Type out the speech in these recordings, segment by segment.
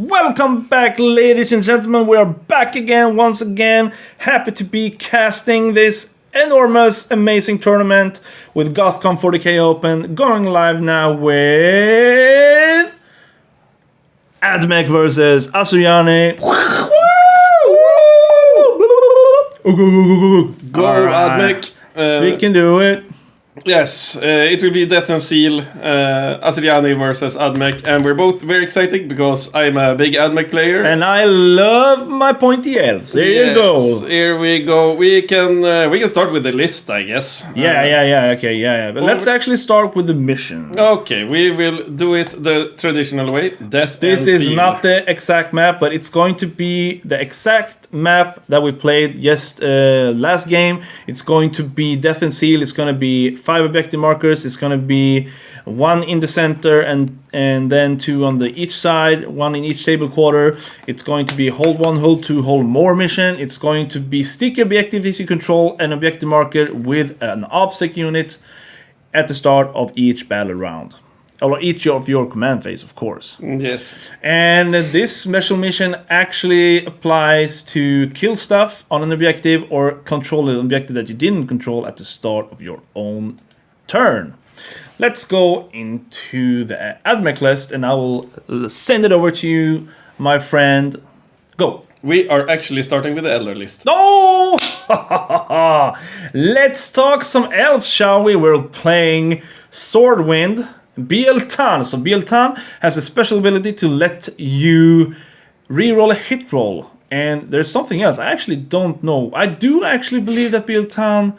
Welcome back, ladies and gentlemen. We are back again, once again. Happy to be casting this enormous, amazing tournament with GothCon 40k Open. Going live now with admech versus Asuryani. Go admech. We can do it. Yes, it will be Death and Seal, Asuryani versus admech, and we're both very excited because I'm a big admech player. And I love my pointy elves. There you go. Here we go. We can start with the list, I guess. Okay. But let's actually start with the mission. Okay, we will do it the traditional way. Death This and is Seal. not the exact map, but it's going to be the exact map that we played last game. It's going to be Death and Seal. It's going to be 5 objective markers. It's going to be 1 in the center and then 2 on each side, 1 in each table quarter. It's going to be hold 1, hold 2, hold more mission. It's going to be sticky objective as you control an objective marker with an obstacle unit at the start of each battle round. Or each of your command phase, of course. Yes. And this special mission actually applies to kill stuff on an objective or control an objective that you didn't control at the start of your own turn. Let's go into the admech list and I will send it over to you, my friend. Go. We are actually starting with the elder list. No! Let's talk some elves, shall we? We're playing Swordwind. Bieltan. So Bieltan has a special ability to let you reroll a hit roll. And there's something else. I actually don't know. I do actually believe that Bieltan...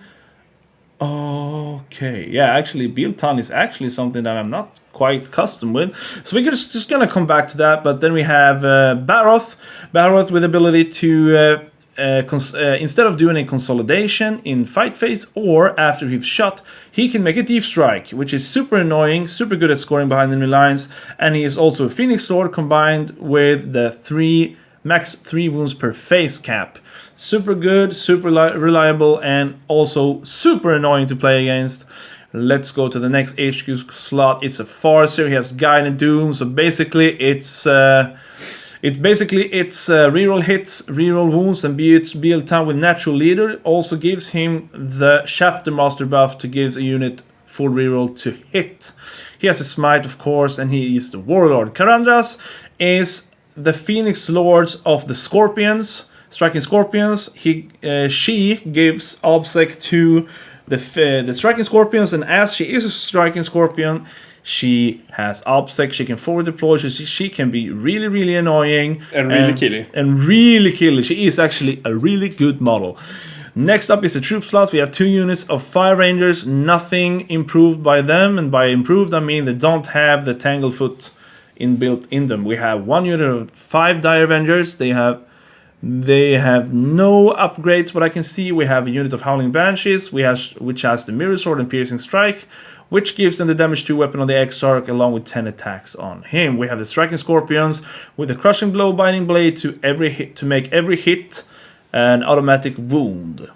Okay. Yeah, actually Bieltan is actually something that I'm not quite accustomed with. So we're just gonna come back to that. But then we have Baroth. Baroth with the ability to... instead of doing a consolidation in fight phase or after he's shot, he can make a deep strike, which is super annoying, super good at scoring behind enemy lines, and he is also a Phoenix Sword combined with the max 3 wounds per phase cap. Super good, super reliable, and also super annoying to play against. Let's go to the next HQ slot. It's a Farseer. He has Guide and Doom, so basically it's reroll hits, reroll wounds, and Bieltan with Natural Leader also gives him the Chapter Master buff to give a unit full reroll to hit. He has a Smite, of course, and he is the Warlord. Karandras is the Phoenix Lords of the Scorpions, Striking Scorpions. She gives obsec to the Striking Scorpions, and as she is a Striking Scorpion, she has obsec, she can forward deploy, she can be really, really annoying. And really killy. She is actually a really good model. Next up is the troop slots. We have 2 units of Fire Rangers, nothing improved by them. And by improved, I mean they don't have the Tanglefoot inbuilt in them. We have 1 unit of 5 Dire Avengers. They have no upgrades, what I can see. We have a unit of Howling Banshees, which has the Mirror Sword and Piercing Strike, which gives them the damage 2 weapon on the Exarch along with 10 attacks on him. We have the Striking Scorpions with the Crushing Blow, Binding Blade to make every hit an automatic wound.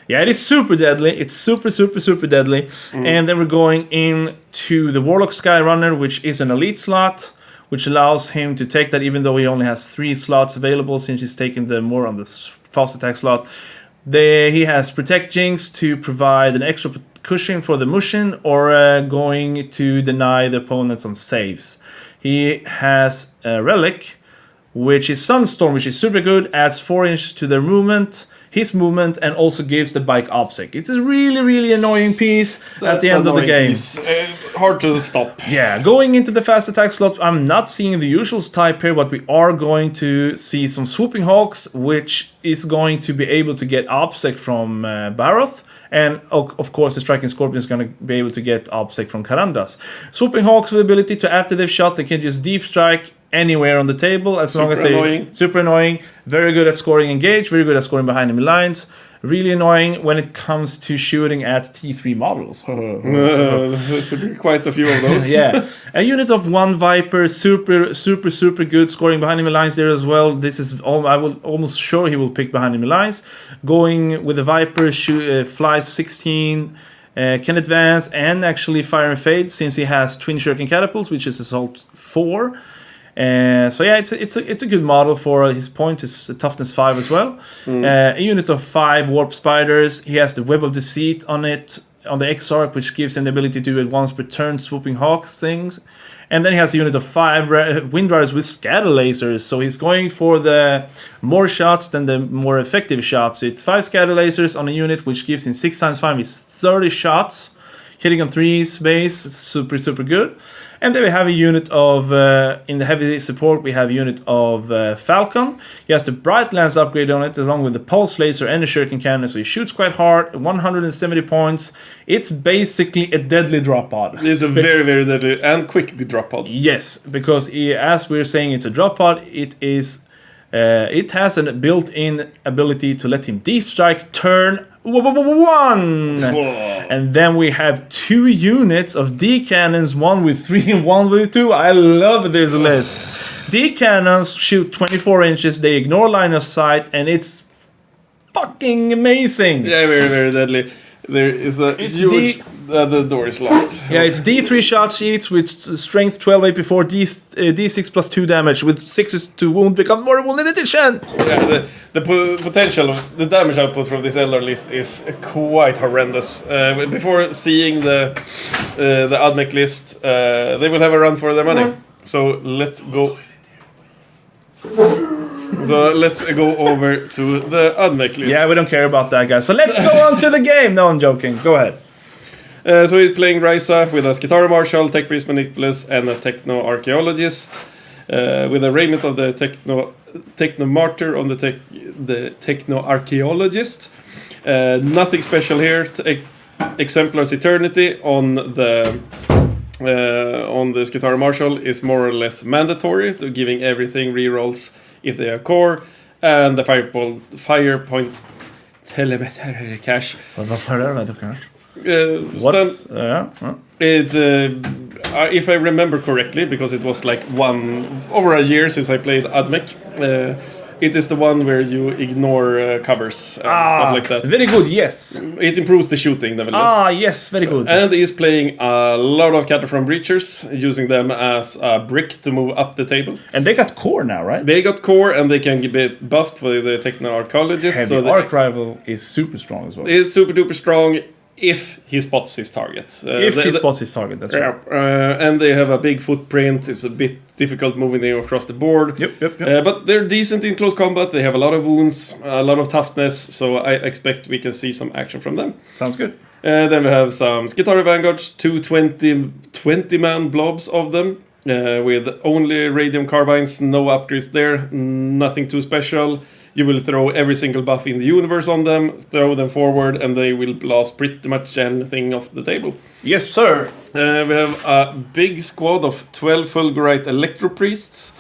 Yeah, it is super deadly. It's super deadly. And then we're going into the Warlock Skyrunner, which is an elite slot, which allows him to take that even though he only has 3 slots available since he's taken the more on the fast attack slot. He has Protect Jinx to provide an extra cushion for the Mushin or going to deny the opponents on saves. He has a Relic, which is Sunstorm, which is super good, adds 4 inch to their movement, his movement, and also gives the bike obsec. It's a really, really annoying piece at the end of the game. Hard to stop. Yeah, going into the fast attack slot, I'm not seeing the usual type here, but we are going to see some Swooping Hawks, which is going to be able to get obsec from Baroth. And of course, the Striking Scorpion is going to be able to get obsec from Karandras. Swooping Hawks with the ability to, after they've shot, they can just deep strike anywhere on the table as long as they... Super annoying. Very good at scoring engage, very good at scoring behind enemy lines. Really annoying when it comes to shooting at T3 models. Quite a few of those. Yeah. A unit of 1 Viper, super good, scoring behind enemy lines there as well. This is all, I will almost sure he will pick behind enemy lines. Going with the Viper, flies 16, can advance and actually fire and fade since he has Twin Shuriken Catapults, which is Assault 4. So yeah, it's a good model for his point. It's a toughness 5 as well. A unit of 5 warp spiders. He has the web of deceit on it on the Autarch, which gives him the ability to do at once per turn swooping hawks things. And then he has a unit of 5 wind riders with scatter lasers. So he's going for the more shots than the more effective shots. It's 5 scatter lasers on a unit, which gives him 6 times 5 is 30 shots. Hitting on 3 space, it's super good. And then we have a unit of, in the heavy support, we have a unit of Falcon. He has the Bright Lance upgrade on it, along with the Pulse Laser and the Shuriken Cannon, so he shoots quite hard, 170 points. It's basically a deadly drop pod. It's a very, very deadly and quick drop pod. Yes, because as we're saying it's a drop pod, it has a built-in ability to let him deep strike turn 1, and then we have 2 units of D cannons, one with 3 and one with 2. I love this list. D cannons shoot 24 inches. They ignore line of sight, and it's fucking amazing. Yeah, very, very deadly. There is a huge. The door is locked. Yeah, it's D3 shots each with strength 12 AP4, D6 plus 2 damage with 6s to wound become more wounded addition. Yeah, the potential of the damage output from this Eldar list is quite horrendous. Before seeing the admech list, they will have a run for their money. So let's go. So let's go over to the admech list. Yeah, we don't care about that, guys. So let's go on to the game. No, I'm joking. Go ahead. So he's playing Ryza with a Skitara Marshal, Tech Priest Manipulus, and a Techno Archaeologist, with a raiment of the Techno Martyr on the Techno Archaeologist. Nothing special here. Exemplar's Eternity on the Skitara Marshal is more or less mandatory, to giving everything rerolls if they have core, and the Firepoint Telemetry Cache. It's if I remember correctly, because it was like over a year since I played admech. It is the one where you ignore covers and stuff like that. Very good, yes. It improves the shooting, nevertheless. Yes, very good. And he's playing a lot of Cataphrone Breachers, using them as a brick to move up the table. And they got core now, right? They got core, and they can get buffed with the Techno Archaeologist. And the Arc Rival is super strong as well. It's super duper strong if he spots his target. If he spots his target, that's right. And they have a big footprint. It's a bit difficult moving them across the board. Yep. But they're decent in close combat. They have a lot of wounds, a lot of toughness, so I expect we can see some action from them. Sounds good. Then we have some Skitara Vanguards, 2 20-man blobs of them, with only radium carbines, no upgrades there, nothing too special. You will throw every single buff in the universe on them, throw them forward, and they will blast pretty much anything off the table. Yes, sir. We have a big squad of 12 Fulgurite Electro Priests.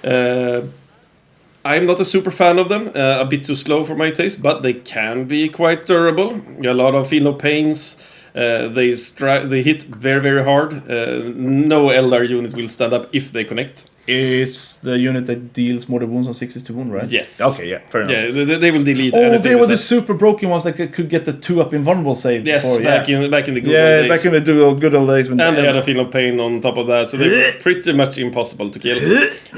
I'm not a super fan of them, a bit too slow for my taste, but they can be quite durable. A lot of feel no pains. They hit very, very hard. No Eldar unit will stand up if they connect. It's the unit that deals more wounds on 6s to wound, right? Yes. Okay, yeah, fair enough. Yeah, they will delete. They were the super broken ones that could get the 2-up invulnerable save. Yes, before, back in the good old days. Yeah, back in the good old days. And they had a feel of pain on top of that, so they were pretty much impossible to kill.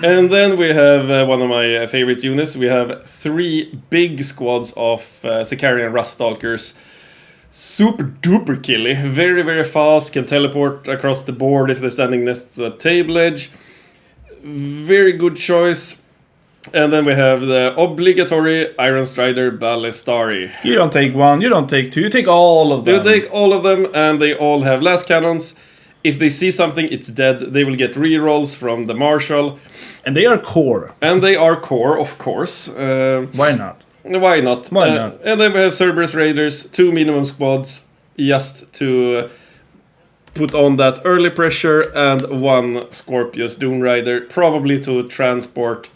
And then we have one of my favorite units. We have 3 big squads of Sicarian Ruststalkers. Super duper killy, very, very fast, can teleport across the board if they're standing next to a table edge. Very good choice. And then we have the obligatory Iron Strider Ballistari. You don't take 1, you don't take 2, you take all of them. You take all of them, and they all have last cannons. If they see something, it's dead. They will get rerolls from the Marshal. And they are core. And they are core, of course. Why not? Why not? And then we have Cerberus Raiders, 2 minimum squads, just to put on that early pressure, and 1 Scorpius Doom Rider, probably to transport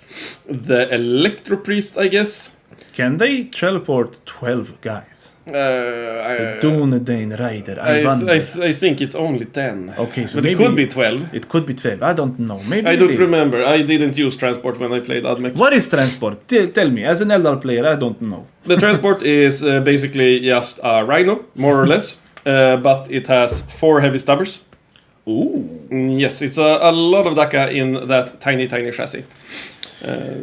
the Electro Priest, I guess. Can they teleport 12 guys? The Dunedain Rider, I think it's only 10. Okay, so but maybe it could be 12. It could be 12. I don't know. Maybe I don't remember. I didn't use transport when I played admech. What is transport? Tell me. As an Eldar player, I don't know. The transport is basically just a Rhino, more or less. But it has 4 heavy stabbers. Ooh. Yes, it's a lot of DACA in that tiny chassis.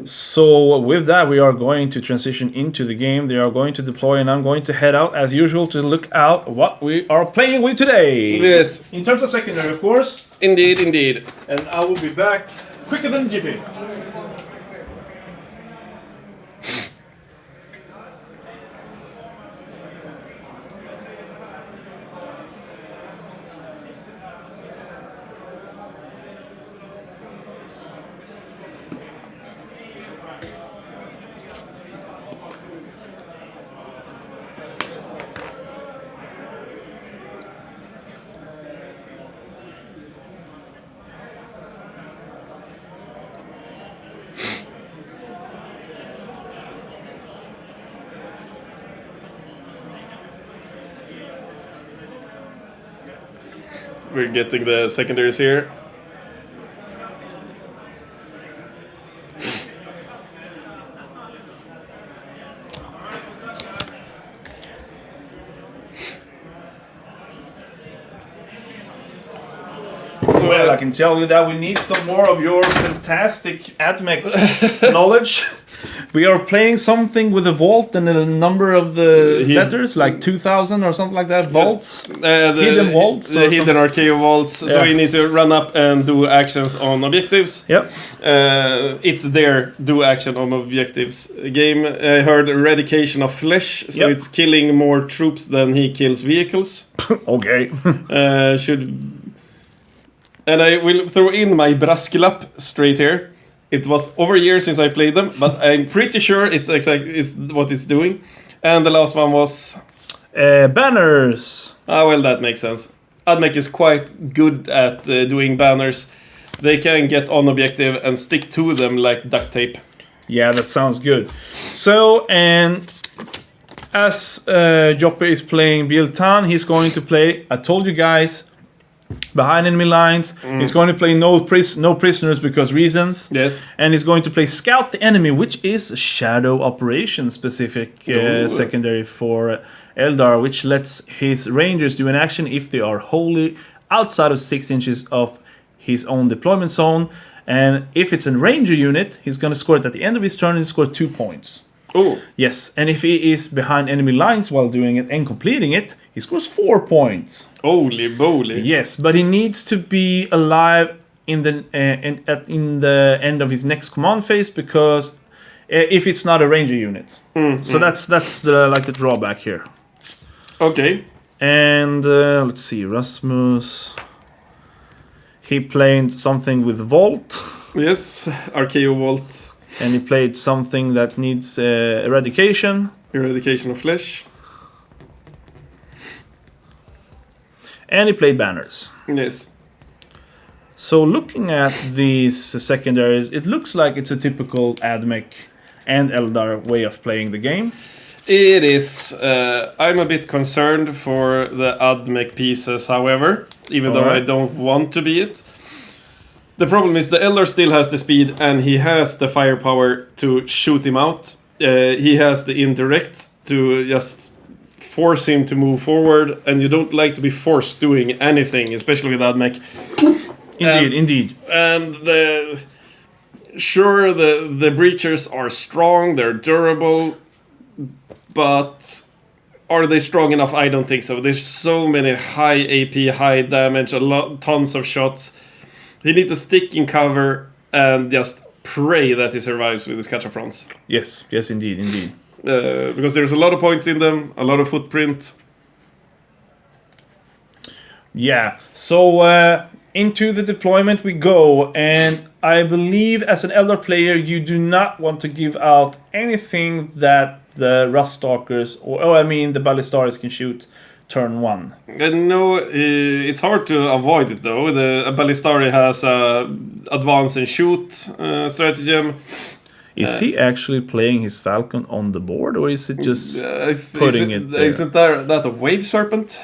So with that, we are going to transition into the game. They are going to deploy, and I'm going to head out as usual to look out what we are playing with today. Yes. In terms of secondary, of course. Indeed. And I will be back quicker than Jiffy. We're getting the secondaries here. Well, I can tell you that we need some more of your fantastic admech knowledge. We are playing something with a vault and a number of the letters, like 2000 or something like that. Vaults, The hidden vaults, the hidden archaeo vaults. So you need to run up and do actions on objectives. Yep. It's their do action on objectives game. I heard eradication of flesh, so it's killing more troops than he kills vehicles. Okay. And I will throw in my brasklapp straight here. It was over a year since I played them, but I'm pretty sure it's what it's doing. And the last one was... banners. Well, that makes sense. Admech is quite good at doing banners. They can get on objective and stick to them like duct tape. Yeah, that sounds good. So, and as Joppe is playing Biltan, he's going to play, I told you guys, behind enemy lines. He's going to play no prisoners because reasons. Yes. And he's going to play Scout the Enemy, which is a shadow operation specific secondary for Eldar, which lets his rangers do an action if they are wholly outside of 6 inches of his own deployment zone. And if it's a ranger unit, he's going to score it at the end of his turn and score 2 points. Oh. Yes, and if he is behind enemy lines while doing it and completing it, he scores 4 points. Holy moly. Yes, but he needs to be alive in the end of his next command phase, because if it's not a ranger unit. So that's the drawback here. Okay. And let's see, Rasmus. He played something with Vault. Yes, Archaeo Vault. And he played something that needs eradication. Eradication of flesh. And he played banners. Yes. So looking at these secondaries, it looks like it's a typical admech and Eldar way of playing the game. It is. I'm a bit concerned for the admech pieces, however, even though I don't want to be it. The problem is the Eldar still has the speed and he has the firepower to shoot him out. He has the indirect to just force him to move forward, and you don't like to be forced doing anything, especially with admech. Indeed. And the breachers are strong, they're durable, but are they strong enough? I don't think so. There's so many high AP, high damage, tons of shots. He needs to stick in cover and just pray that he survives with his catch-up-runs. Yes, indeed. Because there's a lot of points in them, a lot of footprint. Yeah, so into the deployment we go, and I believe as an Eldar player you do not want to give out anything that the Ruststalkers, the Ballistaris can shoot turn 1. No, it's hard to avoid it though. The Ballistari has advance and shoot stratagem. Is he actually playing his Falcon on the board, or is it just putting it there? Isn't that a Wave Serpent?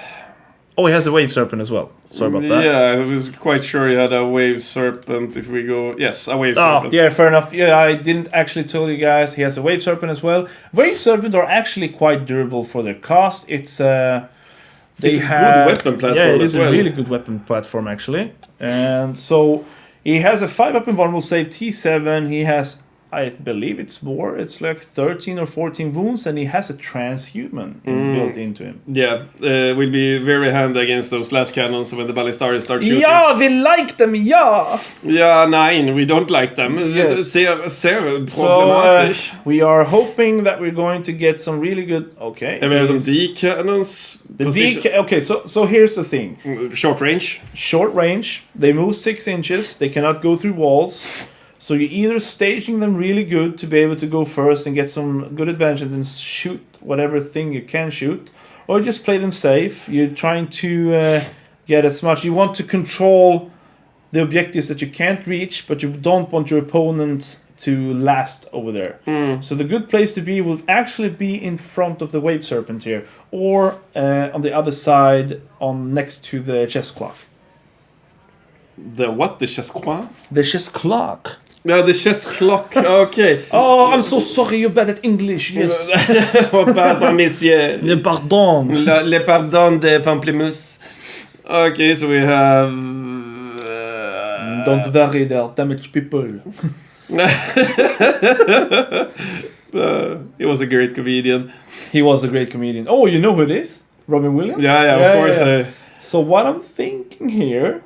Oh, he has a Wave Serpent as well. Sorry about that. Yeah, I was quite sure he had a Wave Serpent. If we go... Yes, a Wave Serpent. Yeah, fair enough. Yeah, I didn't actually tell you guys he has a Wave Serpent as well. Wave Serpent are actually quite durable for their cost. It's They It's a good weapon platform Yeah, it as is well. a really good weapon platform actually. And so he has a 5-up invulnerable save T7. He has, I believe it's more. It's like 13 or 14 wounds, and he has a transhuman built into him. Yeah, will be very handy against those last cannons when the Ballistari start shooting. Yeah, we like them, yeah! Yeah, nine, we don't like them. Yes. Sehr So problematic. we are hoping that we're going to get some really good... Okay. And we have some D-cannons. The okay, so here's the thing. Short range. Short range, they move 6 inches, they cannot go through walls. So you're either staging them really good to be able to go first and get some good advantage and then shoot whatever thing you can shoot, or just play them safe. You're trying to get as much. You want to control the objectives that you can't reach, but you don't want your opponents to last over there. So the good place to be will actually be in front of the Wave Serpent here, or on the other side, on next to the chess clock. The what? The chess clock? The chess clock. Yeah, the chess clock. Okay. Oh, I'm so sorry, you're bad at English. Yes. Oh, pardon, monsieur. Pardon. Le pardon de pamplemousse. Okay, so we have... Don't worry, they're damaged people. He was a great comedian. He was a great comedian. Oh, you know who it is? Robin Williams? Yeah, of course. Yeah. So what I'm thinking here...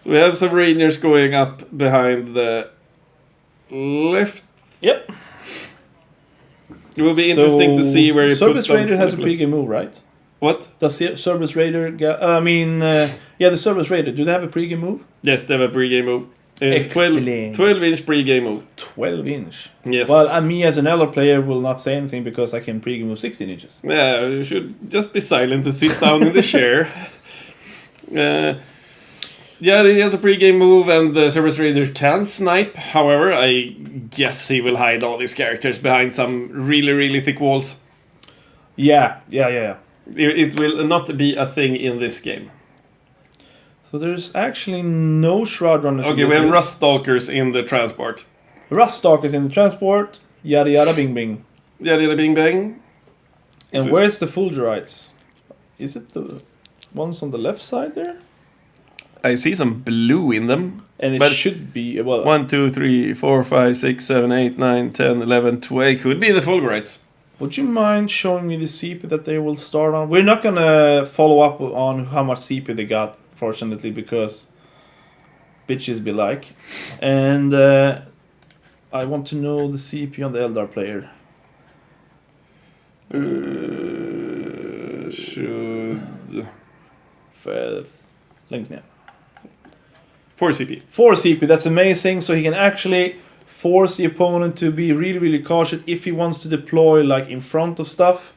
So we have some Rangers going up behind the left. Yep. It will be interesting to see where he puts Cerberus them. Raider has a pre-game move, right? What? Does Cerberus Raider... the Cerberus Raider, do they have a pre-game move? Yes, they have a pre-game move. Excellent. 12-inch pre-game move. 12-inch. Yes. Well, me as an Elder player will not say anything because I can pre-game move 16 inches. Yeah, you should just be silent and sit down in the chair. Yeah, he has a pre-game move and the Cerberus Raider can snipe. However, I guess he will hide all these characters behind some really, really thick walls. Yeah. It will not be a thing in this game. So there's actually no Shroud Runners. Okay, we have Rust Stalkers in the transport. Rust Stalkers in the transport. Yada yada bing bing. Yada yada bing bang. And where's the Fulgurites? Is it the ones on the left side there? I see some blue in them. And it should be... Well, 1, 2, 3, 4, 5, 6, 7, 8, 9, 10, 11, 12. Could be the Fulgurites. Would you mind showing me the CP that they will start on? We're not gonna follow up on how much CP they got, fortunately, because bitches be like. And I want to know the CP on the Eldar player. Should... Längst ner. 4 CP. 4 CP, that's amazing. So he can actually force the opponent to be really, really cautious if he wants to deploy like in front of stuff.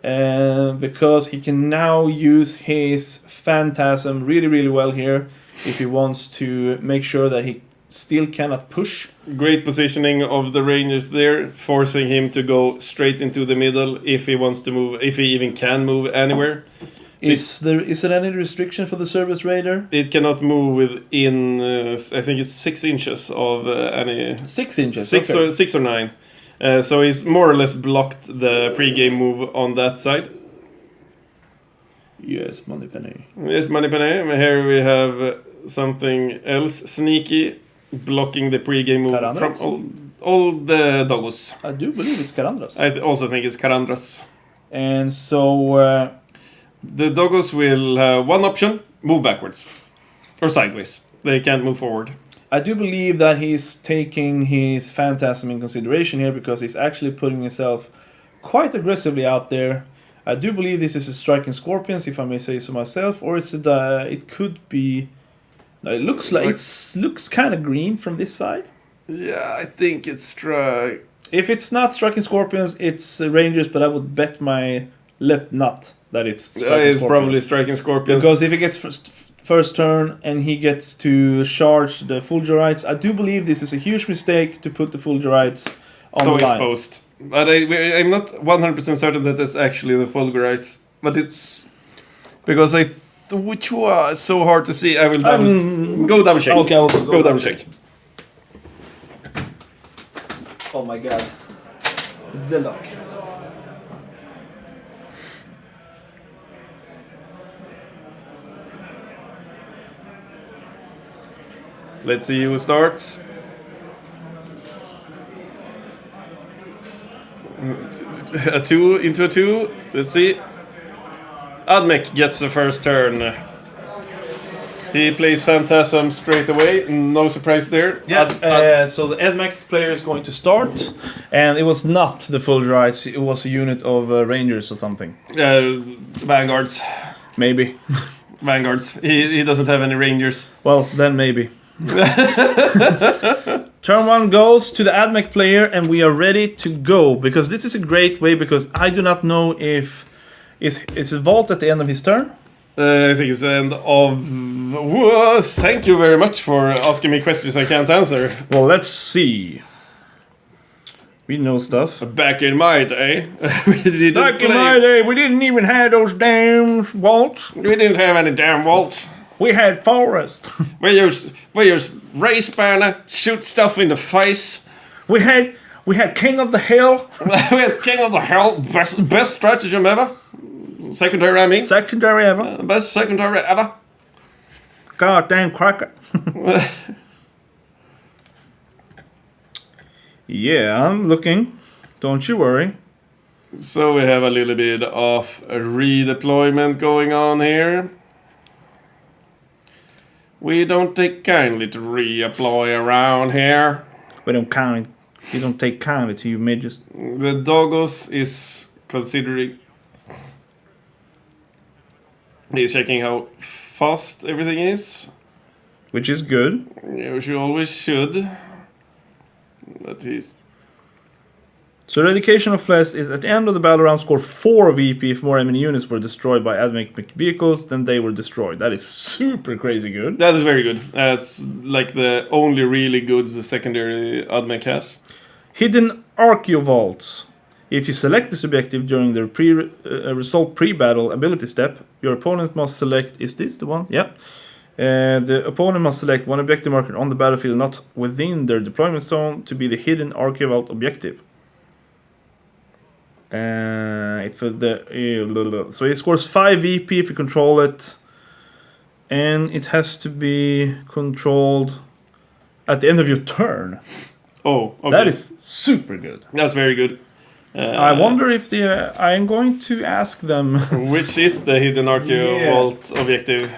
Because he can now use his Phantasm really, really well here if he wants to make sure that he still cannot push. Great positioning of the Rangers there, forcing him to go straight into the middle if he wants to move, if he even can move anywhere. Is there any restriction for the Cerberus Raider? It cannot move within, I think it's 6 inches of any... 6 inches? 6 or 9. So he's more or less blocked the pre-game move on that side. Yes, Money Penny. Yes, Money Penny. Here we have something else sneaky, blocking the pre-game move Karandras? from all the doggos. I do believe it's Karandras. I also think it's Karandras. And so... the doggos will have one option, move backwards. Or sideways. They can't move forward. I do believe that he's taking his Phantasm in consideration here because he's actually putting himself quite aggressively out there. I do believe this is a Striking Scorpions, if I may say so myself, or it could be... No, it looks like looks kind of green from this side. Yeah, I think it's Strike. If it's not Striking Scorpions, it's Rangers, but I would bet my left nut that it's Striking Scorpions. It's probably Striking Scorpions. Because if he gets first turn and he gets to charge the Fulgurites, I do believe this is a huge mistake to put the Fulgurites on the line. Exposed. But I'm not 100% certain that it's actually the Fulgurites. But it's... Because which was so hard to see. I will go double check. Okay, I'll go double check. Oh my god. Zelok. Let's see who starts. A 2 into a 2. Let's see. Admech gets the first turn. He plays Phantasm straight away. No surprise there. Yeah. So the admech player is going to start, and it was not the full drives. It was a unit of Rangers or something. Vanguards. Maybe. Vanguards. He doesn't have any Rangers. Well, then maybe. Turn 1 goes to the admech player, and we are ready to go, because this is a great way, because I do not know if it's a vault at the end of his turn. I think it's the end of... Whoa, thank you very much for asking me questions I can't answer. Well, let's see. We know stuff. Back in my day, we didn't even have those damn vaults. We didn't have any damn vaults. We had forest. We use race banner, shoot stuff in the face. We had King of the Hill. We had King of the Hill, best stratagem ever. Secondary, I mean. Secondary ever. Best secondary ever. Goddamn cracker. Yeah, I'm looking. Don't you worry. So we have a little bit of a redeployment going on here. We don't take kindly to reapply around here. We don't take kindly to you midges. The Dogos is considering... He's checking how fast everything is. Which is good. Yeah, which you always should. But he's... So the Eradication of Flesh is at the end of the battle round, score 4 VP if more enemy units were destroyed by admech vehicles than they were destroyed. That is super crazy good. That is very good. That's like the only really good the secondary admech has. Hidden Archaeovaults. If you select this objective during the result pre-battle ability step, your opponent must select... Is this the one? Yeah. The opponent must select one objective marker on the battlefield not within their deployment zone to be the Hidden Archaeovault objective. So it scores 5 VP if you control it, and it has to be controlled at the end of your turn. Oh, okay. That is super good. That's very good. I wonder if I'm going to ask them. Which is the Hidden Archaeovault objective?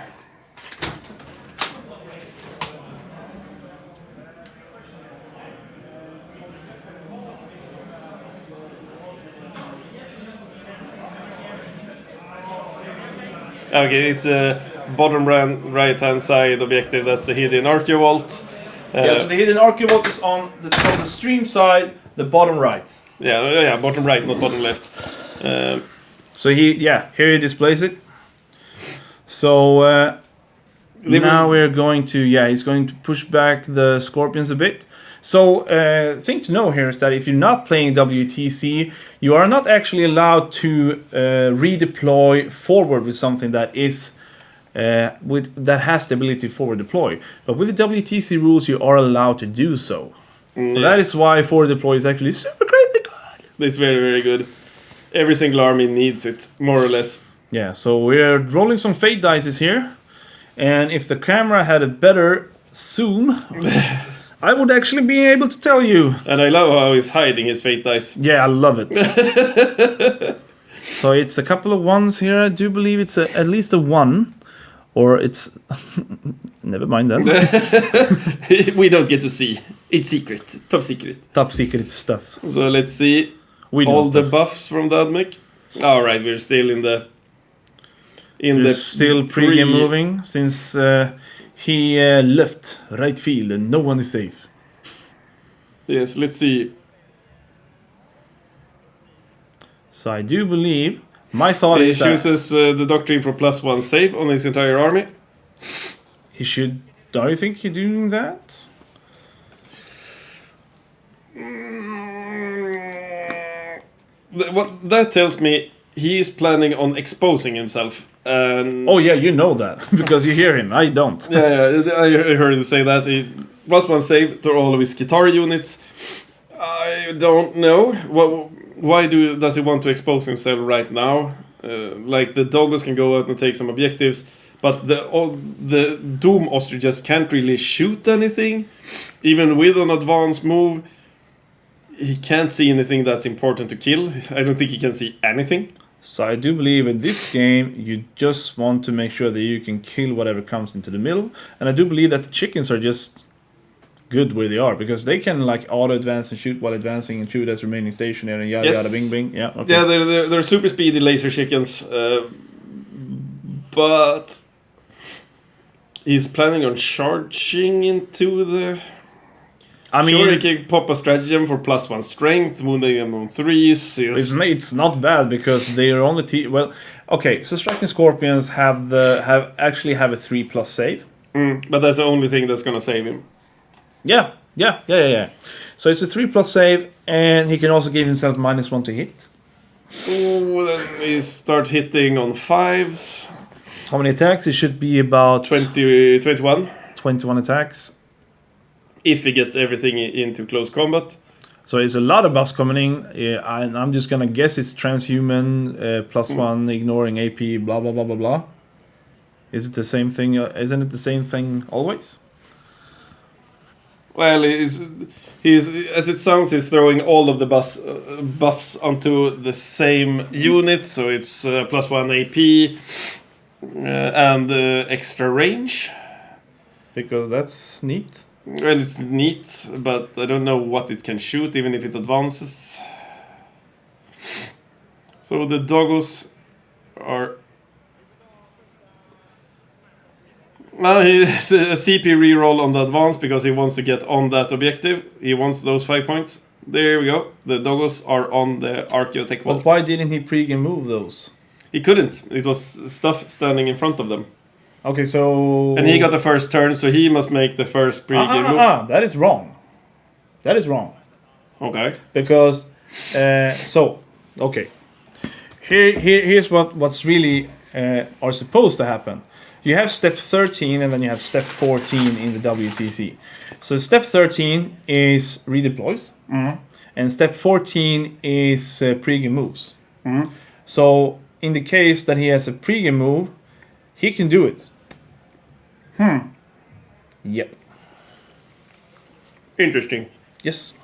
Okay, it's a bottom right hand side objective. That's the Hidden Archaeovault. So the Hidden Archaeovault is on the stream side, the bottom right. Yeah, bottom right, not bottom left. So here he displays it. So now we're going to, he's going to push back the Scorpions a bit. So thing to know here is that if you're not playing WTC, you are not actually allowed to redeploy forward with something that is that has the ability to forward deploy. But with the WTC rules, you are allowed to do so. So that is why forward deploy is actually super crazy good. It's very, very good. Every single army needs it, more or less. Yeah, so we're rolling some fate dices here. And if the camera had a better zoom, I would actually be able to tell you. And I love how he's hiding his fate dice. Yeah, I love it. So it's a couple of ones here. I do believe it's at least a 1. Or it's... Never mind that. We don't get to see. It's secret. Top secret. Top secret stuff. So let's see. All the buffs from the admech. Alright, we're still in the... still pre-game moving, since he left right field and no one is safe. Yes, let's see. So I do believe... My thought is he chooses the Doctrine for +1 save on his entire army. He should... Do you think he's doing that? What that tells me, he is planning on exposing himself. Oh yeah, you know that because you hear him. I don't. Yeah, I heard him say that. He +1 save to all of his guitar units. I don't know. Why does he want to expose himself right now? Like the Doggos can go out and take some objectives, But the Doom Ostriches can't really shoot anything. Even with an advanced move, he can't see anything that's important to kill. I don't think he can see anything. So I do believe in this game, you just want to make sure that you can kill whatever comes into the middle. And I do believe that the chickens are just good where they are, because they can like auto-advance and shoot while advancing and shoot as remaining stationary and yada yada bing bing. Yeah, okay. Yeah, they're super speedy laser chickens. But he's planning on charging into the... I mean, sure, he can pop a stratagem for +1 strength, wounding him on 3s. Yes. It's not bad because they are on the well, okay. So striking scorpions actually have a 3+ save. But that's the only thing that's gonna save him. Yeah. So it's a 3+ save, and he can also give himself -1 to hit. Oh, then he starts hitting on 5s. How many attacks? It should be about 21. 21 attacks. If he gets everything into close combat. So it's a lot of buffs coming in, and I'm just gonna guess it's transhuman, +1, ignoring AP, blah blah blah blah blah. Is it the same thing? Isn't it the same thing always? Well, he's as it sounds, he's throwing all of the buffs onto the same unit, so it's +1 AP and extra range. Because that's neat. Well, it's neat, but I don't know what it can shoot, even if it advances. So the doggos are... Well, he has a CP reroll on the advance because he wants to get on that objective. He wants those 5 points. There we go. The doggos are on the Archaeotech vault. But why didn't he pre-game move those? He couldn't. It was stuff standing in front of them. Okay, so... And he got the first turn, so he must make the first pre-game move. That is wrong. That is wrong. Okay. Because, okay. Here's what's really are supposed to happen. You have step 13 and then you have step 14 in the WTC. So step 13 is redeploys. Mm-hmm. And step 14 is pre-game moves. Mm-hmm. So in the case that he has a pre-game move, he can do it. Yep. Interesting. Yes.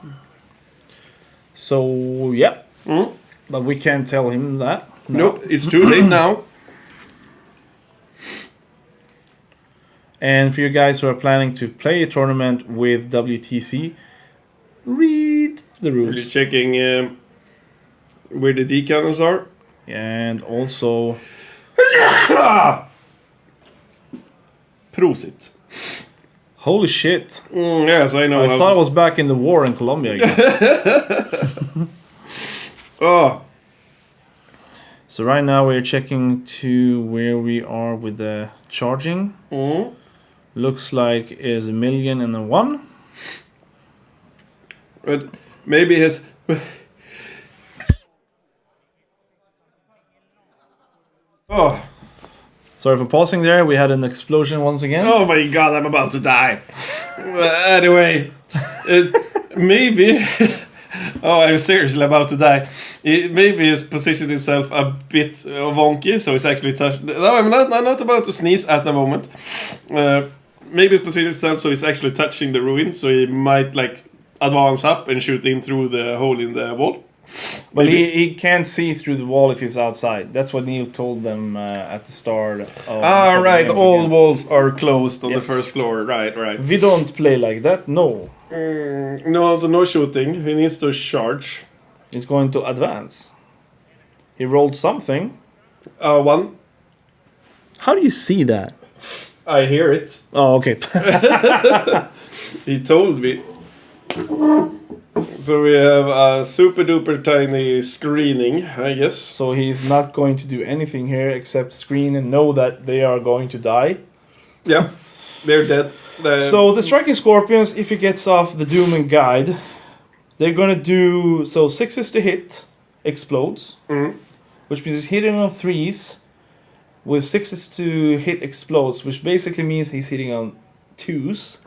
So, yeah. Mm-hmm. But we can't tell him that. No. Nope, it's too late now. And for you guys who are planning to play a tournament with WTC, read the rules. Really checking where the decannons are. And also... Prosit. Holy shit. Yes, I know. I thought I was back in the war in Colombia again. Oh. So right now we're checking to where we are with the charging. Mm. Looks like is 1,000,001. But maybe his... Oh. Sorry for pausing there. We had an explosion once again. Oh my god, I'm about to die. Anyway, maybe... Oh, I'm seriously about to die. Maybe he's positioned himself a bit wonky, so he's actually touched... No, I'm not about to sneeze at the moment. Maybe he's positioned himself so he's actually touching the ruins, so he might like advance up and shoot in through the hole in the wall. But he can't see through the wall if he's outside. That's what Neil told them at the start. Right. All walls are closed on Yes. the first floor. Right. We don't play like that. No. No, so no shooting. He needs to charge. He's going to advance. He rolled something. 1. How do you see that? I hear it. Oh, okay. He told me. So we have a super duper tiny screening, I guess. So he's not going to do anything here except screen and know that they are going to die. Yeah, they're dead. So the striking scorpions, if he gets off the doom and guide, they're gonna do 6s to hit, explodes, which means he's hitting on 3s with 6s to hit explodes, which basically means he's hitting on 2s.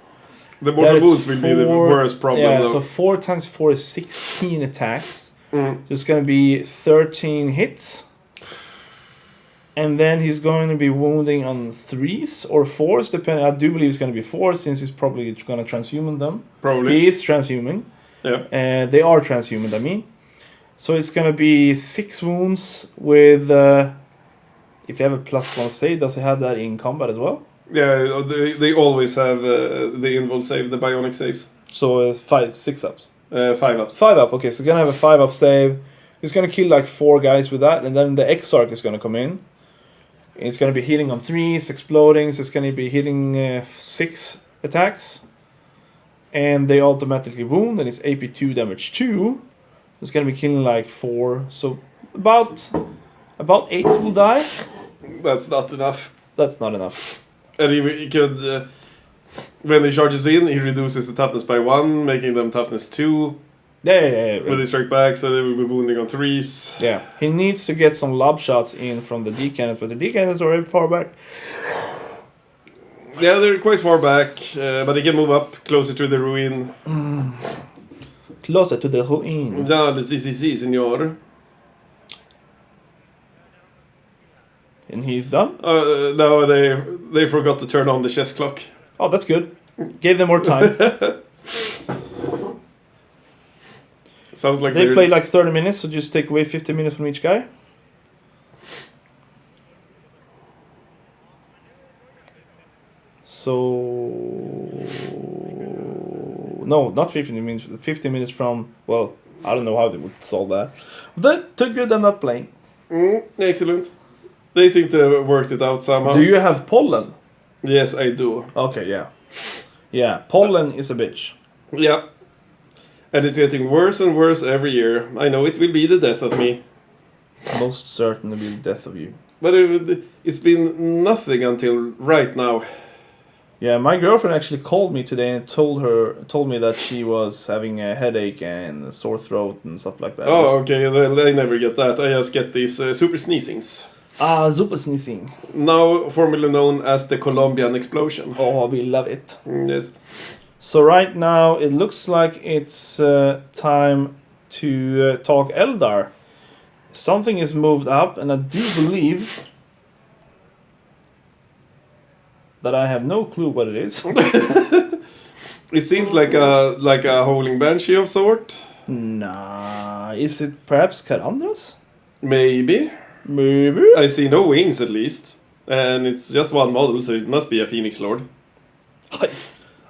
The mortal wounds will be the worst problem. Yeah, though. so 4 times 4 is 16 attacks. So it's gonna be 13 hits. And then he's going to be wounding on 3s or 4s, depending. I do believe it's going to be 4 since he's probably going to transhuman them. Probably. He is transhuman. Yeah. They are transhuman, I mean. So it's going to be 6 wounds with... if you have a +1 save, does he have that in combat as well? Yeah, they always have the invul save, the bionic saves. So 6 ups. 5 ups. 5 up, okay. So he's going to have a 5 up save. He's going to kill like 4 guys with that. And then the Exarch is going to come in. It's going to be hitting on 3s, exploding. So it's going to be hitting 6 attacks. And they automatically wound. And it's AP2 damage 2. It's going to be killing like 4. So about 8 will die. That's not enough. That's not enough. And he could, when he charges in, he reduces the toughness by 1, making them toughness 2. Yeah. With his strike back, so they will be wounding on 3s. Yeah, he needs to get some lob shots in from the D-cannons, but the D-cannons are very far back. Yeah, they're quite far back, but they can move up closer to the ruin. Closer to the ruin. Yeah, si, senor. And he's done? No, they forgot to turn on the chess clock. Oh, that's good. Gave them more time. Sounds like they played like 30 minutes, so just take away 15 minutes from each guy. So... No, not 15 minutes. 15 minutes from... Well, I don't know how they would solve that. But too good, I'm not playing. Excellent. They seem to have worked it out somehow. Do you have pollen? Yes, I do. Okay, yeah. Yeah, pollen is a bitch. Yeah. And it's getting worse and worse every year. I know it will be the death of me. Most certainly be the death of you. But it's been nothing until right now. Yeah, my girlfriend actually called me today and told me that she was having a headache and a sore throat and stuff like that. Oh, okay. I never get that. I just get these super sneezings. Super sneezing. Now formerly known as the Colombian explosion. Oh, we love it. Yes. So right now it looks like it's time to talk Eldar. Something is moved up, and I do believe that I have no clue what it is. It seems like a holding banshee of sort. Nah, is it perhaps Karandras? Maybe. Maybe. I see no wings at least, and it's just one model, so it must be a Phoenix Lord.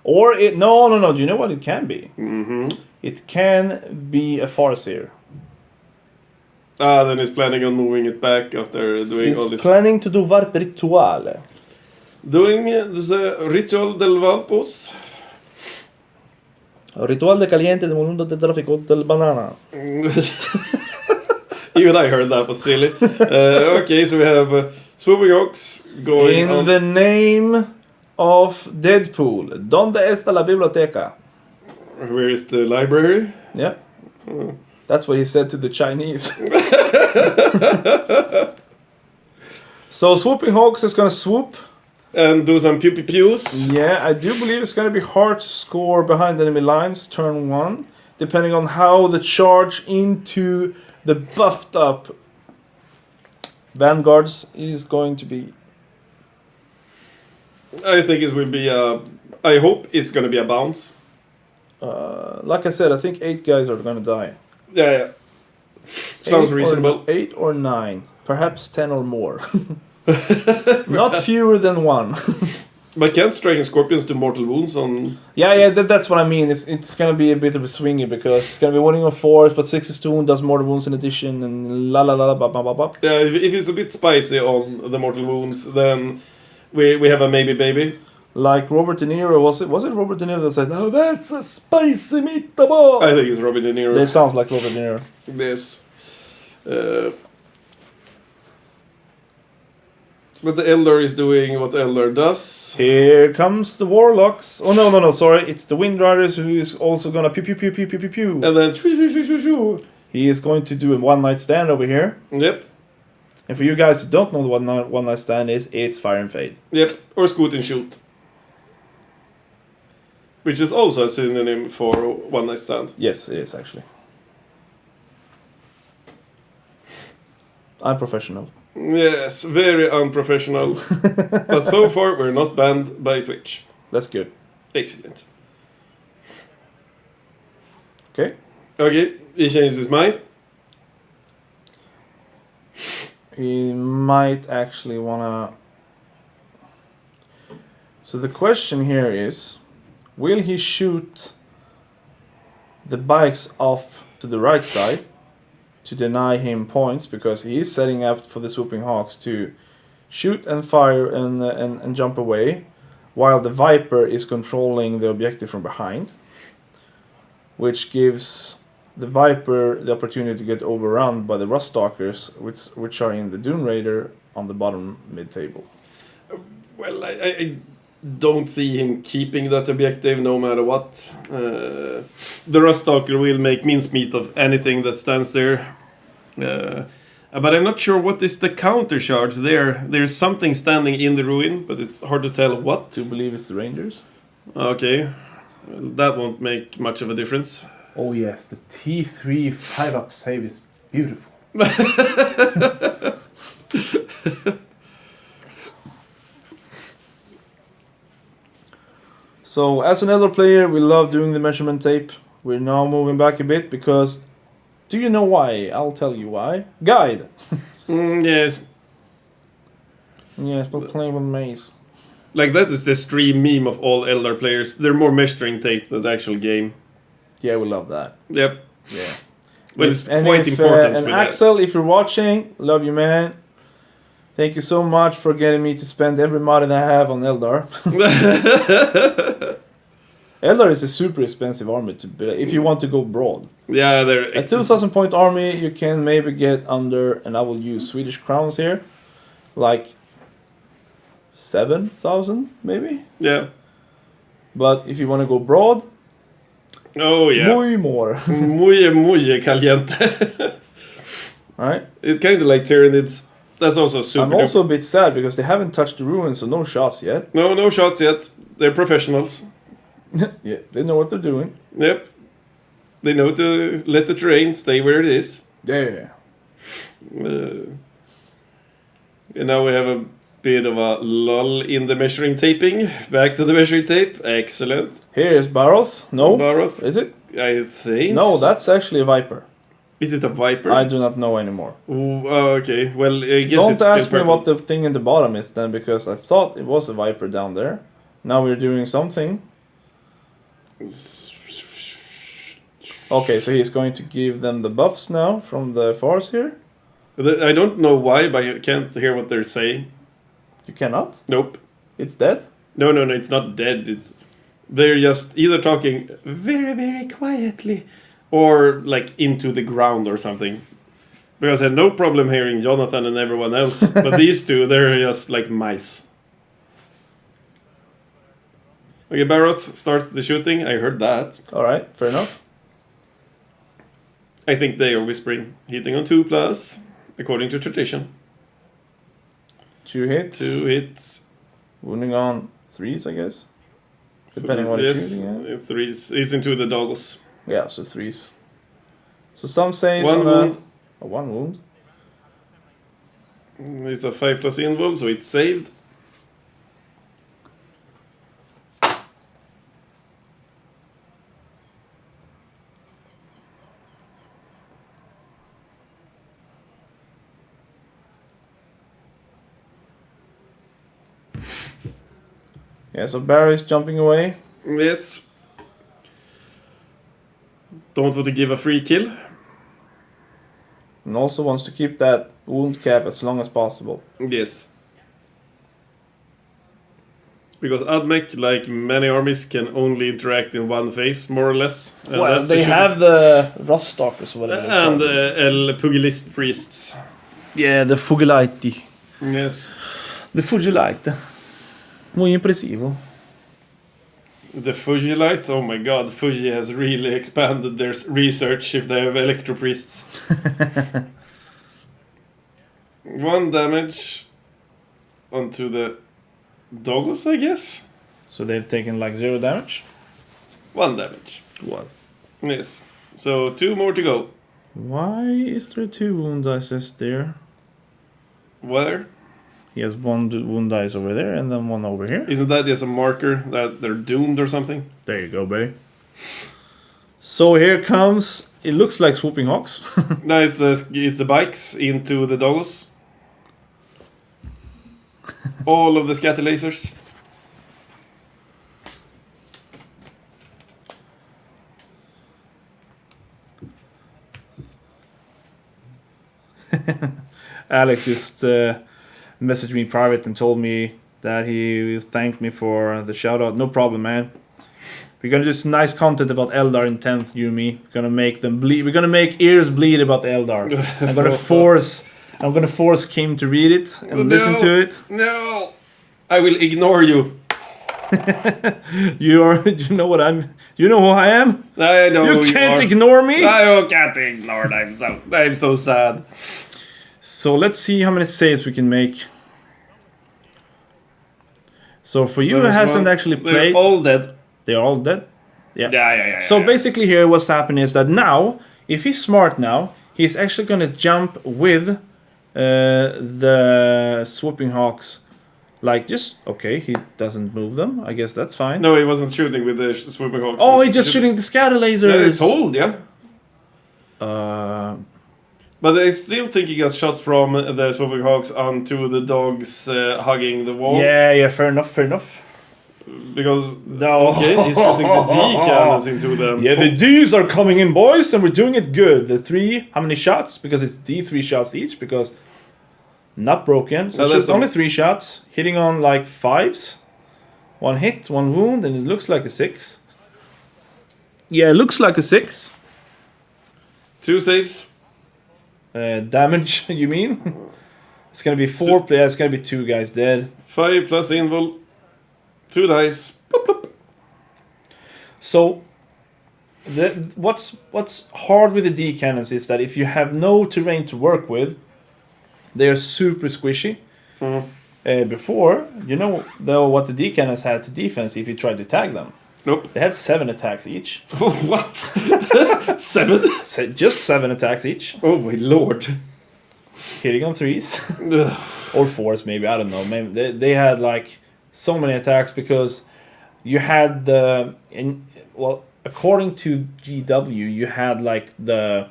Or it no. Do you know what it can be? Mm-hmm. It can be a Farseer. Then he's planning on moving it back after doing all He's this. planning to do Varp Rituale. Doing the Ritual del Valpos. Ritual de Caliente de Mundo de Tráfico del Banana. Even I heard that was silly. Okay, so we have Swooping Ox going In on. the name of Deadpool, ¿dónde está la biblioteca? Where is the library? Yeah. That's what he said to the Chinese. So Swooping Hawks is gonna swoop. And do some pew-pew-pews. Yeah, I do believe it's gonna be hard to score behind enemy lines turn 1, depending on how the charge into the buffed up vanguards is going to be. I think it will be I hope it's gonna be a bounce. Like I said, I think 8 guys are gonna die. Yeah. Sounds reasonable. 8 or 9, perhaps 10 or more. Not fewer than 1. But can't Striking Scorpions do mortal wounds on... Yeah, that's what I mean. It's gonna be a bit of a swingy because it's gonna be winning on 4s, but 6 is 2 does mortal wounds in addition, and la ba ba ba ba. Yeah, if it's a bit spicy on the mortal wounds, then we have a maybe baby. Like Robert De Niro, was it Robert De Niro that said, "Oh, that's a spicy meatball"? I think it's Robert De Niro. That sounds like Robert De Niro. Yes. But the Eldar is doing what Eldar does. Here comes the Warlocks. Oh no, sorry, it's the Wind Riders who is also gonna pew pew pew pew pew pew pew. And then shoo. He is going to do a one night stand over here. Yep. And for you guys who don't know what one night stand is, it's Fire and Fade. Yep. Or Scoot and Shoot. Which is also a synonym for one night stand. Yes, it is actually. I'm professional. Yes, very unprofessional. But so far, we're not banned by Twitch. That's good. Excellent. Okay. Okay, he changed his mind. He might actually wanna... So the question here is, will he shoot the bikes off to the right side to deny him points, because he is setting up for the Swooping Hawks to shoot and fire and jump away, while the Viper is controlling the objective from behind, which gives the Viper the opportunity to get overrun by the Rust Stalkers, which are in the Dune Raider on the bottom mid-table. Well, I don't see him keeping that objective no matter what. The Rust Stalker will make mincemeat of anything that stands there. But I'm not sure what is the counter charge there. There's something standing in the ruin, but it's hard to tell what. Do you believe it's the Rangers? Okay, well, that won't make much of a difference. Oh yes, the T3 5-up save is beautiful. So, as an Elder player, we love doing the measurement tape. We're now moving back a bit because... Do you know why? I'll tell you why. Guide! Yes. Yes, but playing with maze. Like, that is the stream meme of all Eldar players. They're more measuring tape than the actual game. Yeah, we love that. Yep. Yeah. Well, it's quite important and with Axel, if you're watching, love you, man. Thank you so much for getting me to spend every money that I have on Eldar. that. Eldar is a super expensive army to build if you want to go broad. Yeah, they're... A 2,000 point army you can maybe get under, and I will use Swedish crowns here, like 7,000 maybe. Yeah. But if you want to go broad, Oh, yeah. muy more. Muy caliente. Right? It's kind of like Tyranids. That's also super... I'm also a bit sad because they haven't touched the ruins, so no shots yet. No shots yet. They're professionals. Yeah, they know what they're doing. Yep. They know to let the terrain stay where it is. Yeah. And now we have a bit of a lull in the measuring taping. Back to the measuring tape. Excellent. Here's Baroth. No? Baroth. Is it? I think... No, that's actually a Viper. Is it a Viper? I do not know anymore. Ooh, oh, okay. Well, I guess Don't it's ask still me purple. what the thing in the bottom is then, because I thought it was a Viper down there. Now we're doing something. Okay, so he's going to give them the buffs now from the force here. I don't know why, but I can't hear what they're saying. You cannot? Nope. It's dead? No, it's not dead. They're just either talking very, very quietly or like into the ground or something. Because I had no problem hearing Jonathan and everyone else, but these two, they're just like mice. Okay, Baroth starts the shooting. I heard that. Alright, fair enough. I think they are whispering. Hitting on 2+, according to tradition. 2 hits. 2 hits. Wounding on 3s, I guess. Depending on what he's shooting at. 3s. He's into the doggos. Yeah, so 3s. So some say... One wound. Oh, 1 wound. It's a 5+ invul, so it's saved. Yeah, so Barry's jumping away. Yes. Don't want to give a free kill. And also wants to keep that wound cap as long as possible. Yes. Because admech, like many armies, can only interact in one phase, more or less. And Well, that's they the have the Rust Stalkers or whatever. and El Pugilist Priests. Yeah, the Fugilite. Yes. The Fugilite. Muy impressivo. The Fugilite, oh my god, Fuji has really expanded their research if they have Electro Priests. 1 damage onto the doggos, I guess? So they've taken like 0 damage? 1 damage. 1. Yes. So 2 more to go. Why is there 2 wound dice there? Where? He has one wound dice over there and then one over here. Isn't that just a marker that they're doomed or something? There you go, baby. So here comes... It looks like Swooping Hawks. No, it's the bikes into the doggos. All of the scatter lasers. Alex just messaged me private and told me that he thanked me for the shout out. No problem, man. We're gonna do some nice content about Eldar in 10th, you and me. We're gonna make them bleed. We're gonna make ears bleed about Eldar. I'm gonna force Kim to read it and listen to it. No, I will ignore you. You know what I'm. You know who I am. I know you can't ignore me. I can't ignore it. I'm so sad. So let's see how many saves we can make. So for you who hasn't actually played, they're all dead. They're all dead. Yeah. So basically, here what's happening is that now, if he's smart now, he's actually gonna jump with the Swooping Hawks. Like just okay, he doesn't move them. I guess that's fine. No, he wasn't shooting with the Swooping Hawks. Oh, he's just shooting the scatter lasers. Yeah, I told ya. But I still think he got shots from the Swooping Hawks onto the dogs hugging the wall. Yeah, fair enough. Because okay, he's shooting the D cannons into them. Yeah, the D's are coming in, boys, and we're doing it good. The 3, how many shots? Because it's D3 shots each. Because not broken, so it's only 3 shots, hitting on like 5s. 1 hit, 1 wound, and it looks like a 6. Yeah, it looks like a 6. 2 saves. Damage, you mean? It's gonna be 4 players. It's gonna be 2 guys dead. 5 plus invul. 2 dice. Boop, boop. So, what's hard with the D cannons is that if you have no terrain to work with, they're super squishy. Before, you know though what the D cannons had to defense if you tried to tag them. Nope. They had 7 attacks each. What? 7? Just 7 attacks each. Oh my lord. Hitting on 3s. Or 4s maybe, I don't know. Maybe they had like so many attacks because you had according to GW, you had like the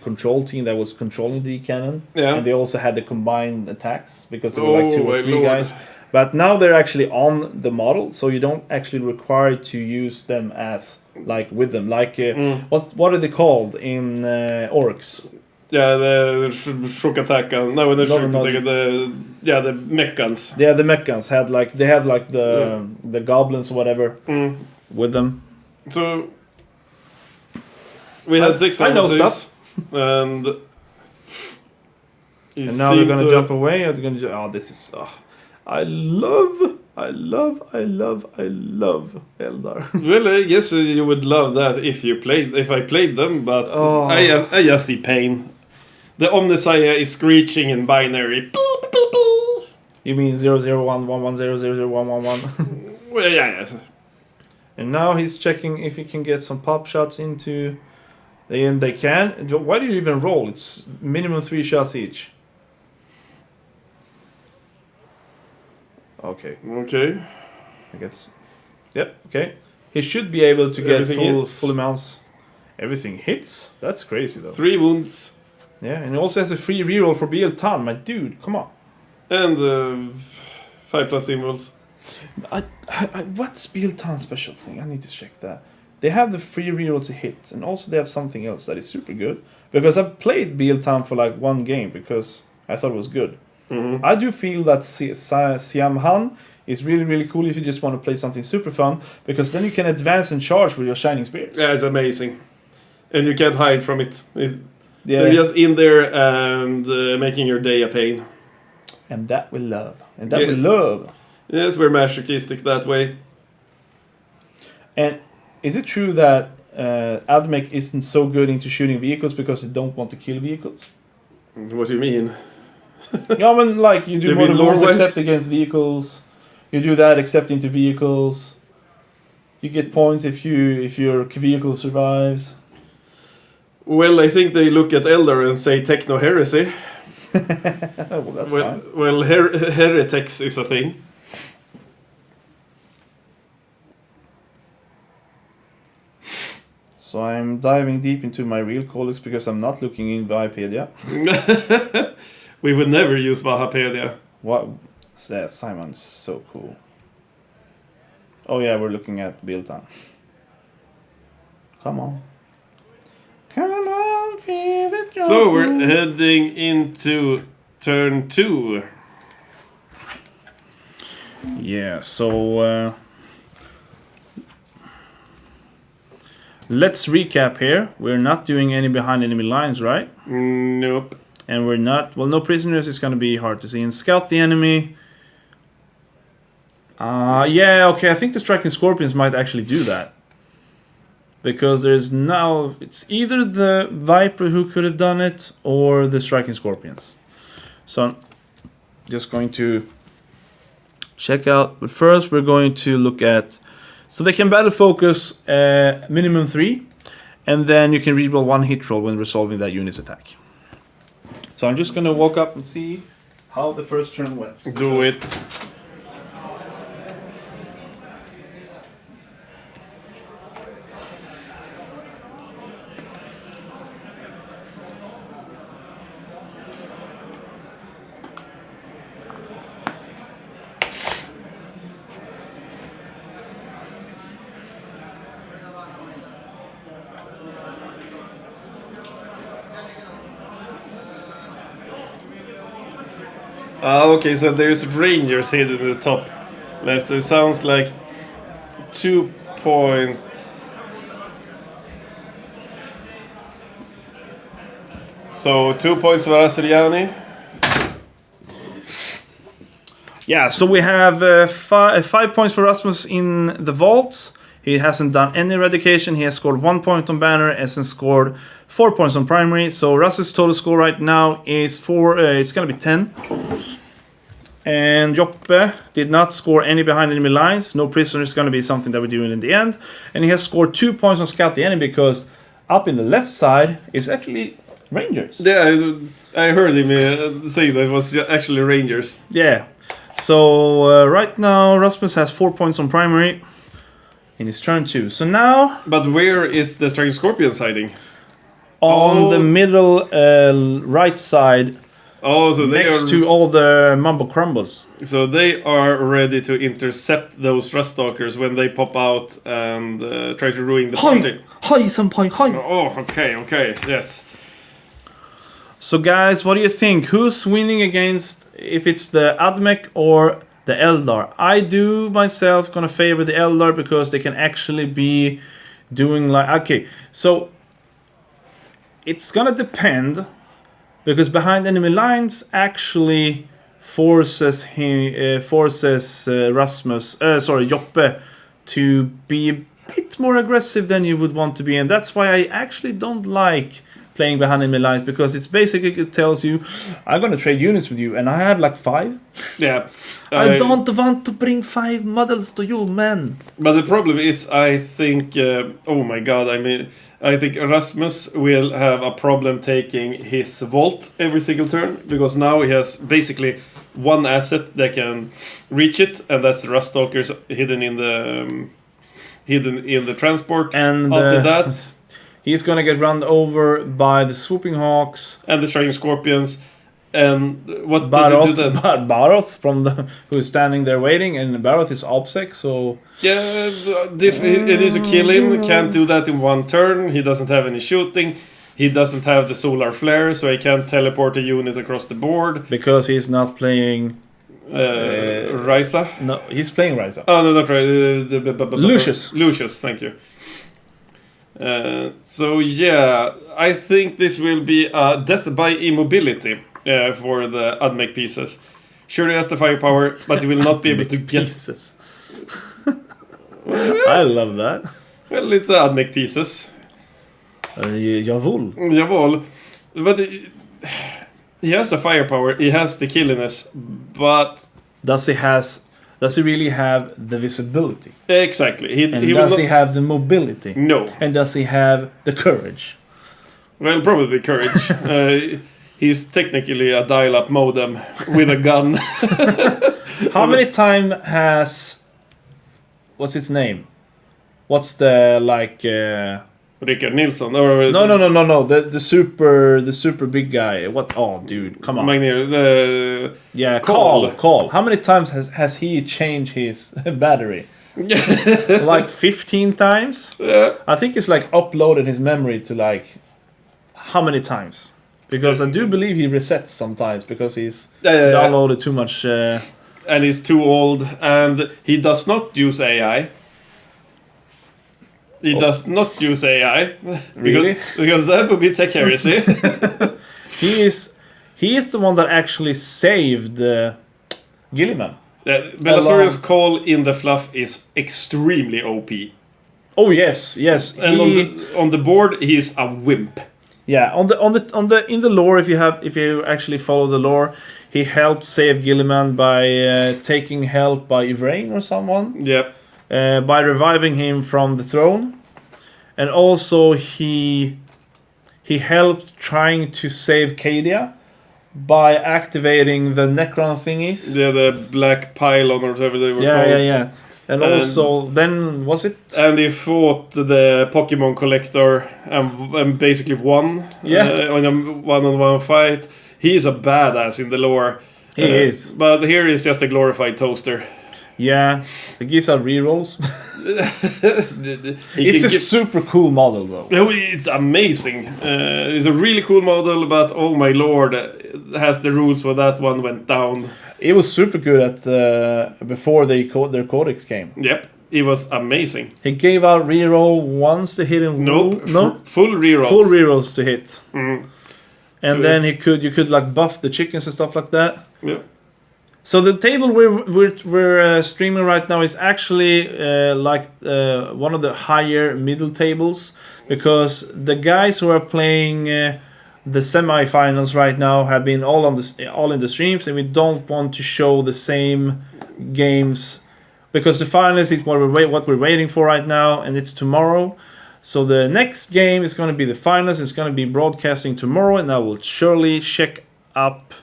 control team that was controlling the cannon. Yeah. And they also had the combined attacks because there were like 2 or 3 Lord. guys. But now they're actually on the model, so you don't actually require to use them as like with them. Like what are they called in orcs? Yeah, the shock attack. No, the shock attack. The mech guns. Yeah, the mech guns had like the goblins or whatever with them. So we had 6 I know stuff, and now they're gonna jump away. Or they're gonna this is. I love Eldar. Well, I guess you would love that if I played them, but I just see pain. The Omnisaya is screeching in binary. Beep, beep, beep. You mean 00111001111? Well, yeah, yes. And now he's checking if he can get some pop shots into. And they can. Why do you even roll? It's minimum 3 shots each. Okay. I guess. Yep. Okay. He should be able to get full amounts. Everything hits. That's crazy though. 3 wounds. Yeah, and he also has a free reroll for BL Tan. My dude, come on. And 5 plus symbols. What's BL Tan's special thing? I need to check that. They have the free reroll to hit, and also they have something else that is super good. Because I've played BL Tan for like 1 game because I thought it was good. Mm-hmm. I do feel that Siam Han is really, really cool if you just want to play something super fun, because then you can advance and charge with your Shining Spears. Yeah, it's amazing. And you can't hide from it. They're just in there and making your day a pain. And that we love. Yes, we're masochistic that way. And is it true that admech isn't so good into shooting vehicles because they don't want to kill vehicles? What do you mean? Yeah, I mean, like, you do more wars lore-wise? except against vehicles. You do that except into vehicles. You get points if your vehicle survives. Well, I think they look at Eldar and say techno heresy. Well, that's fine. Well, heretics is a thing. So I'm diving deep into my real codex because I'm not looking in Wikipedia. We would never use Wikipedia. What? Simon is so cool. Oh yeah, we're looking at build time. Come on. Come on, feel the joy. So we're heading into turn 2. Yeah, so let's recap here. We're not doing any behind enemy lines, right? Nope. And we're not... Well, no prisoners is going to be hard to see. And scout the enemy. Yeah, okay, I think the striking scorpions might actually do that. Because there's now... It's either the Viper who could have done it, or the striking scorpions. So I'm just going to check out. But first we're going to look at... So they can battle focus minimum 3. And then you can reroll 1 hit roll when resolving that unit's attack. So I'm just going to walk up and see how the first turn went. Do it. Okay, so there's rangers hidden in the top left, so it sounds like 2 point. So 2 points for Asuryani. Yeah, so we have 5 points for Rasmus in the vaults. He hasn't done any eradication. He has scored 1 point on banner, hasn't scored 4 points on primary. So Rasmus' total score right now is 4. It's gonna be 10. And Joppe did not score any behind enemy lines. No prisoner is gonna be something that we're doing in the end. And he has scored 2 points on scout the enemy because up in the left side is actually rangers. Yeah, I heard him say that it was actually rangers. Yeah. So right now Rasmus has 4 points on primary. In his turn 2. So now... But where is the striking scorpions hiding? On the middle right side. Oh, so they next are, to all the mumbo crumbles. So they are ready to intercept those Ruststalkers when they pop out and try to ruin the party. Hi, senpai, hi! Oh, okay, yes. So guys, what do you think? Who's winning against, if it's the admech or the Eldar? I do myself gonna favor the Eldar because they can actually be doing like... Okay, so it's gonna depend because behind enemy lines actually forces Joppe to be a bit more aggressive than you would want to be, and that's why I actually don't like playing behind enemy lines, because it's basically, it tells you I'm gonna trade units with you and I have like 5. Yeah. I don't want to bring 5 models to you, man. But the problem is, I think oh my god, I think Rasmus will have a problem taking his vault every single turn, because now he has basically one asset that can reach it, and that's the Ruststalkers hidden in the transport. And after that, he's gonna get run over by the swooping hawks and the striking scorpions. And what does he do then? Baroth who is standing there waiting, and Baroth is OPSEC, so... Yeah, he needs to kill him. Can't do that in one turn. He doesn't have any shooting. He doesn't have the solar flare, so he can't teleport a unit across the board. Because he's not playing... Ryza? No, he's playing Ryza. Oh, no, not right. Lucius. Lucius, thank you. So, yeah, I think this will be a death by immobility. For the admech pieces. Sure, he has the firepower, but he will not be able to get pieces. I love that. Well, it's admech pieces. Jawohl. But he has the firepower, he has the killiness, but does he really have the visibility? Exactly. And does he have the mobility? No. And does he have the courage? Well, probably courage. He's technically a dial-up modem with a gun. How many times has... What's its name? What's the, like... Rickard Nilsson or No. The super big guy. What? Oh, dude, come on. Magnier, Carl. How many times has he changed his battery? Like 15 times. Yeah. I think it's like uploaded his memory to like how many times? Because I do believe he resets sometimes because he's downloaded too much. And he's too old, and he does not use AI. He does not use AI. Really? Because that would be tech heresy. He is the one that actually saved Gilliman. Belisarius' call in the fluff is extremely OP. Oh yes. And on the board, he's a wimp. Yeah, in the lore, if you actually follow the lore, he helped save Gilliman by taking help by Yvraine or someone. Yep. By reviving him from the throne, and also he helped trying to save Cadia by activating the Necron thingies. Yeah, the black pylon or whatever they were called. Yeah. And also, then was it? And he fought the Pokemon collector and basically won. Yeah. On a one-on-one fight. He is a badass in the lore. He is. But here he's just a glorified toaster. Yeah, it gives out rerolls. It's a super cool model, though. It's amazing. It's a really cool model, but oh my lord, has the rules for that one went down. It was super good at before their codex came. Yep, it was amazing. He gave out reroll once to hit him. Nope, No, full rerolls. Full rerolls to hit. Mm. And So then you could like buff the chickens and stuff like that. Yep. So the table we're streaming right now is actually one of the higher middle tables, because the guys who are playing the semi-finals right now have been all in the streams, and we don't want to show the same games because the finals is what we're waiting for right now, and it's tomorrow. So the next game is going to be the finals. It's going to be broadcasting tomorrow, and I will surely check up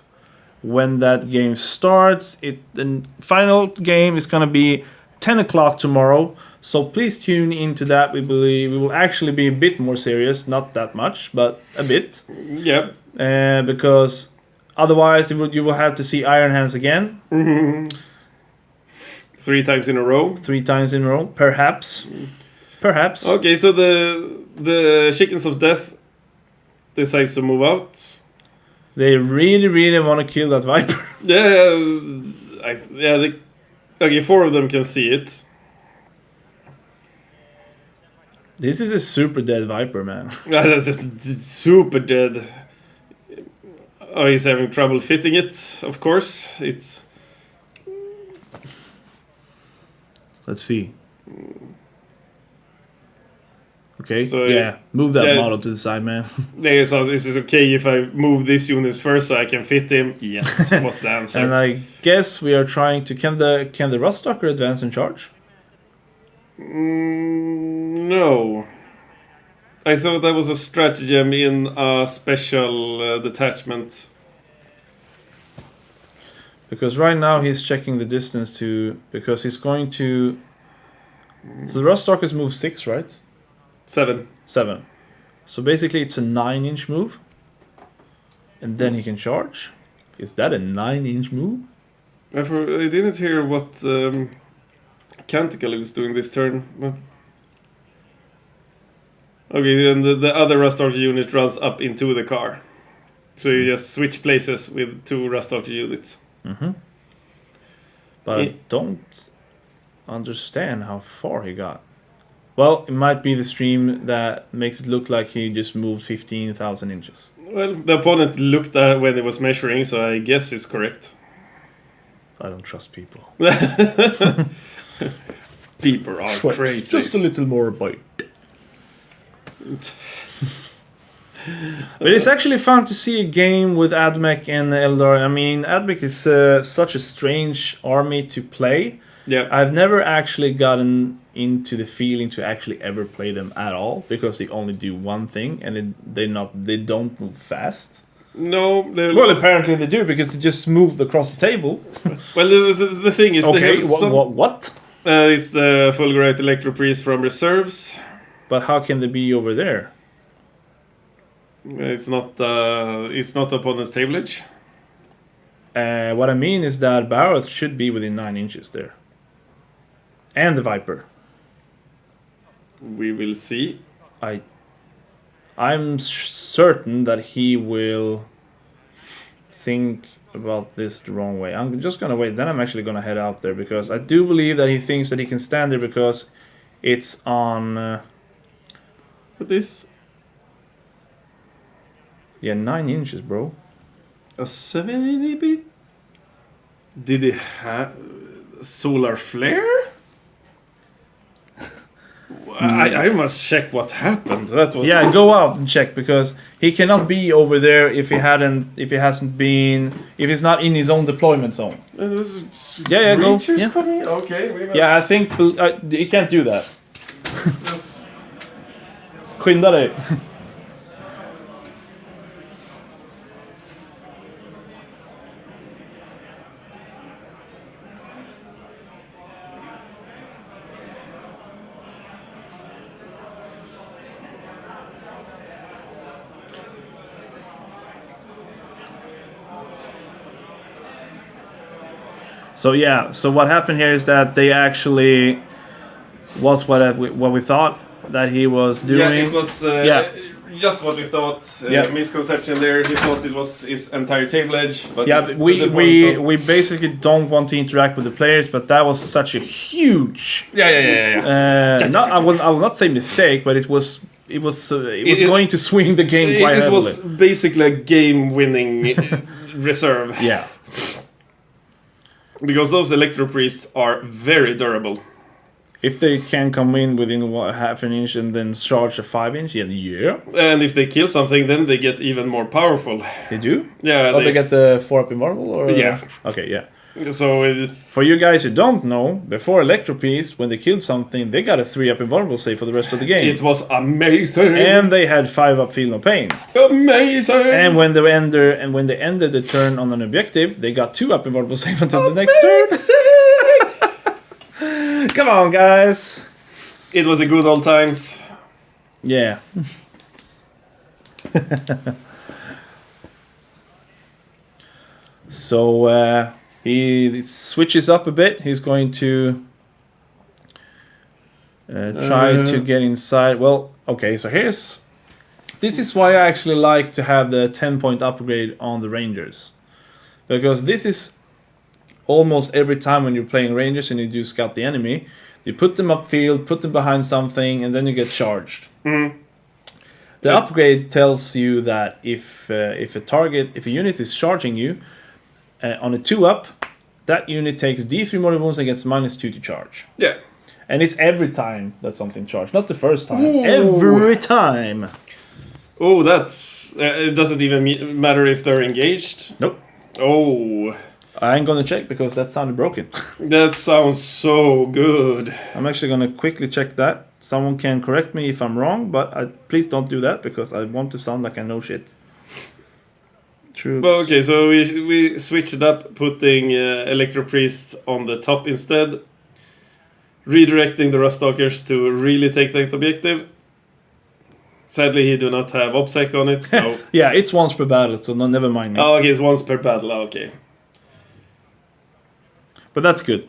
when that game starts. The final game is going to be 10 o'clock tomorrow, so please tune into that. We believe we will actually be a bit more serious, not that much, but a bit. Yep. Because otherwise you will have to see Iron Hands again. Mm-hmm. 3 times in a row. 3 times in a row, perhaps. Okay, so the Chickens of Death decides to move out. They really want to kill that Viper. Okay, 4 of them can see it. This is a super dead Viper, man. That's just super dead. Oh, he's having trouble fitting it, of course. Let's see. Okay, so move that model to the side, man. So is it okay if I move this unit first so I can fit him? Yes, what's the answer? And I guess we are trying to... Can the Ruststalker advance and charge? No. I thought that was a stratagem in a special detachment. Because right now he's checking the distance to... Because he's going to... So the Ruststalkers move 6, right? 7. So basically it's a 9-inch move. And then he can charge. Is that a 9-inch move? I didn't hear what Canticle was doing this turn. Okay, and the other Ruststalker unit runs up into the car. So you just switch places with 2 Ruststalker units. Mm-hmm. But I don't understand how far he got. Well, it might be the stream that makes it look like he just moved 15,000 inches. Well, the opponent looked at when he was measuring, so I guess it's correct. I don't trust people. People are crazy. Just a little more bite. But it's actually fun to see a game with admech and Eldar. I mean, admech is such a strange army to play. Yeah, I've never actually gotten into the feeling to actually ever play them at all, because they only do one thing, and they don't move fast. No, Well, apparently they do because they just moved across the table. Well, the thing is, Okay, they have some, what? it's the Fulgurite Electro Priest from reserves. But how can they be over there? It's not opponent's tablage. What I mean is that Baroth should be within 9 inches there. And the Viper. We will see. I'm certain that he will think about this the wrong way. I'm just gonna wait. Then I'm actually gonna head out there because I do believe that he thinks that he can stand there because it's on. What is? Yeah, 9 inches, bro. A 70 dB? Did he have solar flare? I must check what happened. That was Yeah, go out and check because he cannot be over there if he's not in his own deployment zone. Yeah, go. Yeah. Coming? Okay. We must Yeah, I think he can't do that. just- Skynda dig. So yeah, so what happened here is that they actually was what we thought that he was doing. Yeah, it was just what we thought. Yeah. Misconception there. He thought it was his entire table edge. But Yeah, it's but the point, we basically don't want to interact with the players, but that was such a huge. Yeah. I will not say mistake, but it was going to swing the game quite It heavily. was basically a game-winning reserve. Yeah. Because those Electro Priests are very durable. If they can come in within half an inch and then charge a 5 inch, yeah, And if they kill something, then they get even more powerful. they do. Yeah, Oh, they get the 4-up invulnerable, or Yeah. Okay, yeah. So For you guys who don't know, before Electro Piece, when they killed something, they got a 3-up invulnerable save for the rest of the game. it was amazing. And they had 5-up feel no pain. Amazing. And when they ended the turn on an objective, they got 2-up invulnerable save until the next turn. Come on, guys. It was a good old times. Yeah. So he switches up a bit. He's going to try to get inside. Well, okay, so this is why I actually like to have the 10-point upgrade on the Rangers. Because this is almost every time when you're playing Rangers and you do scout the enemy, you put them upfield, put them behind something, and then you get charged. Mm. The upgrade tells you that if a unit is charging you on a 2-up, that unit takes D3 mortal wounds and gets -2 to charge. Yeah. And it's every time that something charged, not the first time. Ooh. Every time. Oh, that's... it doesn't even matter if they're engaged? Nope. Oh, I ain't gonna check because that sounded broken. that sounds so good. I'm actually gonna quickly check that. Someone can correct me if I'm wrong, but please don't do that because I want to sound like I know shit. True. But okay, so we switched it up, putting Electro Priest on the top instead. Redirecting the Rustalkers to really take that objective. Sadly, he do not have OPSEC on it, so... Yeah, it's once per battle, so no, never mind me. Oh, okay, it's once per battle, okay. But that's good.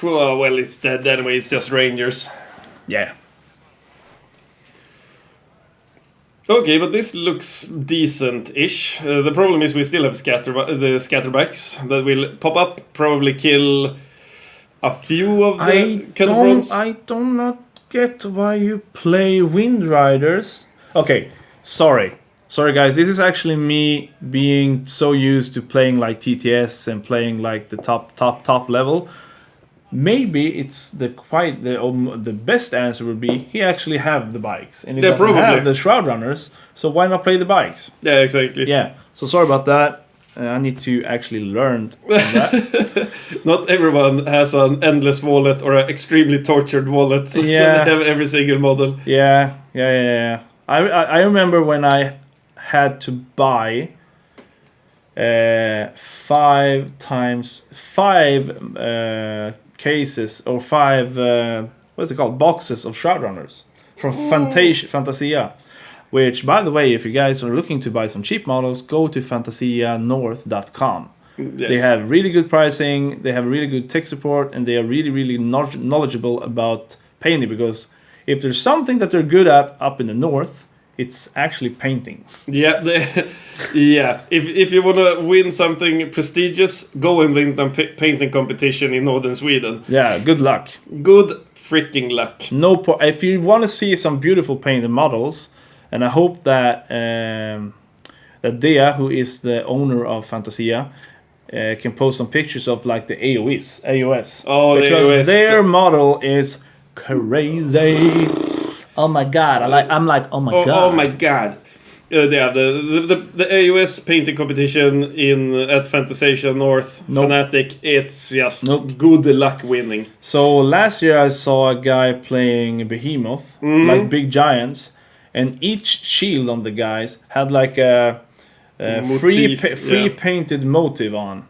Well, well, it's dead anyway, it's just Rangers. Yeah. Okay, but this looks decent-ish. The problem is we still have the scatterbacks that will pop up, probably kill a few of the Cataphrons. I do not get why you play Wind Riders. Okay, sorry. Sorry guys, this is actually me being so used to playing like TTS and playing like the top level. Maybe it's the best answer would be he actually have the bikes and he doesn't probably have the Shroud Runners, so why not play the bikes? Yeah, exactly. Yeah, so sorry about that. I need to actually learn that. Not everyone has an endless wallet or an extremely tortured wallet. So Yeah. they have every single model. Yeah. I remember when I had to buy 5 cases or 5 what's it called, boxes of Shroud Runners from Fantasia. Which, by the way, if you guys are looking to buy some cheap models, go to fantasianorth.com. Yes. They have really good pricing, they have really good tech support, and they are really, really knowledgeable about painting. Because if there's something that they're good at up in the north, it's actually painting. Yeah, yeah. If you want to win something prestigious, go and win a painting competition in northern Sweden. Yeah, good luck. Good freaking luck. If you want to see some beautiful painted models, and I hope that that Dea, who is the owner of Fantasia, can post some pictures of like the AOS. Oh, because the AOS. Their model is crazy. Oh my god! I'm like, oh my god! Oh my god! Yeah, the AOS painting competition at Fantasia North Fanatic. It's just good luck winning. So last year I saw a guy playing Behemoth, like big giants, and each shield on the guys had like a free painted motive on,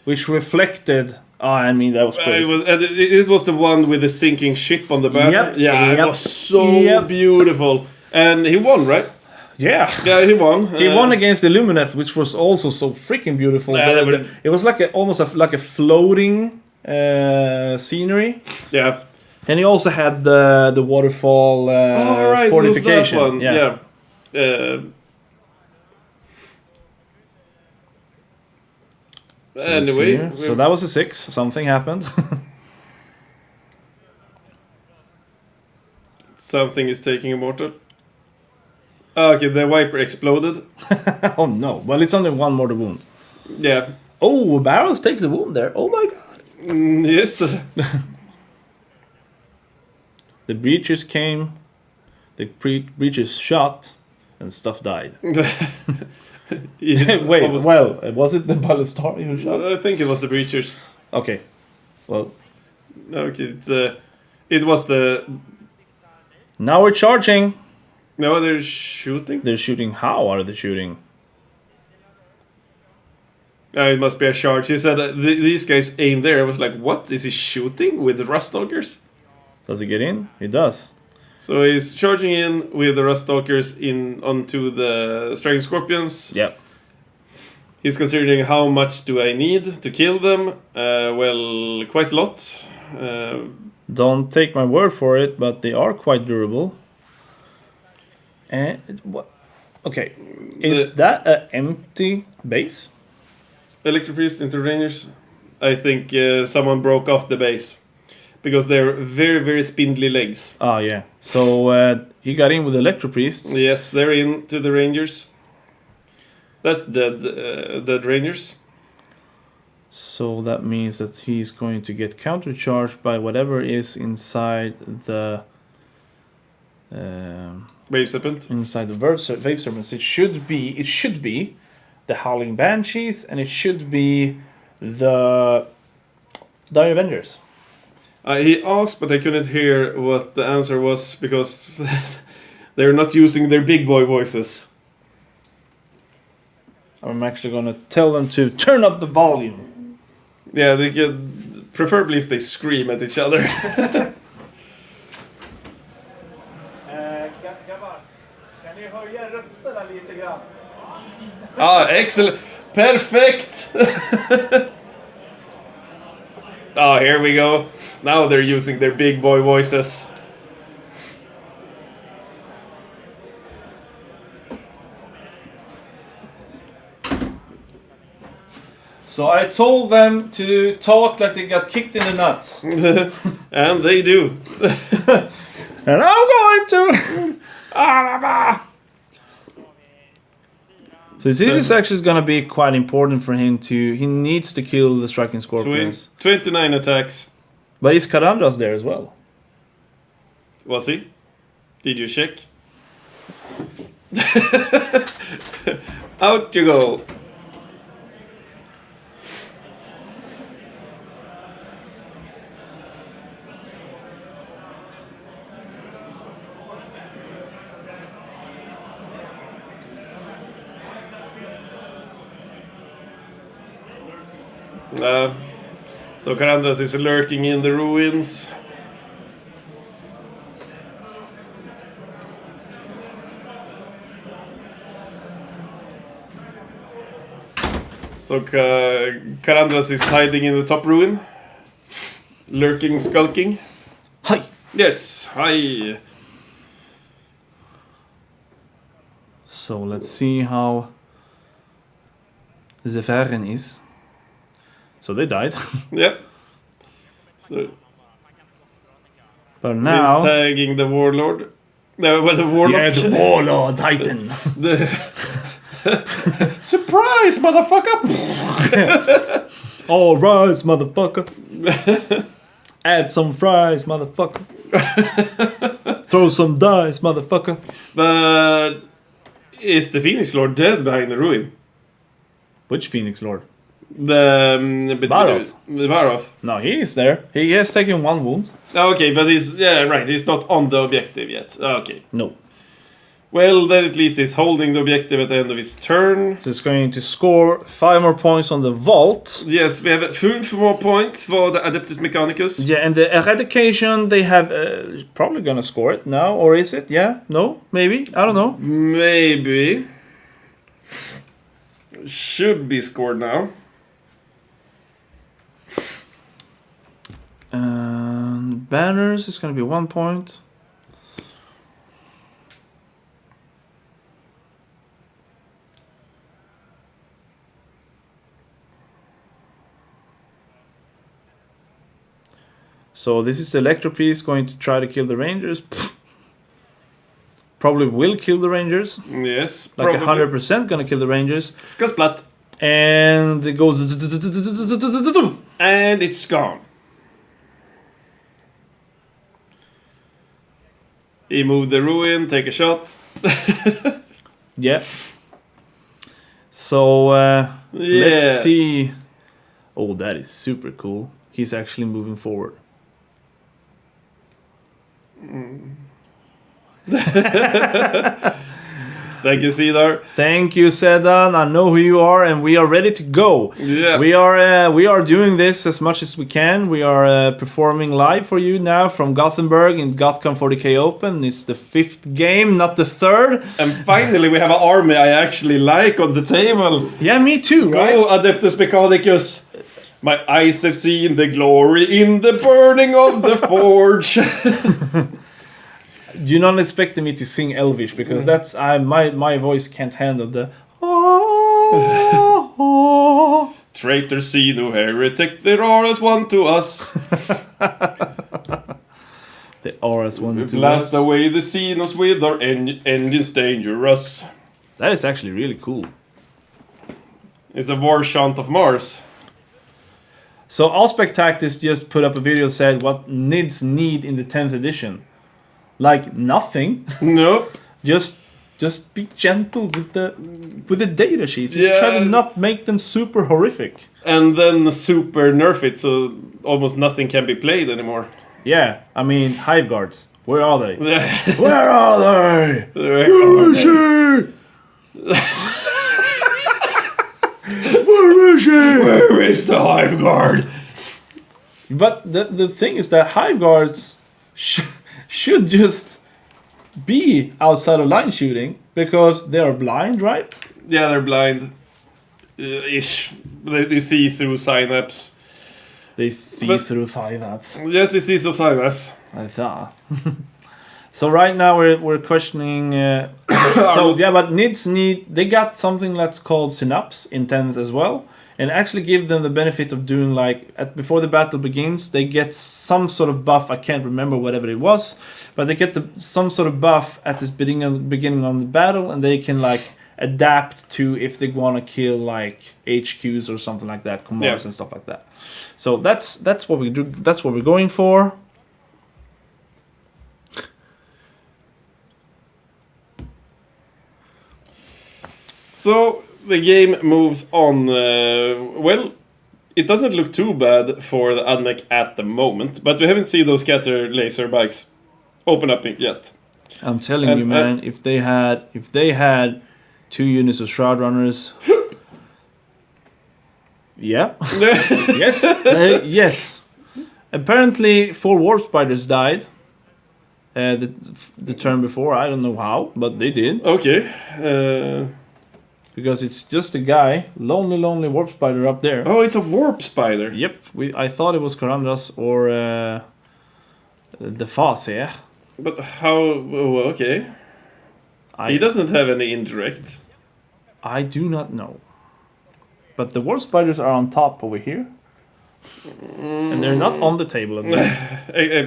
which reflected. Oh, I mean that was crazy. It was the one with the sinking ship on the back. Yep. Yeah, it was so beautiful, and he won, right? Yeah, he won. He won against the Lumineth, which was also so freaking beautiful. It was like almost like a floating scenery. Yeah, and he also had the waterfall fortification. It was that one. Yeah. Anyway, so that was a 6. Something happened. Something is taking immortal. Okay, the wiper exploded. Oh no! Well, it's only one more to wound. Yeah. Oh, Barrows takes a wound there. Oh my god. Yes. The breachers came. The breachers shot, and stuff died. Wait, was it the Ballistari who shot? I think it was the breachers. Okay. Well. Okay, it was the. Now we're charging. No, they're shooting. They're shooting. How are they shooting? It must be a charge. He said these guys aim there. I was like, what? Is he shooting with the Ruststalkers? Does he get in? He does. So he's charging in with the Ruststalkers onto the Striking Scorpions. Yep. He's considering how much do I need to kill them. Well, quite a lot. Don't take my word for it, but they are quite durable. And what? Okay, is that an empty base? Electro Priest into Rangers. I think someone broke off the base because they're very, very spindly legs. Oh yeah. So he got in with Electro Priest. Yes, they're into the Rangers. That's dead Rangers. So that means that he's going to get countercharged by whatever is inside the Wave Serpent. Inside the Wave Serpents. It should be the Howling Banshees, and it should be the Dire Avengers. He asked, but I couldn't hear what the answer was because they're not using their big boy voices. I'm actually going to tell them to turn up the volume. Yeah, they get, preferably if they scream at each other. Excellent. Perfect. Here we go. Now they're using their big boy voices. So I told them to talk like they got kicked in the nuts. And they do. And I'm going to... So this is actually going to be quite important for him to... He needs to kill the Striking Scorpions. 29 attacks. But is Karandra's there as well? Was he? Did you check? Out you go. So Karandras is lurking in the ruins. So Karandras is hiding in the top ruin. Lurking, skulking. Hi! Yes, hi. So let's see how Zeferen is. So they died. Yep. So But now... he's tagging the warlord. No, the warlock. Yeah, the warlord titan. The surprise, motherfucker! All rise, motherfucker. Add some fries, motherfucker. Throw some dice, motherfucker. But is the Phoenix Lord dead behind the ruin? Which Phoenix Lord? The Baroth. The Baroth. No, he is there. He has taken one wound. Okay, but he's right. He's not on the objective yet. Okay. No. Well, then at least he's holding the objective at the end of his turn. He's going to score 5 more points on the vault. Yes, we have 5 more points for the Adeptus Mechanicus. Yeah, and the eradication, they have probably gonna score it now, or is it? Yeah? No? Maybe? I don't know. Maybe. Should be scored now. And banners is gonna be 1 point. So this is the Electro Priest going to try to kill the Rangers. Pfft. Probably will kill the Rangers. Yes, Like probably. 100% gonna kill the Rangers. Skasplat. And it goes... And it's gone. He moved the ruin, take a shot. Yeah. So, let's see. Oh, that is super cool. He's actually moving forward. Thank you, Cedar. Thank you, Sedan. I know who you are, and we are ready to go. Yeah. We are doing this as much as we can. We are performing live for you now from Gothenburg in GothCon 40K Open. It's the 5th game, not the 3rd. And finally, we have an army I actually like on the table. Yeah, me too, right? Go, Adeptus Mechanicus. My eyes have seen the glory in the burning of the forge. You're not expecting me to sing Elvish because that's my voice can't handle the. Traitor, see no heretic, there are as one to us. They are as one to Blast us. away the Xenos with our engines dangerous. That is actually really cool. It's a war chant of Mars. So Allspectactus just put up a video that said what NIDs need in the 10th edition. Like nothing. Nope. Just be gentle with the data sheets. Just try to not make them super horrific. And then super nerf it so almost nothing can be played anymore. Yeah, I mean Hive Guards. Where are they? Where Where are they? are Where is she? Where is she? Where is the Hive Guard? But the thing is that Hive Guards should just be outside of line shooting because they are blind, right? Yeah, they're blind. Ish. They see through synapse. They see through synapse. Yes, they see through synapse. I thought. So right now we're questioning. But NIDs they got something that's called Synapse in 10th as well, and actually give them the benefit of doing before the battle begins, they get some sort of buff. I can't remember whatever it was, but they get some sort of buff at this beginning of the battle, and they can adapt to if they want to kill HQs or something like that, commands and stuff like that. So that's what we do. That's what we're going for. So the game moves on. It doesn't look too bad for the admech at the moment, but we haven't seen those scatter laser bikes open up yet. I'm telling you, man, if they had 2 units of Shroud Runners, Yeah. Yes. Yes. Apparently, 4 warp spiders died. The turn before, I don't know how, but they did. Okay. Because it's just a guy, lonely warp spider up there. Oh, it's a warp spider. Yep. I thought it was Karandras or the Fas, yeah. But how? Oh, okay. He doesn't have any indirect. I do not know. But the warp spiders are on top over here. And they're not on the table at least.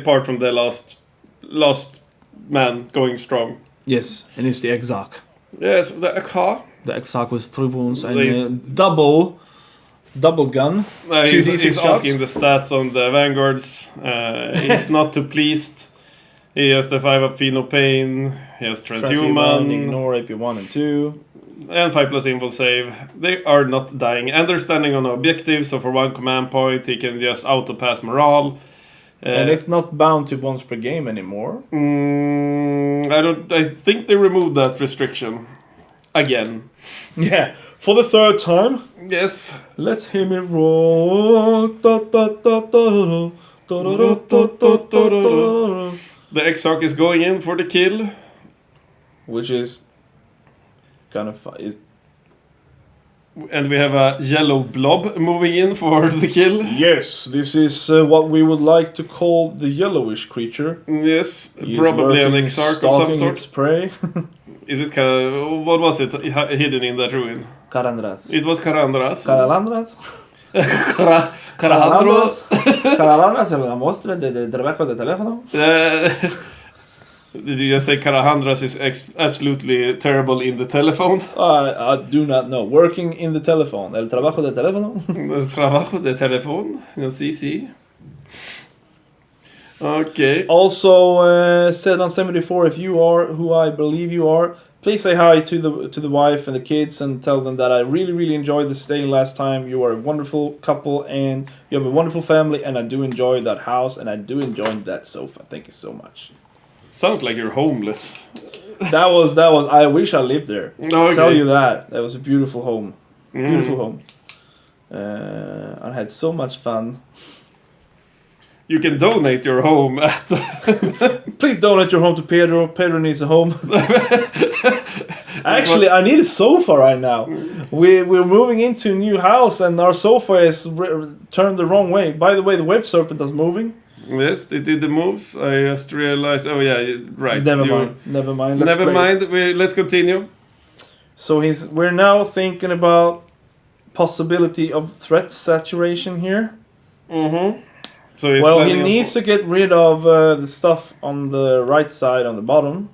Apart from the last man going strong. Yes, and it's the Exarch. Yes, the Akha. The Exarch with 3 wounds and Nice. double gun. He's asking the stats on the vanguards. He's not too pleased. He has the 5-up Pheno Pain. He has Transhuman. Ignore AP1 and 2. And 5+ info save. They are not dying. And they're standing on an objective, so for 1 command point, he can just auto-pass morale. And it's not bound to once per game anymore. I think they removed that restriction. Again. Yeah, for the 3rd time. Yes. Let's hear me roll. The Exarch is going in for the kill. Which is kind of And we have a yellow blob moving in for the kill. Yes, this is what we would like to call the yellowish creature. Yes, He probably is an lurking, Exarch of some stalking sort. its prey. Is it what was it hidden in that ruin? Karandras. It was Karandras. Karalandras. Karahandros. Karalandras es la muestra de trabajo de teléfono. Did you just say Karahandras is absolutely terrible in the telephone? I do not know. Working in the telephone. El trabajo de teléfono. El trabajo de teléfono. No, sí. Okay. Also, said on 74, if you are who I believe you are, please say hi to the wife and the kids and tell them that I really enjoyed the stay last time. You are a wonderful couple and you have a wonderful family, and I do enjoy that house and I do enjoy that sofa. Thank you so much. Sounds like you're homeless. That was. I wish I lived there. Okay. Tell you that was a beautiful home. Beautiful home. I had so much fun. You can donate your home at... Please donate your home to Pedro. Pedro needs a home. Actually, I need a sofa right now. We're moving into a new house and our sofa is turned the wrong way. By the way, the wave serpent is moving. Yes, they did the moves. I just realized... Oh yeah, right. Never mind. Let's continue. So we're now thinking about possibility of threat saturation here. Mm-hmm. So he needs to get rid of the stuff on the right side on the bottom.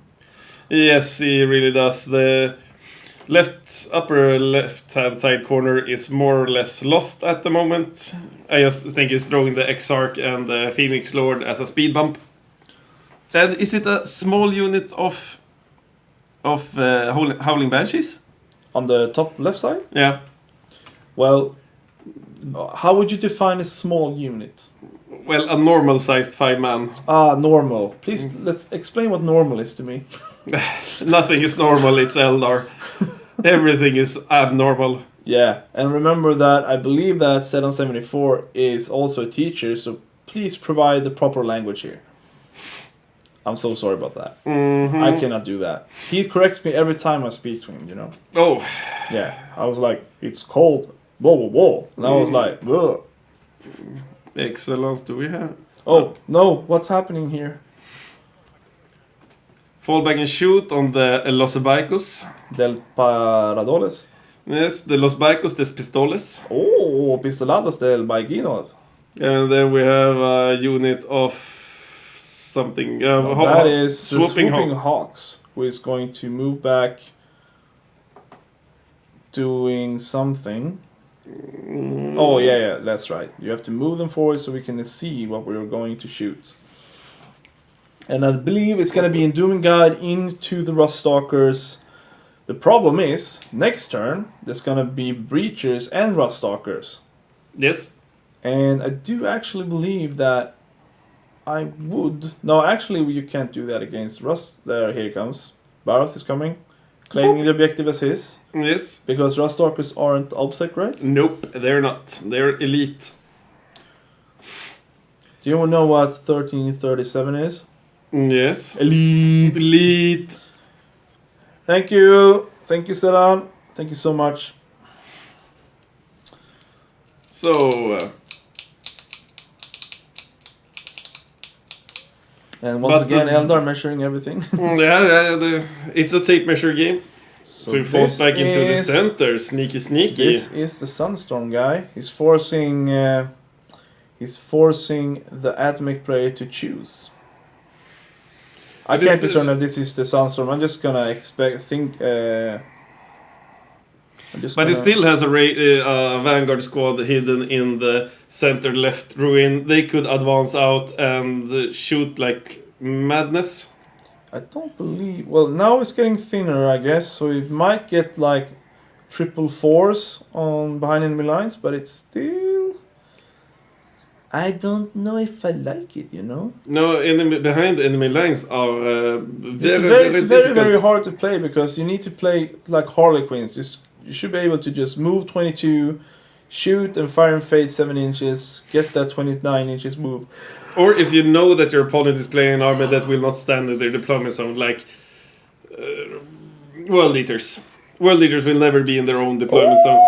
Yes, he really does. The upper left-hand side corner is more or less lost at the moment. I just think he's throwing the Exarch and the Phoenix Lord as a speed bump. And is it a small unit of Howling Banshees? On the top left side? Yeah. Well, how would you define a small unit? Well, a normal-sized 5-man. Normal. Please, let's explain what normal is to me. Nothing is normal, it's Eldar. Everything is abnormal. Yeah, and remember that I believe that Set on 74 is also a teacher, so please provide the proper language here. I'm so sorry about that. Mm-hmm. I cannot do that. He corrects me every time I speak to him, you know? Oh. Yeah, I was like, it's cold. Whoa. And I was like, ugh. Excellence do we have? Oh, no, what's happening here? Fall back and shoot on the Los Baicos. Del Paradoles. Yes, the Los Baicos des Pistoles. Oh, Pistoladas del Baiquinos. And then we have a unit of something. That is Swooping Hawks, who is going to move back doing something. Oh, yeah, that's right. You have to move them forward so we can see what we're going to shoot. And I believe it's going to be in Doom and Guide into the Rust Stalkers. The problem is, next turn, there's going to be Breachers and Rust Stalkers. Yes. And I do actually believe that I would... No, actually, you can't do that against Rust. Here he comes. Baroth is coming. Claiming the objective as his. Yes. Because Rastalkers aren't obsec, right? Nope, they're not. They're elite. Do you know what 1337 is? Yes. Elite. Elite. Thank you. Thank you, Sedan. Thank you so much. So... And once again, Eldar measuring everything. It's a tape measure game. So he falls back into the center. Sneaky, sneaky. This is the Sunstorm guy. He's forcing the admech player to choose. I can't be certain that this is the Sunstorm. I'm just gonna But it still has a Vanguard squad hidden in the center left ruin. They could advance out and shoot like madness. I don't believe... Well, now it's getting thinner, I guess, so it might get like triple fours on behind enemy lines, but it's still... I don't know if I like it, you know? No, behind enemy lines are it's very hard to play, because you need to play like Harlequins. You should be able to just move 22, shoot and fire and fade 7 inches, get that 29 inches move. Or if you know that your opponent is playing an army that will not stand in their deployment zone, like World Eaters. World Eaters will never be in their own deployment zone.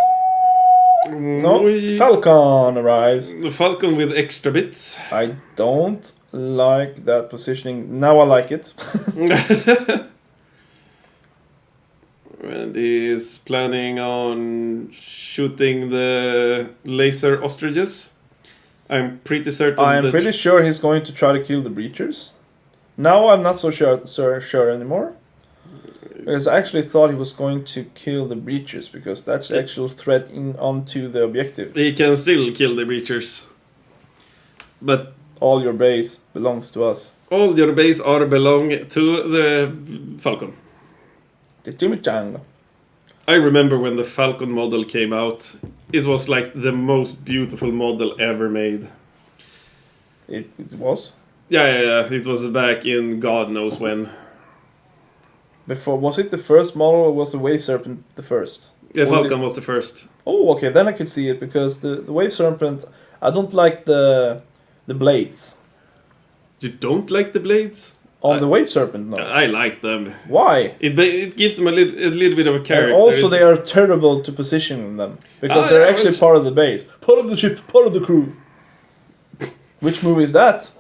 No, Falcon arrives. The Falcon with extra bits. I don't like that positioning. Now I like it. And he's planning on shooting the laser ostriches. I'm pretty certain. I'm pretty sure he's going to try to kill the breachers. Now I'm not so sure anymore. Because I actually thought he was going to kill the breachers, because that's the actual threat onto the objective. He can still kill the breachers. But all your base belongs to us. All your base belong to the Falcon. The Chimichanga. I remember when the Falcon model came out. It was like the most beautiful model ever made. It was? Yeah. It was back in God knows when. Before, was it the first model, or was the Wave Serpent the first? Yeah, Falcon was the first. Oh, okay, then I could see it, because the Wave Serpent, I don't like the blades. You don't like the blades? On the Wave Serpent, no. I like them. Why? It gives them a little bit of a character. And also, they are terrible to position them, because they're actually part of the base. Part of the ship, part of the crew. Which movie is that?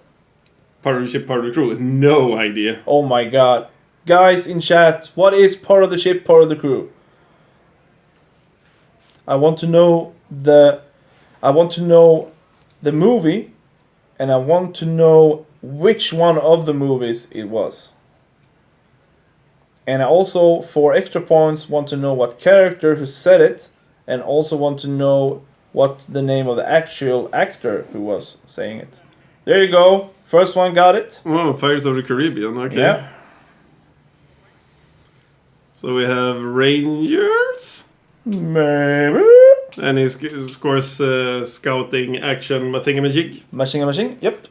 Part of the ship, part of the crew? No idea. Oh my god. Guys in chat, what is part of the ship, part of the crew? I want to know the movie, and I want to know which one of the movies it was. And I also, for extra points, want to know what character who said it, and also want to know what the name of the actual actor who was saying it. There you go. First one got it. Oh, Pirates of the Caribbean, okay. Yeah. So we have Rangers. Maybe. And he scores scouting action thingamajig. Machine, yep.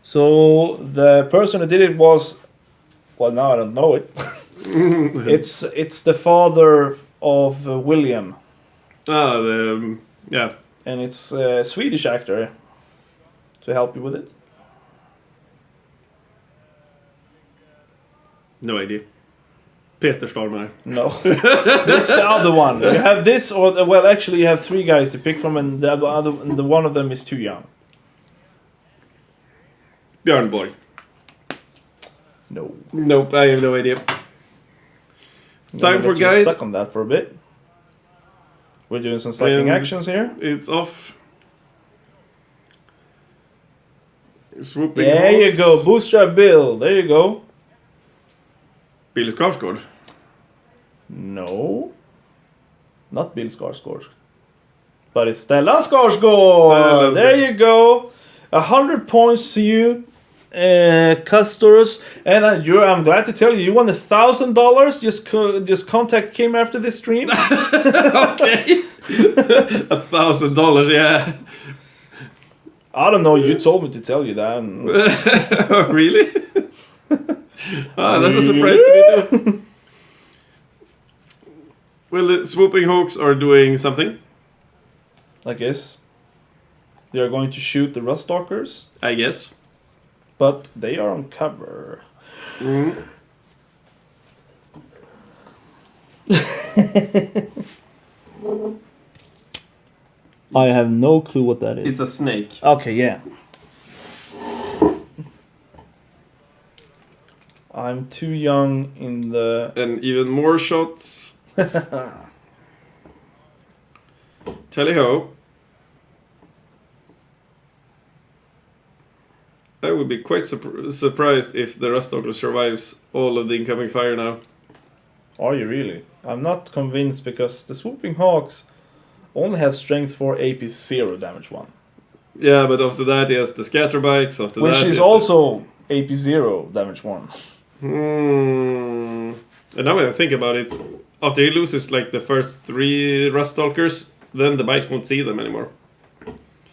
So the person who did it was, well, now I don't know it. It's the father of William. Yeah. And it's a Swedish actor to help you with it. No idea. Peter Stormare. No. That's the other one. You have this, or well, actually you have 3 guys to pick from, and the one of them is too young. Björn Borg. No. Nope, I have no idea. Time for guide. Suck on that for a bit. We're doing some sucking actions here. It's off. Swooping there hawks. You go, Bootstrap Bill. There you go. Bill Skarsgård. No. Not Bill Skarsgård. But it's Stellan Skarsgård. There you go. 100 points to you, Custos. And I'm glad to tell you, you won $1,000. Just contact Kim after this stream. Okay. $1,000, yeah. I don't know, you told me to tell you that. Oh, really? That's a surprise to me too. Well, the swooping hawks are doing something, I guess. They are going to shoot the rust stalkers, I guess. but they are on cover. Mm. I have no clue what that is. It's a snake. Okay, yeah. I'm too young in the... And even more shots. Tally-ho. I would be quite surprised if the rust stalker survives all of the incoming fire now. Are you really? I'm not convinced because the Swooping Hawks only have strength for AP 0 damage 1. Yeah, but after that he has the scatter bikes. After Which that is also AP 0 damage 1. And now when I think about it, after he loses like the first 3 rust stalkers, then the bikes won't see them anymore.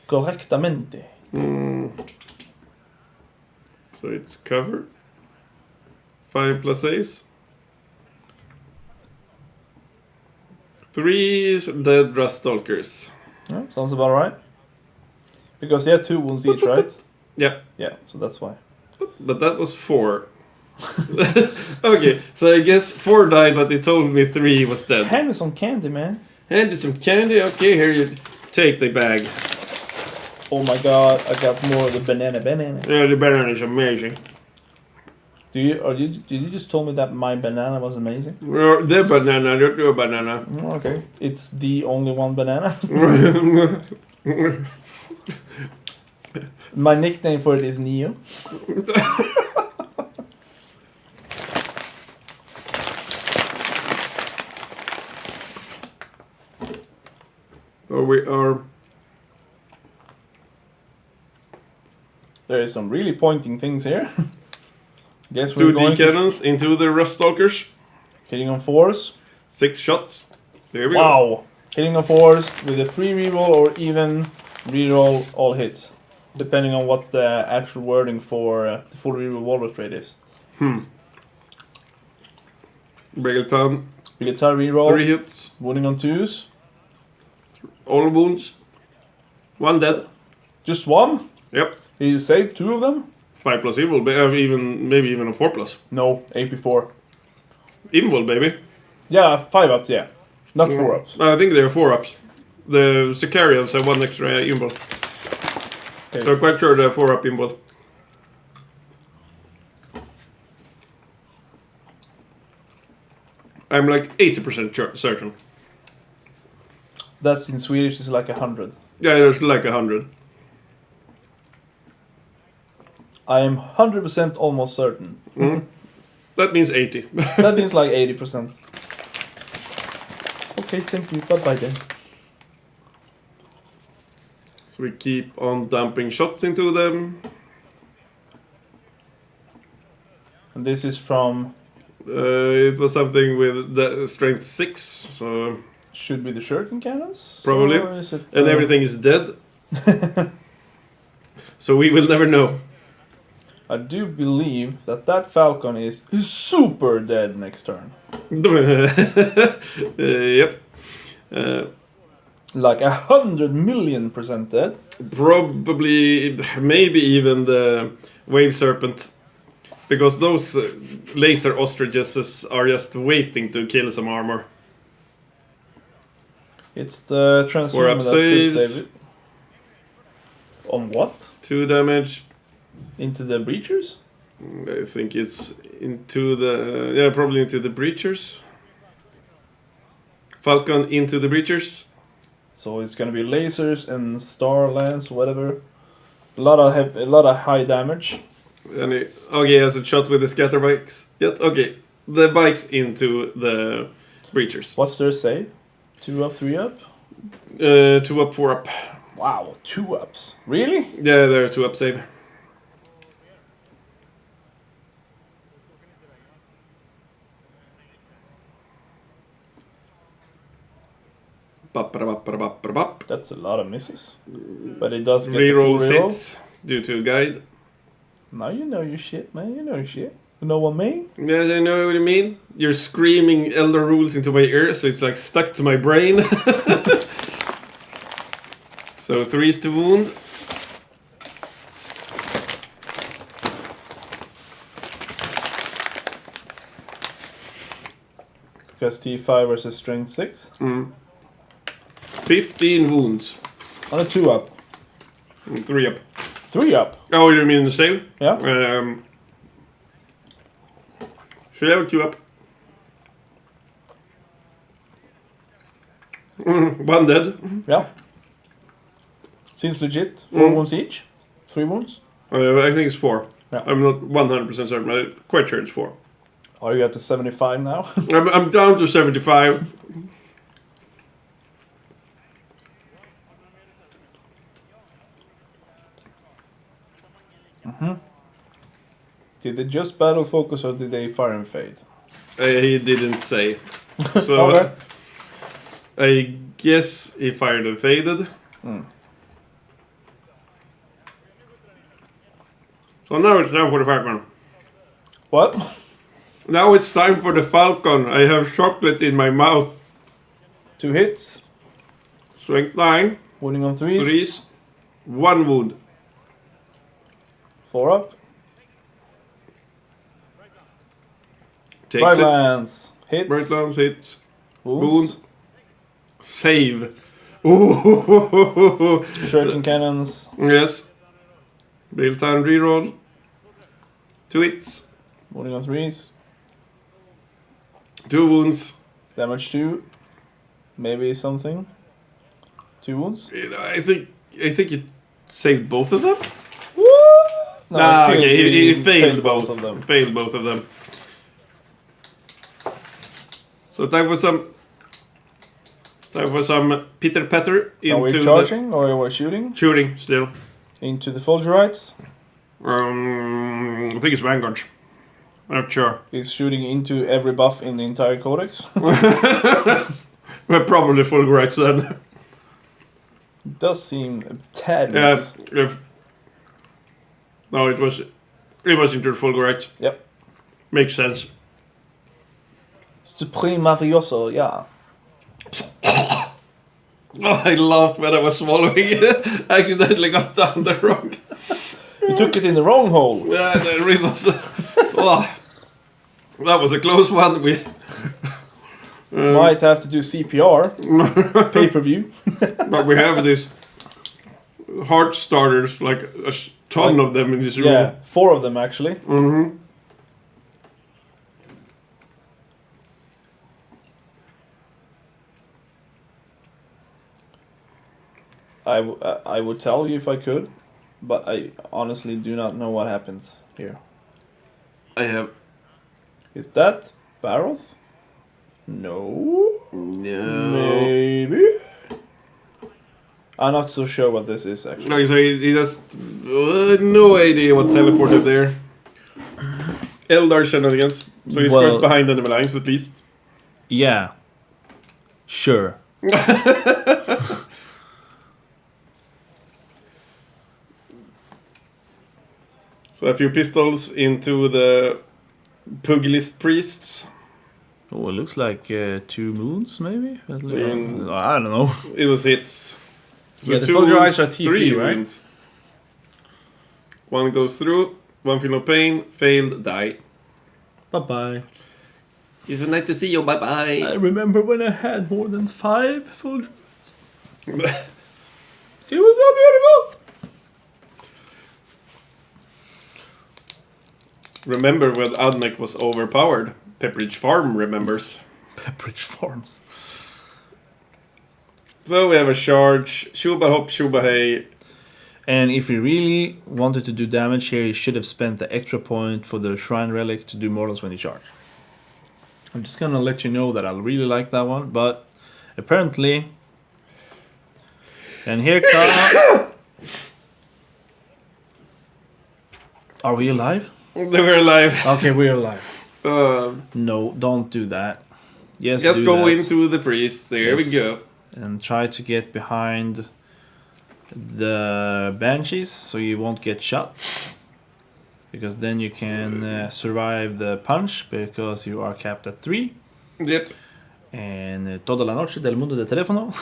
Correctamente. So it's cover. 5 plus saves. 3 dead rust stalkers. Yeah, sounds about right. Because they have 2 wounds each, right? Yeah. Yeah, so that's why. But that was 4. Okay, so I guess 4 died, but they told me 3 was dead. Hand me some candy, man. Hand you some candy? Okay, here you take the bag. Oh my god, I got more of the banana. Yeah, the banana is amazing. Did you just tell me that my banana was amazing? The banana, not your banana. Okay. It's the only one banana. My nickname for it is Neo. So we are... There is some really pointing things here. Guess we're 2 going D-cannons into the rust stalkers. hitting on 4s. 6 shots. There we go. Wow. Hitting on 4s with a free reroll or even reroll all hits. Depending on what the actual wording for the full reroll walrus rate is. Bregelton, Military reroll. 3 hits. Wounding on 2s. All wounds. 1 dead. Just 1? Yep. Did you save 2 of them? 5 plus evil, maybe even a 4 plus. No, AP4. Evil, baby. Yeah, 5 ups, yeah. Not 4 ups. I think there are 4 ups. The Sicarians have 1 extra invul. Okay. So I'm quite sure they have 4 up invul. I'm like 80% certain. That's in Swedish, it's like 100. Yeah, there's like 100. I am 100% almost certain. That means 80. That means like 80%. Okay, thank you. Bye-bye then. So we keep on dumping shots into them. And this is from... It was something with the strength 6, so Should be the shuriken cannons? probably. Or is it, And everything is dead. So we will never know. I do believe that falcon is super dead next turn. Yep. Like 100,000,000% dead. Probably, maybe even the wave serpent. Because those laser ostriches are just waiting to kill some armor. It's the transformer up that could saves. save it. On what? 2 damage. Into the breachers? I think it's into the... yeah, probably into the breachers. Falcon into the breachers. So it's gonna be lasers and star lance, whatever. A lot of high damage. And okay, has a shot with the scatter bikes. Yet, okay. The bikes into the breachers. What's their save? 2 up, 3 up? 2 up, 4 up. Wow, 2 ups. Really? Yeah, they're 2 up save. That's a lot of misses. But it does get Reroll the full reroll. hits due to guide. Now you know your shit, man. You know your shit. You know what I mean? Yes, I know what you mean. You're screaming Elder Rules into my ear, so it's like stuck to my brain. So 3 is to wound. Because T5 versus strength 6. 15 wounds. On a 2 up. 3 up. 3 up. Oh, you mean the save? Yeah. Should I have a Q up? 1 dead. Yeah. Seems legit. 4 wounds each. 3 wounds. I think it's 4. Yeah. I'm not 100% certain, but I'm quite sure it's 4. Are you at the 75 now? I'm down to 75. Did they just battle focus or did they fire and fade? He didn't say. So Okay. I guess he fired and faded. So now it's time for the Falcon. What? Now it's time for the Falcon. I have chocolate in my mouth. 2 hits. Strength 9. Wounding on 3s. 3s. 1 wound. 4 up. Takes Right it. lands. Hits. Right lance hits. Wounds. Wound. Save. Ooh. Shuriken cannons. Yes. Build time reroll. 2 hits. Wounding on 3s. 2 wounds. Damage 2. Maybe something. 2 wounds. I think you saved both of them. Woo! No, Okay, he failed both of them. Failed both of them. So that was some Peter Petter Are we into charging or are we shooting? the shooting still. Into the Fulgurites. I think it's Vanguard. I'm not sure. He's shooting into every buff in the entire codex. Well, probably full rights then. It does seem a tad Yeah. miss. No, it was into the full rights. Yep. Makes sense. Supreme Mafioso, yeah. Oh, I laughed when I was swallowing it. I accidentally got down the wrong. You took it in the wrong hole. Yeah, that really was. Oh, that was a close one. We Might have to do CPR. Pay-per-view. but we have these heart starters, like a ton of them in this room. Yeah, 4 of them actually. Mm-hmm. I would tell you if I could, but I honestly do not know what happens here. I have Is that Baroth? No. no. Maybe. I'm not so sure what this is actually. Like so, he just no idea what teleported there. Eldar shenanigans. So he scores behind enemy lines at least. Yeah. Sure. So a few pistols into the Puglist priests. Oh, it looks like 2 moons, maybe? I Mm. don't know. It was hits. So Yeah, the 2 Fulgurites wounds, are T3, 3 right? wounds. 1 goes through, 1 feel no pain, failed, die. Bye-bye. It's nice to see you, bye bye. I remember when I had more than 5 full drops. It was so beautiful! Remember when admech was overpowered? Pepperidge Farm remembers. Pepperidge Farms. So we have a charge, Shuba Hop, Shuba Hey. And if he really wanted to do damage here, he should have spent the extra point for the Shrine Relic to do mortals when he charged. I'm just gonna let you know that I really like that one, but apparently... And here comes... Are we alive? They were alive. Okay, we're alive. No, don't do that. Yes, Just do go that. into the priests, there Yes. we go. And try to get behind the banshees so you won't get shot. because then you can survive the punch because you are capped at 3. Yep. And toda la noche del mundo de teléfono.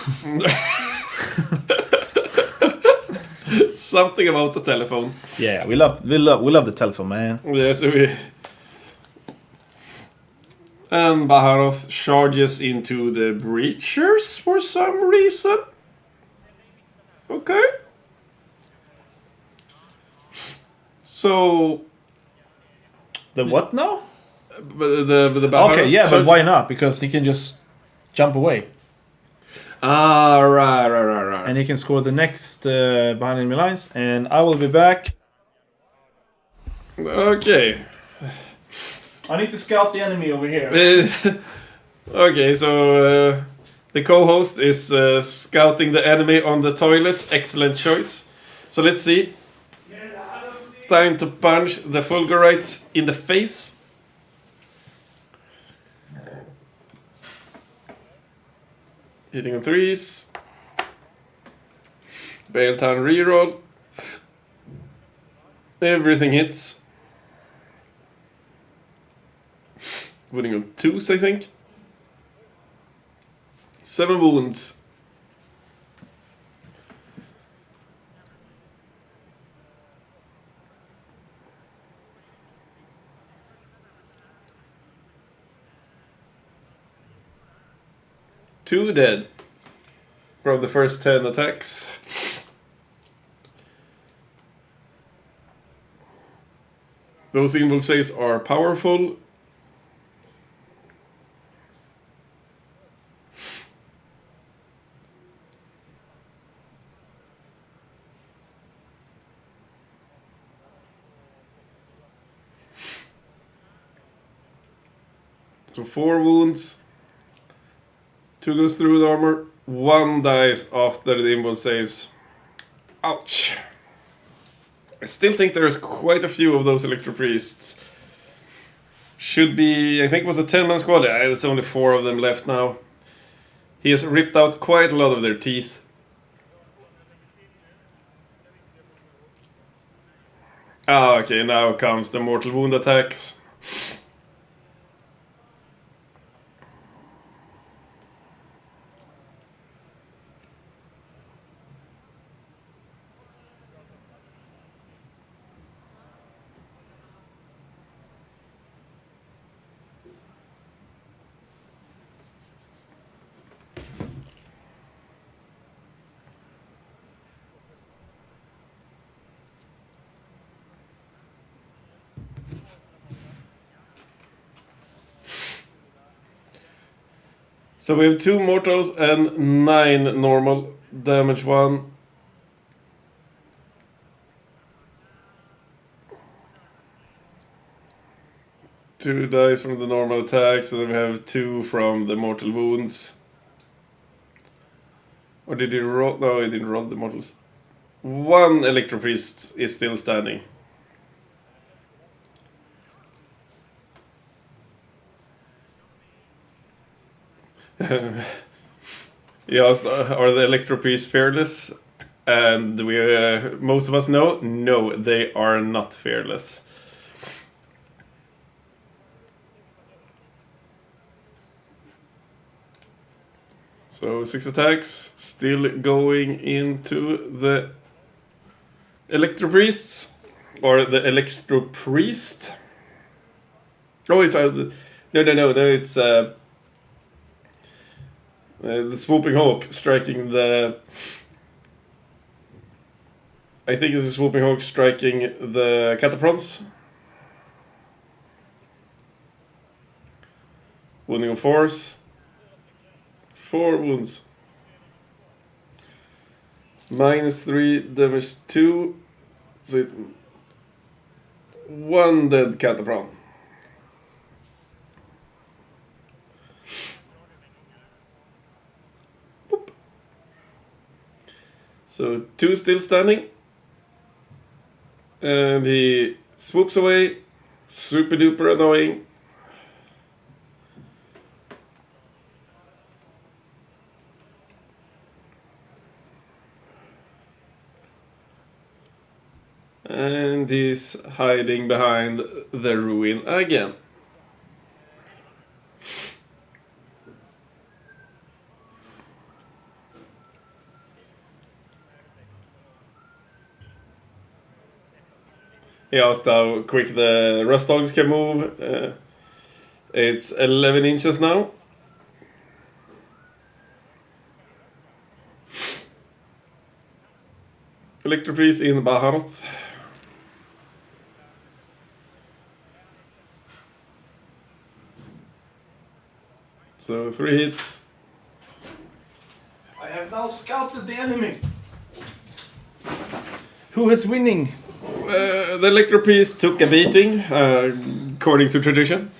Something about the telephone. Yeah, we love the telephone, man. Yeah, so we... And Baharoth charges into the breachers for some reason. Okay. So... The what now? The Baharoth Okay, yeah, but charge- why not? Because he can just jump away. Ah, right. And he can score the next behind enemy lines. And I will be back. Okay. I need to scout the enemy over here. Okay, so the co-host is scouting the enemy on the toilet. Excellent choice. So let's see. Time to punch the Fulgurites in the face. Hitting on 3s. Baletown reroll. Everything hits. Winning on 2s, I think. 7 wounds. Two dead from the first 10 attacks. Those invul saves are powerful. So 4 wounds. 2 goes through the armor. 1 dies after the invul saves. Ouch. I still think there's quite a few of those Electro Priests. Should be, I think it was a 10-man squad. Yeah, there's only 4 of them left now. He has ripped out quite a lot of their teeth. Ah, okay, now comes the mortal wound attacks. So we have 2 mortals and 9 normal. Damage 1. Two dice from the normal attacks, and then we have 2 from the mortal wounds. Or did he roll? No, he didn't roll the mortals. 1 Electro Priest is still standing. He asked, are the Electro Priests fearless? And we, most of us know, no, they are not fearless. So 6 attacks, still going into the Electro Priests, or the Electro Priest. Oh, it's no, it's the Swooping Hawk striking the. I think it's the Swooping Hawk striking the Cataprons. Wounding of force. 4 wounds. -3, damage 2. So it, 1 dead Catapron. Boop. So 2 still standing. And he swoops away. Super duper annoying. And he's hiding behind the ruin again. He asked how quick the rust dogs can move. It's 11 inches now. Electroprise in Baharth. So 3 hits. I have now scouted the enemy. Who is winning? The Electroprise took a beating, according to tradition.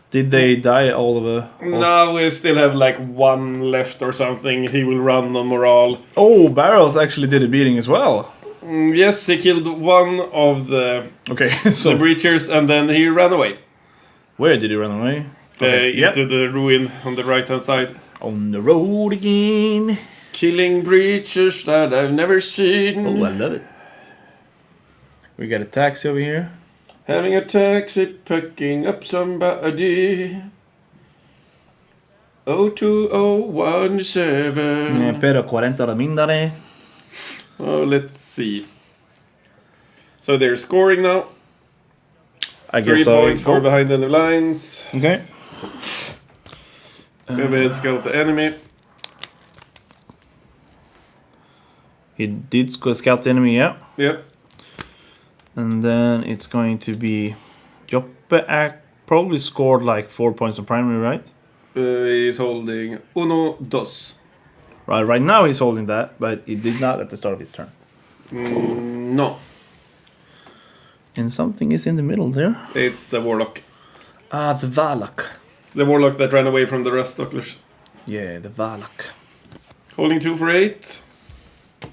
Did they die all of a... Now we still have like 1 left or something. He will run on morale. Oh, Barrels actually did a beating as well. Yes, he killed 1 of the So the breachers and then he ran away. where did he run away? Into the ruin on the right hand side. On the road again. Killing breachers that I've never seen. Oh, I love it. We got a taxi over here. Having a taxi, picking up somebody. 02017. Pero 40 da mindre. Oh, let's see. So they're scoring now. I 3 guess so. points for behind the lines. Okay. Let's go to enemy. He did scout the enemy, yeah. Yep. And then it's going to be Joppe probably scored like 4 points on primary, right? He's holding uno, dos. Right now he's holding that, but he did not at the start of his turn. No, And something is in the middle there. it's the warlock. Ah, the Valak. The warlock that ran away from the rust doctors. Yeah, the Valak. Holding 2 for 8.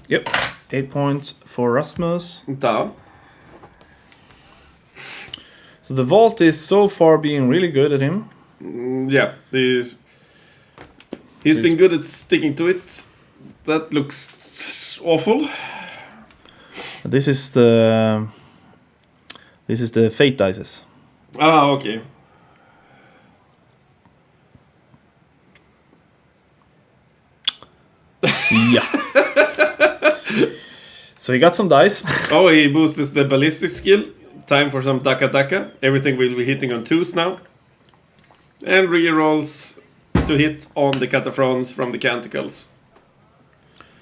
Yep. 8 points for Rasmus. Da. So the vault is so far being really good at him. Yeah, he's been good at sticking to it. That looks awful. This is the fate dices. Ah, okay. Yeah. So he got some dice. Oh, he boosts the ballistic skill. Time for some Daka Daka. Everything will be hitting on 2s now. And rerolls to hit on the Cataphrons from the Canticles.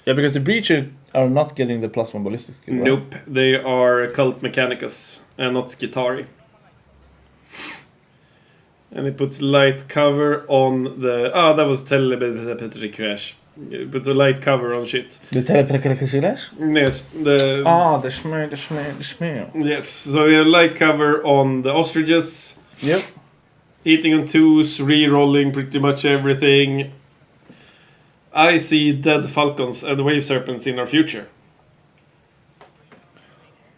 Yeah, because the Breacher are not getting the +1 ballistic skill, right? Nope, they are Cult Mechanicus and not Skitari. And it puts light cover on the... Ah, that was Telepathy Crash. It puts a light cover on shit. The telepathic slash? Yes, the... Ah, the schmear. Yes, so we have light cover on the ostriches. Yep. Hitting on 2s, re-rolling pretty much everything. I see dead falcons and wave serpents in our future.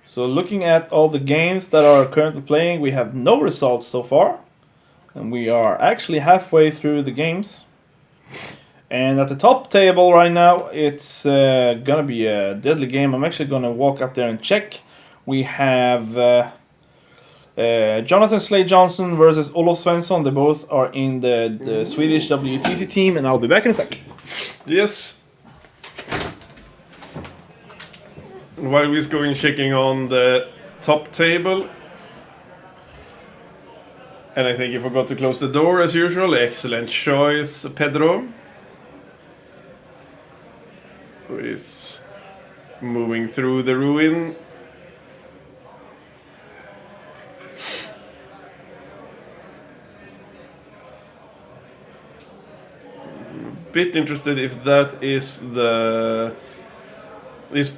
So looking at all the games that are currently playing, we have no results so far. And we are actually halfway through the games. And at the top table right now, it's gonna be a deadly game. I'm actually gonna walk up there and check. We have Jonathan Slade Johnson versus Olof Svensson. They both are in the Swedish WTC team, and I'll be back in a sec. Yes. While we're going checking on the top table. And I think you forgot to close the door as usual. Excellent choice, Pedro. Who is moving through the ruin. Bit interested if that is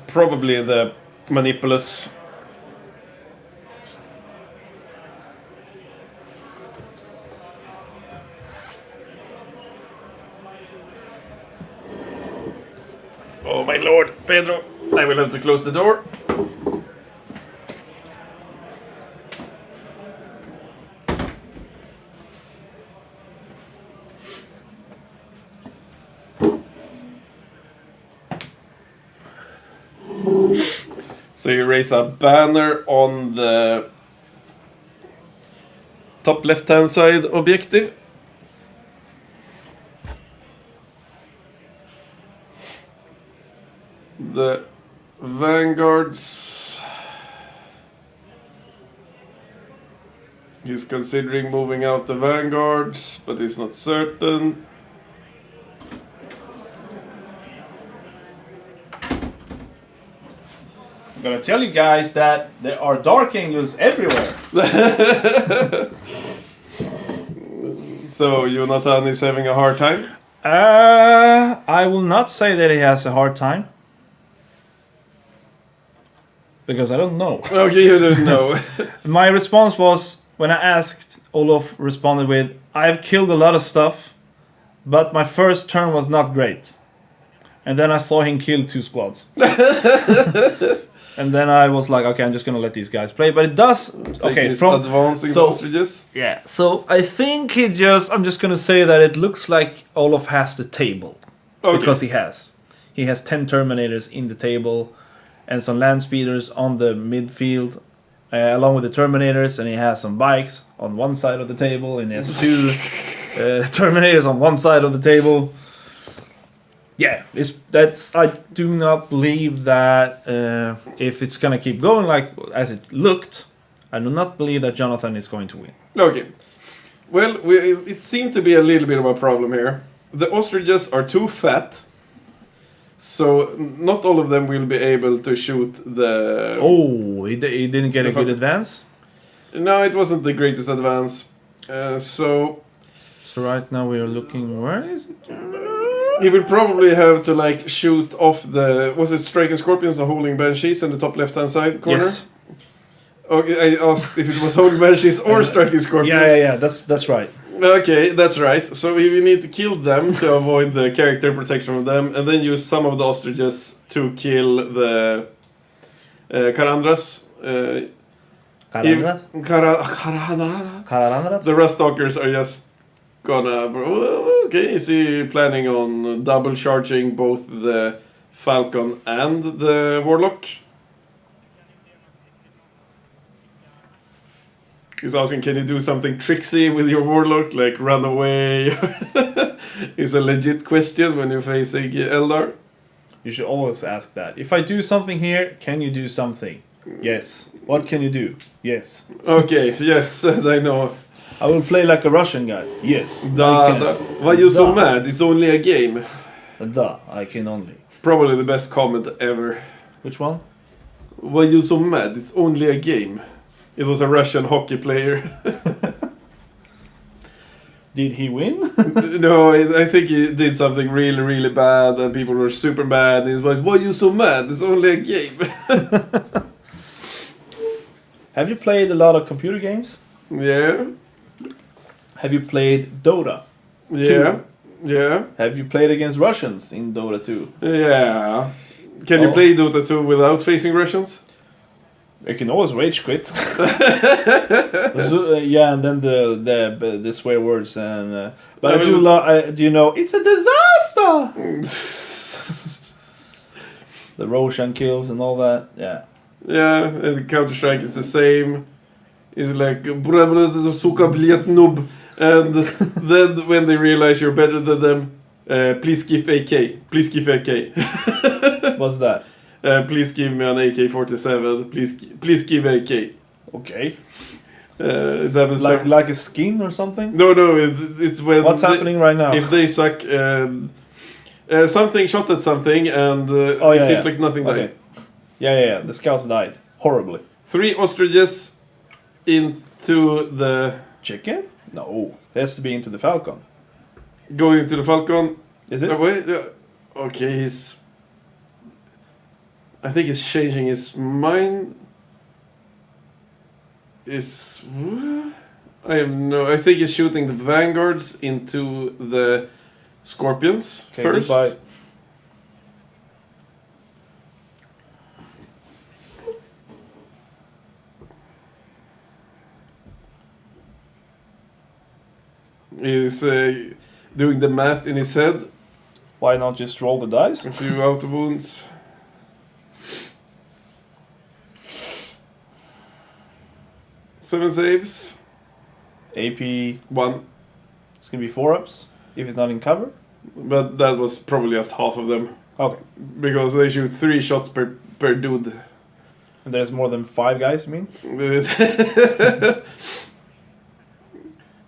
probably the Manipulus. Oh my lord, Pedro, I will have to close the door. So So you raise a banner on the top left-hand side objective. The vanguards. He's considering moving out the vanguards, but he's not certain. I'm gonna tell you guys that there are dark angels everywhere. So Jonathan is having a hard time? I will not say that he has a hard time. Because I don't know. Okay, you don't know. My response was, when I asked, Olof responded with, I've killed a lot of stuff, but my first turn was not great. And then I saw him kill 2 squads. And then I was like, okay, I'm just gonna let these guys play. But it does, okay, from advancing the ostriches. Yeah, so I think I'm just gonna say that it looks like Olof has the table. Okay. Because he has 10 Terminators in the table and some land speeders on the midfield, along with the Terminators, and he has some bikes on one side of the table, and he has 2 Terminators on one side of the table. Yeah, I do not believe that if it's gonna keep going like as it looked, I do not believe that Jonathan is going to win. Okay. Well, it seemed to be a little bit of a problem here. The ostriches are too fat, so not all of them will be able to shoot the... Oh, he didn't get a good advance? No, it wasn't the greatest advance. So right now we are looking... Where is it? He will probably have to like shoot off the... Was it striking scorpions or holding banshees in the top left-hand side corner? Yes. Okay, I asked if it was holding banshees or striking scorpions. Yeah, that's right. Okay, that's right. So we need to kill them to avoid the character protection of them, and then use some of the ostriches to kill the Karandras. Karandras? The Rustalkers are just gonna... Okay, is he planning on double charging both the Falcon and the Warlock? He's asking, can you do something tricksy with your Warlock, like run away? Is a legit question when you're facing Eldar. You should always ask that. If I do something here, can you do something? Yes. What can you do? Yes. Okay, yes, I know. I will play like a Russian guy. Yes. Why you so mad? It's only a game. I can only. Probably the best comment ever. Which one? Why you so mad? It's only a game. It was a Russian hockey player. Did he win? No, I think he did something really, really bad, and people were super mad. And he was like, "Why are you so mad? It's only a game." Have you played a lot of computer games? Yeah. Have you played Dota? Yeah. 2? Yeah. Have you played against Russians in Dota 2? Yeah. Can you play Dota 2 without facing Russians? You can always rage quit. Yeah, and then the swear words and. But do you know it's a disaster? The Roshan kills and all that. Yeah. Yeah, and Counter-Strike is the same. It's like suka bliet noob, and then when they realize you're better than them, please give AK. Please give AK. What's that? Please give me an AK-47. Please give AK. Okay. It happens like a skin or something? No, it's when... What's happening right now? If they suck... something shot at something and it seems like nothing died. Yeah. The scouts died. Horribly. 3 ostriches into the... Chicken? No. It has to be into the Falcon. Going into the Falcon. Is it? Okay, I think he's changing his mind. I think he's shooting the vanguards into the scorpions first. Goodbye. He's doing the math in his head. Why not just roll the dice? A few auto wounds. 7 saves. AP. 1. It's gonna be 4-ups if it's not in cover. But that was probably just half of them. Okay. Because they shoot 3 shots per dude. And there's more than 5 guys, you mean?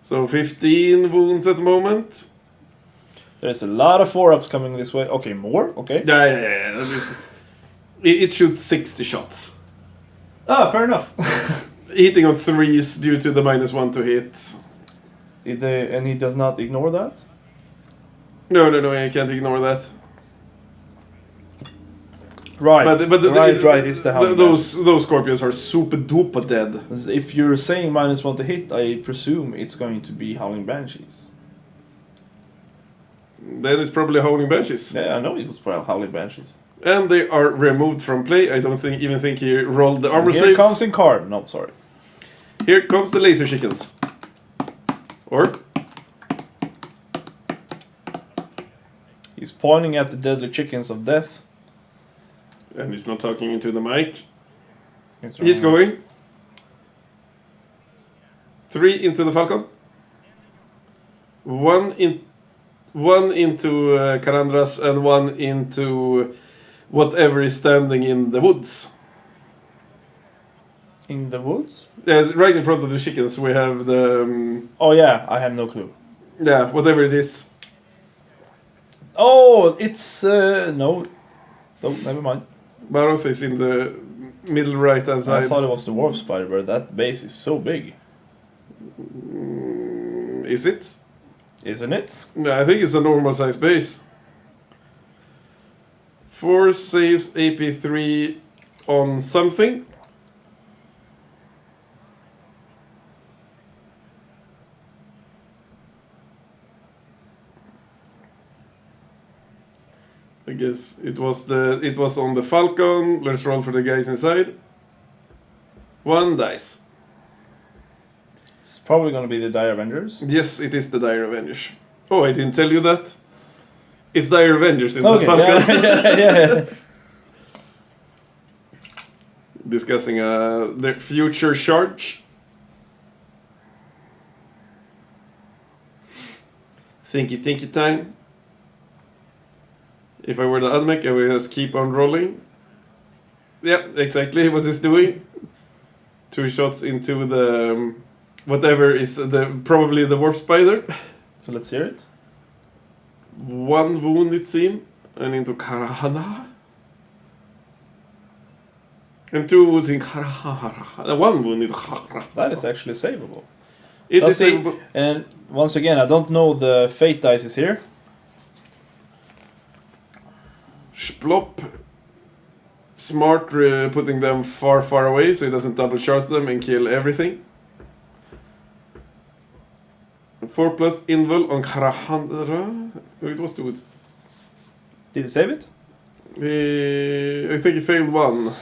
So 15 wounds at the moment. There's a lot of 4-ups coming this way. Okay, more? Okay. Yeah. It shoots 60 shots. Ah, fair enough. Hitting on 3s due to the -1 to hit. And he does not ignore that? No, I can't ignore that. Right, But right, it's the Howling those scorpions are super duper dead. Banshees. If you're saying -1 to hit, I presume it's going to be Howling Banshees. Then it's probably Howling Banshees. Yeah, I know it was probably Howling Banshees. And they are removed from play. I don't even think he rolled the armor Here saves. comes in card. No, sorry. Here comes the laser chickens. Or He's pointing at the deadly chickens of death. and he's not talking into the mic. It's He's going 3 into the falcon. 1 into Karandras and 1 into whatever is standing in the woods. in the woods. Yes, right in front of the chickens we have the Oh yeah, I have no clue. whatever it is. Oh, it's no, never mind. Baroth is in the middle right hand I side. thought it was the warp spider, but that base is so big, Is it? isn't it? No, I think it's a normal size base. 4 saves, AP3 on something. I guess it was on the Falcon. Let's roll for the guys inside. 1 dice. It's probably gonna be the Dire Avengers. Yes, it is the Dire Avengers. Oh, I didn't tell you that. It's Dire Avengers in the Okay, Falcon. yeah. Discussing their future charge. Thinky time. If I were the admech, I would just keep on rolling. Yeah, exactly. What he's doing. 2 shots into the whatever is probably the warp spider. So let's hear it. 1 wound it seemed, and into Karahana. And 2 wounds in Karahana. 1 wound into Karahana. That is actually savable. It Let's is see. a, And once again, I don't know the fate dice is here. Splop. Smart putting them far away so he doesn't double shot them and kill everything. 4+ invul on Karahandra. It was 2. Did he save it? I think he failed 1.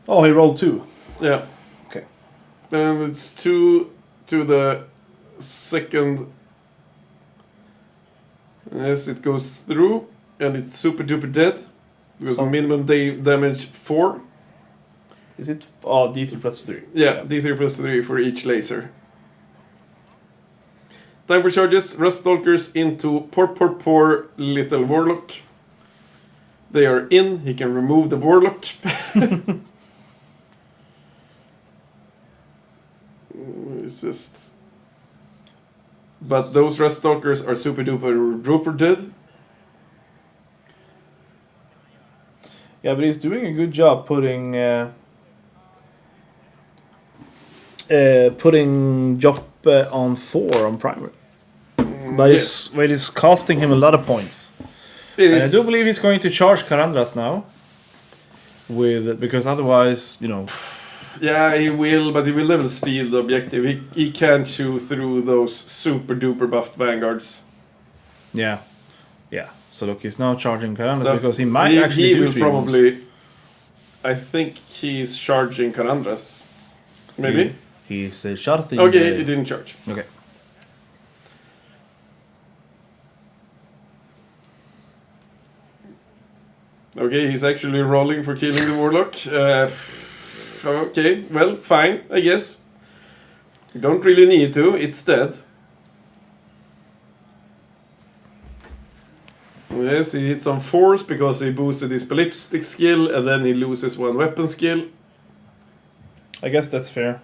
Oh, he rolled 2. Yeah. Okay. And it's 2 to the second. Yes, it goes through. And it's super duper dead. Because So- minimum damage 4. Is it? Oh, D3 plus 3. Yeah, D3 plus 3 for each laser. Time for charges. Rust Stalkers into poor little Warlock. They are in. He can remove the Warlock. It's just... But those Rust Stalkers are super duper dead. Yeah, but he's doing a good job putting Joppe on 4 on primer. But Yes. it's costing him a lot of points. It And I is. do believe he's going to charge Karandras now. Because otherwise, Yeah, he will, but he will never steal the objective. He can't shoot through those super duper buffed vanguards. yeah. So look, he's now charging Karandras That- because he might actually he do will 3 probably. I think he's charging Karandras. Maybe. He's charging. Okay, he didn't charge. Okay. Okay, he's actually rolling for killing the warlock. Okay, well, fine, I guess. You don't really need to, it's dead. Yes, he hits some force because he boosted his ballistic skill and then he loses one weapon skill. I guess that's fair.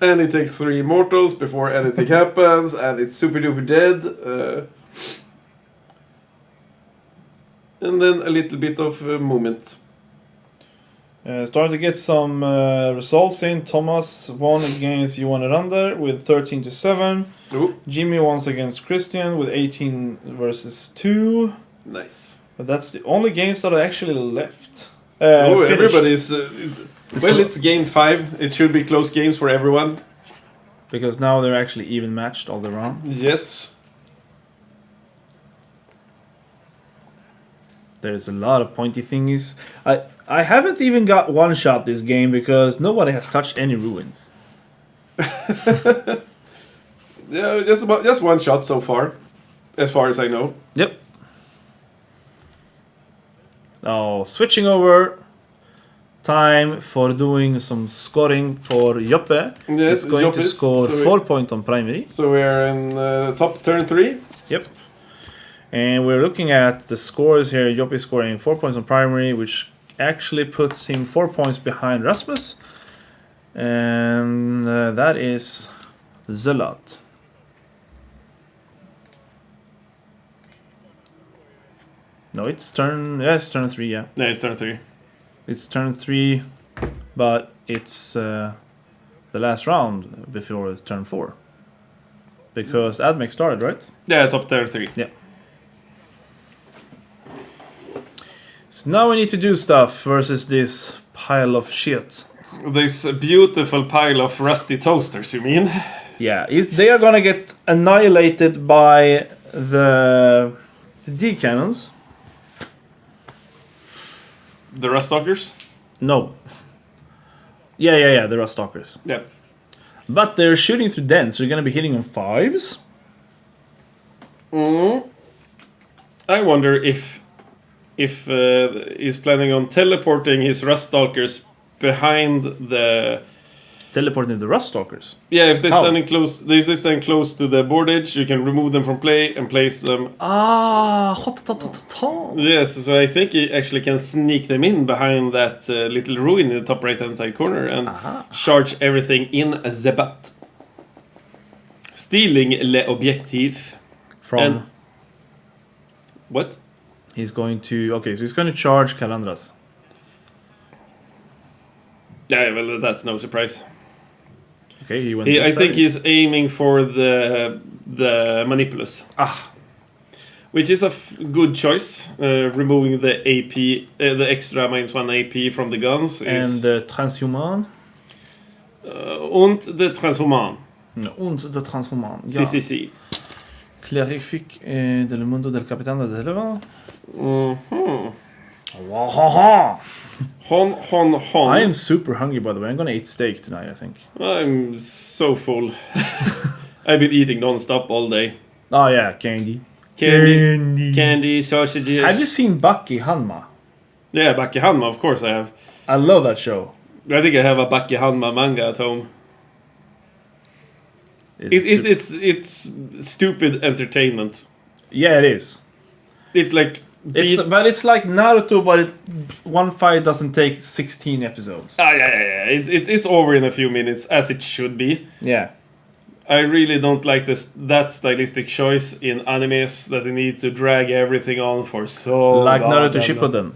And he takes 3 mortals before anything happens, and it's super duper dead. And then a little bit of movement. Starting to get some results in. Thomas won against Johan Erander with 13-7. Ooh. Jimmy won against Christian with 18 versus 2. Nice. But that's the only games that are actually left. Everybody's... it's game 5. It should be close games for everyone. Because now they're actually even matched all the round. Yes. There's a lot of pointy thingies. I haven't even got one shot this game because nobody has touched any ruins. Yeah, just one shot so far as I know. Yep. Now switching over. Time for doing some scoring for Joppe. Yes, it's going to score 4 points on primary. So we're in top turn 3. Yep. And we're looking at the scores here. Joppe scoring 4 points on primary, which actually puts him 4 points behind Rasmus. And that is the lot. No, it's turn... Yeah, it's turn 3, yeah. Yeah, it's turn 3. It's turn 3, but it's the last round before it's turn 4. Because admech started, right? Yeah, top turn 3. Yeah. So now we need to do stuff versus this pile of shit. This beautiful pile of rusty toasters, you mean? Yeah, they are gonna get annihilated by the D-cannons. The Ruststalkers? No. Yeah, the Ruststalkers. Yeah. But they're shooting through dens, so you're gonna be hitting on 5s. I wonder if he's planning on teleporting his Ruststalkers behind the... Teleporting the Ruststalkers? Yeah, if they're How? standing close to the board edge, you can remove them from play and place them... Yes, so I think he actually can sneak them in behind that little ruin in the top right-hand side corner and charge everything in the butt. Stealing le objectif. From... What? He's going to... Okay, so he's going to charge Calandras. Yeah, well, that's no surprise. Okay, he went. I think he's aiming for the Manipulus. Which is a good choice. Removing the AP, the extra -1 AP from the guns. And the Transhuman. Und the Transhuman. Und the Transhuman. Ja. CCC. Clarific del mundo del capitán de Televa. Hon. I am super hungry, by the way. I'm gonna eat steak tonight, I think. I'm so full. I've been eating non-stop all day. Oh yeah, candy. Candy, sausages. Have you seen Baki Hanma? Yeah, Baki Hanma, of course I have. I love that show. I think I have a Baki Hanma manga at home. It's stupid entertainment. Yeah, it is. It's like... But it's like Naruto, but one fight doesn't take 16 episodes. Yeah. It's over in a few minutes, as it should be. Yeah. I really don't like that stylistic choice in animes, that they need to drag everything on for so like long. Naruto Shippuden.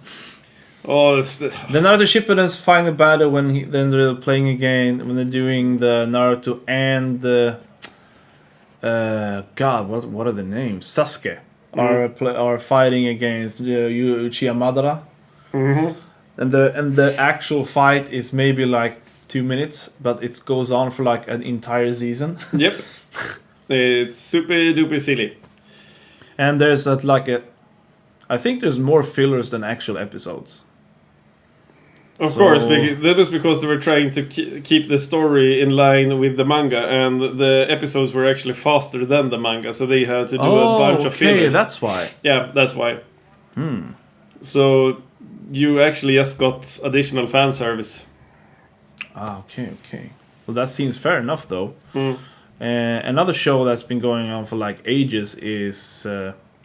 Oh, the Naruto Shippuden's final battle when they're playing again, when they're doing the Naruto and the... God, what are the names? Sasuke. Are fighting against Uchiha Madara, and the actual fight is maybe like 2 minutes, but it goes on for like an entire season. Yep, it's super duper silly. And there's I think there's more fillers than actual episodes. Of course, that was because they were trying to keep the story in line with the manga, and the episodes were actually faster than the manga, so they had to do a bunch of fillers. Okay, that's why. Yeah, that's why. So you actually just got additional fan service. Okay. Well, that seems fair enough, though. Mm. Another show that's been going on for like ages is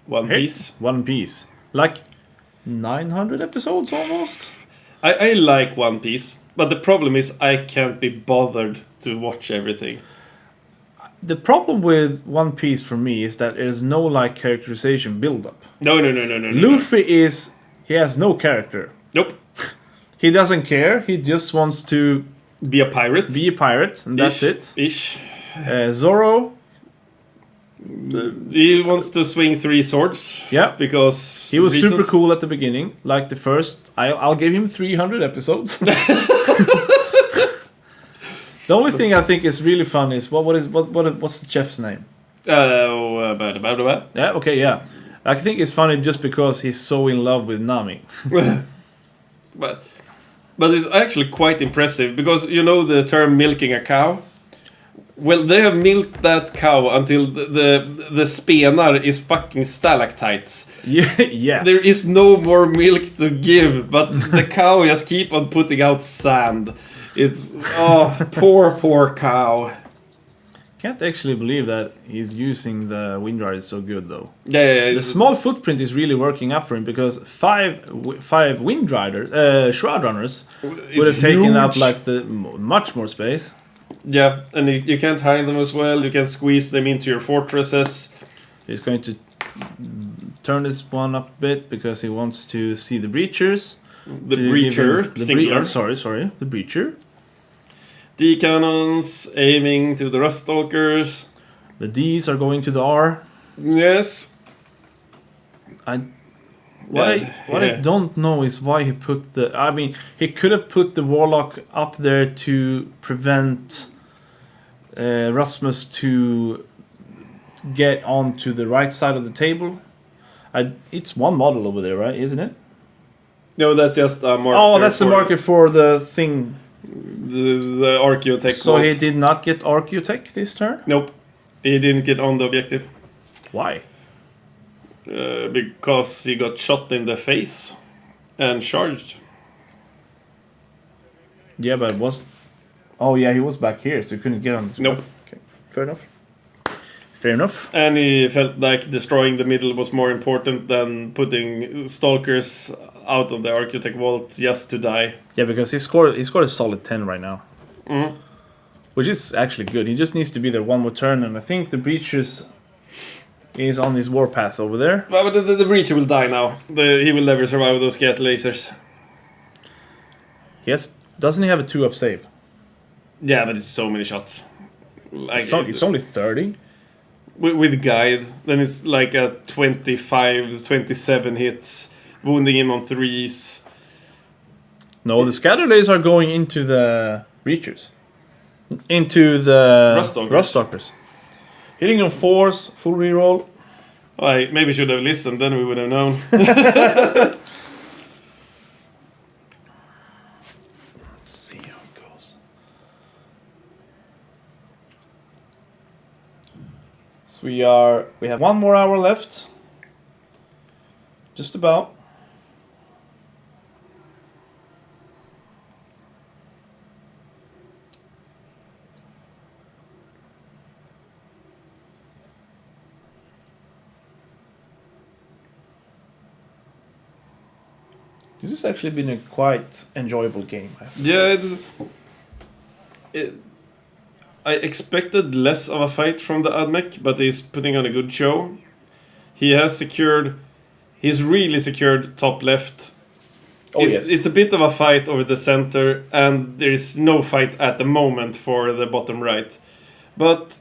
One Piece. One Piece. Like 900 episodes almost. I like One Piece, but the problem is I can't be bothered to watch everything. The problem with One Piece for me is that there's no like characterization build-up. No. Luffy he has no character. Nope. He doesn't care. He just wants to Be a pirate. be a pirate, and that's it. Ish. Zoro, He wants to swing 3 swords. Yeah. Because he was reasons. super cool at the beginning. Like the first, I'll give him 300 episodes. The only thing I think is really fun is what's the chef's name? Yeah, okay, yeah. I think it's funny just because he's so in love with Nami. But it's actually quite impressive because you know the term milking a cow? Well, they have milked that cow until the spenar is fucking stalactites. Yeah. There is no more milk to give, but the cow just keep on putting out sand. It's poor cow. Can't actually believe that he's using the wind rider so good though. Yeah. The small footprint is really working up for him because five wind riders, shroud runners, would have taken up like the much more space. Yeah, and you can't hide them as well. You can squeeze them into your fortresses. He's going to turn this one up a bit because he wants to see the breachers. The breacher, singular. Sorry, the breacher. D-cannons aiming to the Ruststalkers. The D's are going to the R. Yes. What I don't know is why he put the... I mean, he could have put the Warlock up there to prevent Rasmus to get onto the right side of the table. It's one model over there, right? Isn't it? No, that's just a marker. Oh, that's the marker for the thing. The Archaeotech. So vault. he did not get Archaeotech this turn? Nope. He didn't get on the objective. Why? Because he got shot in the face and charged. Yeah, but it was... Oh, yeah, he was back here, so he couldn't get on. Nope. Okay, fair enough. And he felt like destroying the middle was more important than putting stalkers out of the Archaeotech vault just to die. Yeah, because he scored a solid 10 right now. Mm-hmm. Which is actually good. He just needs to be there one more turn, and I think the Breachers is on his warpath over there. But the Breacher will die now. He will never survive those cat lasers. Yes, doesn't he have a 2-up save? Yeah, but it's so many shots. Like, It's only 30. With guide, then it's like a 25, 27 hits, wounding him on 3s. No, the scatter lasers are going into the Breachers. Into the Ruststalkers. Hitting on 4s, full reroll. I maybe should have listened, then we would have known. Let's see how it goes. So we have 1 more hour left. Just about. This has actually been a quite enjoyable game, I have to say. I expected less of a fight from the admech, but he's putting on a good show. He's really secured top left. Yes. It's a bit of a fight over the center, and there is no fight at the moment for the bottom right. But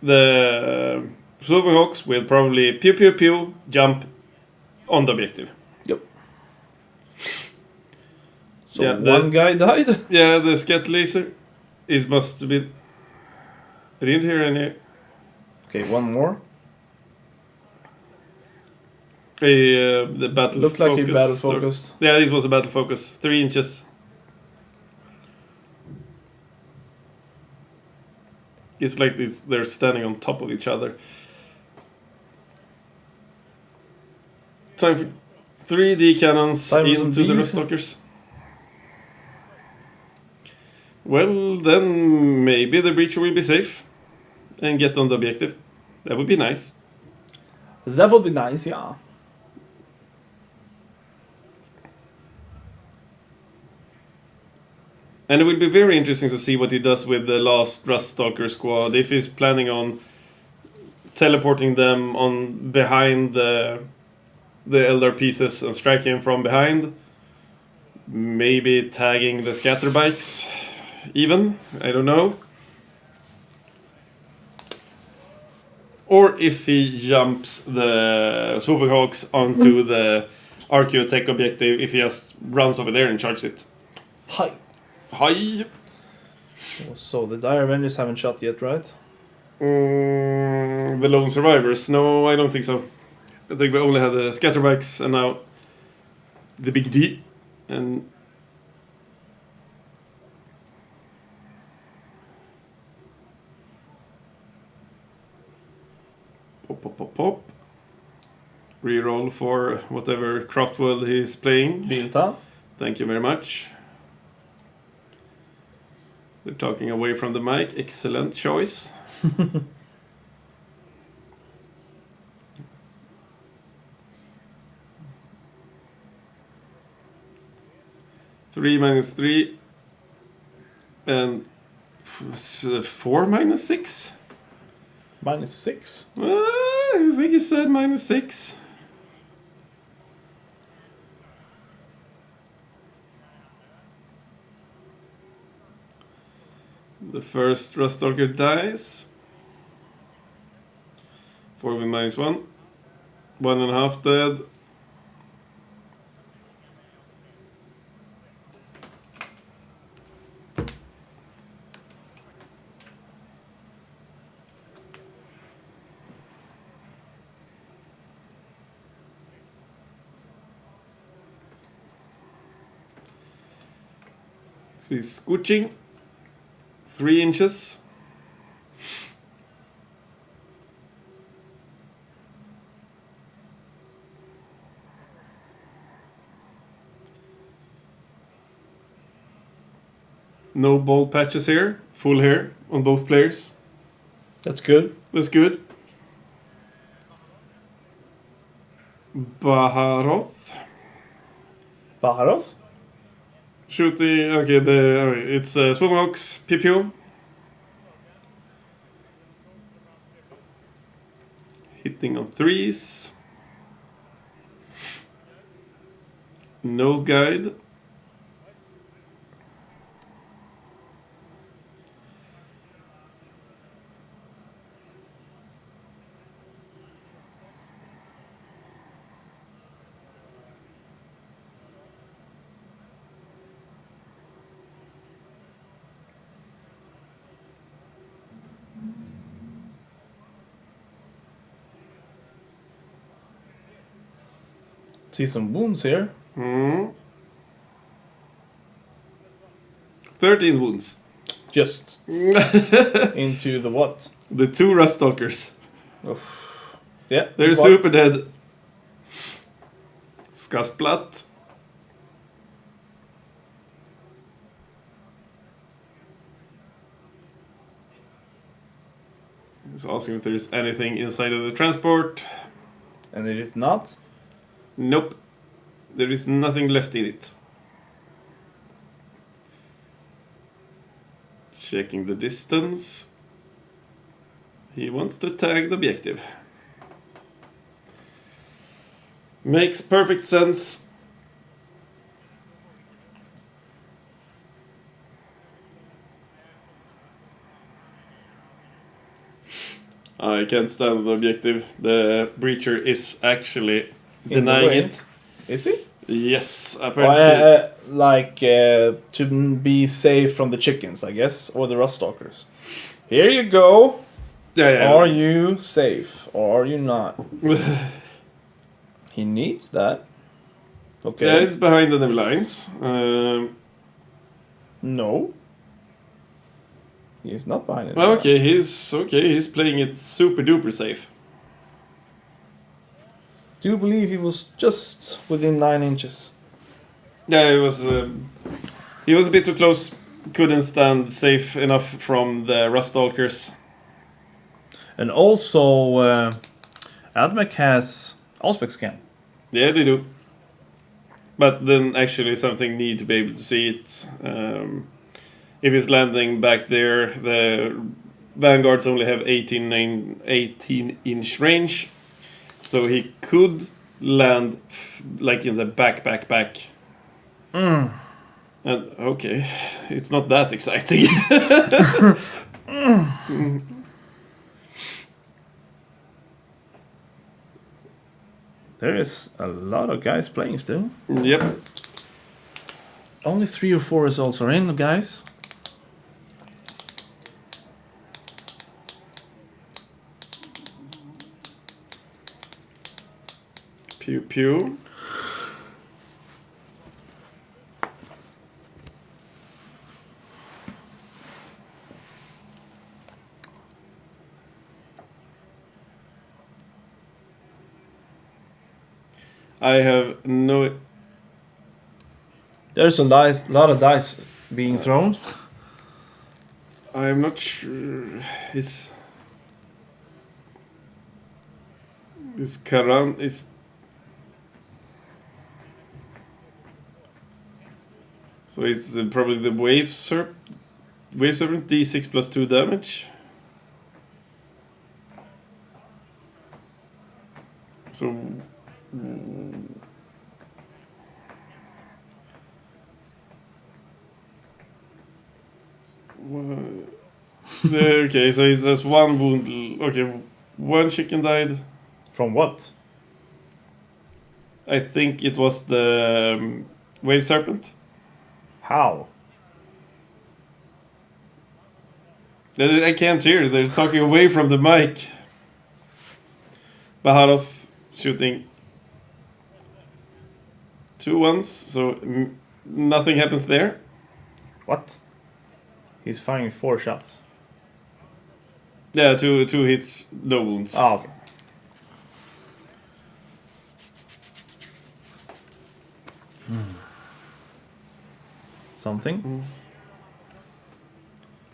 the Swooping Hawks will probably pew pew pew jump on the objective. Yep. So Yeah, one guy died? Yeah, the scat laser must have been... I didn't hear any... Okay, one more. The battle Looked focus. like he battle focused. Yeah, it was a battle focus. 3 inches. It's like this, they're standing on top of each other. Time for 3D cannons Time for into some the bees. Ruststalkers. Well, then maybe the breacher will be safe and get on the objective. That would be nice. That would be nice, yeah. And it will be very interesting to see what he does with the last Ruststalker squad. If he's planning on teleporting them on behind the Eldar pieces and striking from behind. Maybe tagging the scatter bikes even. I don't know. Or if he jumps the swooping hawks onto the archaeotech objective, if he just runs over there and charges it. Hi. Hi. So the Dire Avengers haven't shot yet, right? The lone survivors? No, I don't think so. I think we only had the scatterbikes and now the big D. And pop, pop, pop, pop. Reroll for whatever Craftworld he's playing. Bilta. Thank you very much. They're talking away from the mic. Excellent choice. 3 minus 3 and 4 minus 6? Minus 6. I think he said minus 6. The first Ruststalker dies. 4 with minus 1. 1.5 dead. So he's scooching 3 inches. No bald patches here. Full hair on both players. That's good. That's good. Baharoth. Baharoth? Shooting. Okay, it's Swimhawks, PPO. Hitting on 3s. No guide. See some wounds here. 13 wounds. Just into the what? The 2 Ruststalkers. Yeah. They're what? super dead. Skasplat. He's asking if there's anything inside of the transport. And it is not. Nope. There is nothing left in it. Checking the distance. He wants to tag the objective. Makes perfect sense. I can't stand the objective. The breacher is actually denying it. Is he? Yes, apparently. To be safe from the chickens, I guess, or the Ruststalkers. Here you go. Yeah. Are you safe or are you not? He needs that. Okay. Yeah, it's behind the enemy lines. No. He's not behind it. Well, okay. He's playing it super duper safe. Do you believe he was just within 9 inches? Yeah, he was a bit too close. couldn't stand safe enough from the Rustalkers. And also, admech has Auspex scan. Yeah, they do. But then actually something need to be able to see it. If it's landing back there, the Vanguards only have 18-inch range. So he could land like in the back. And okay, it's not that exciting. There is a lot of guys playing still. Yep. Only 3 or 4 results are in, guys. Pew pew. I have no... There's a lot of dice being thrown. I'm not sure. Is Karan is... So it's probably the Wave Serpent D6 plus 2 damage. So... Okay, so it has 1 wound. Okay, 1 chicken died. From what? I think it was the Wave Serpent. How? I can't hear. They're talking away from the mic. Baharov shooting 2 ones, so nothing happens there. What? He's firing 4 shots. Yeah, 2 hits, no wounds. Oh, okay. Something.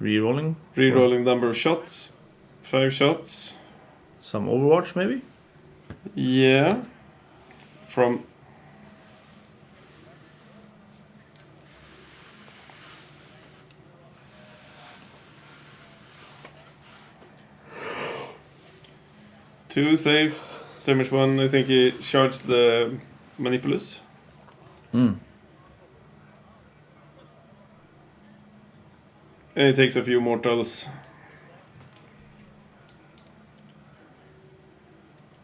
Rerolling. Rerolling number of shots. 5 shots. Some Overwatch, maybe? Yeah. From... Two saves. Damage 1. I think he charged the Manipulus. Mm. And he takes a few mortals.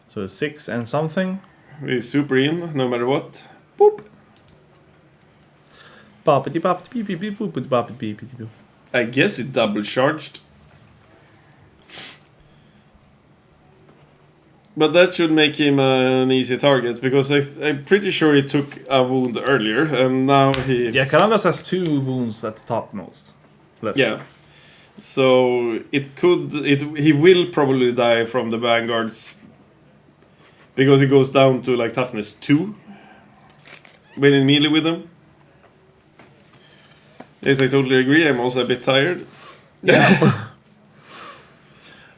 So a 6 and something. He's super in, no matter what. Boop. Boppity boppity beep beep beep boopity boppity beep beep beep. I guess it double charged. But that should make him an easy target, because I'm pretty sure he took a wound earlier, and now he... Yeah, Carandas has 2 wounds at the topmost. Left. Yeah. So it could... he will probably die from the Vanguards, because he goes down to like toughness 2 when in melee with them. Yes, I totally agree. I'm also a bit tired. Yeah.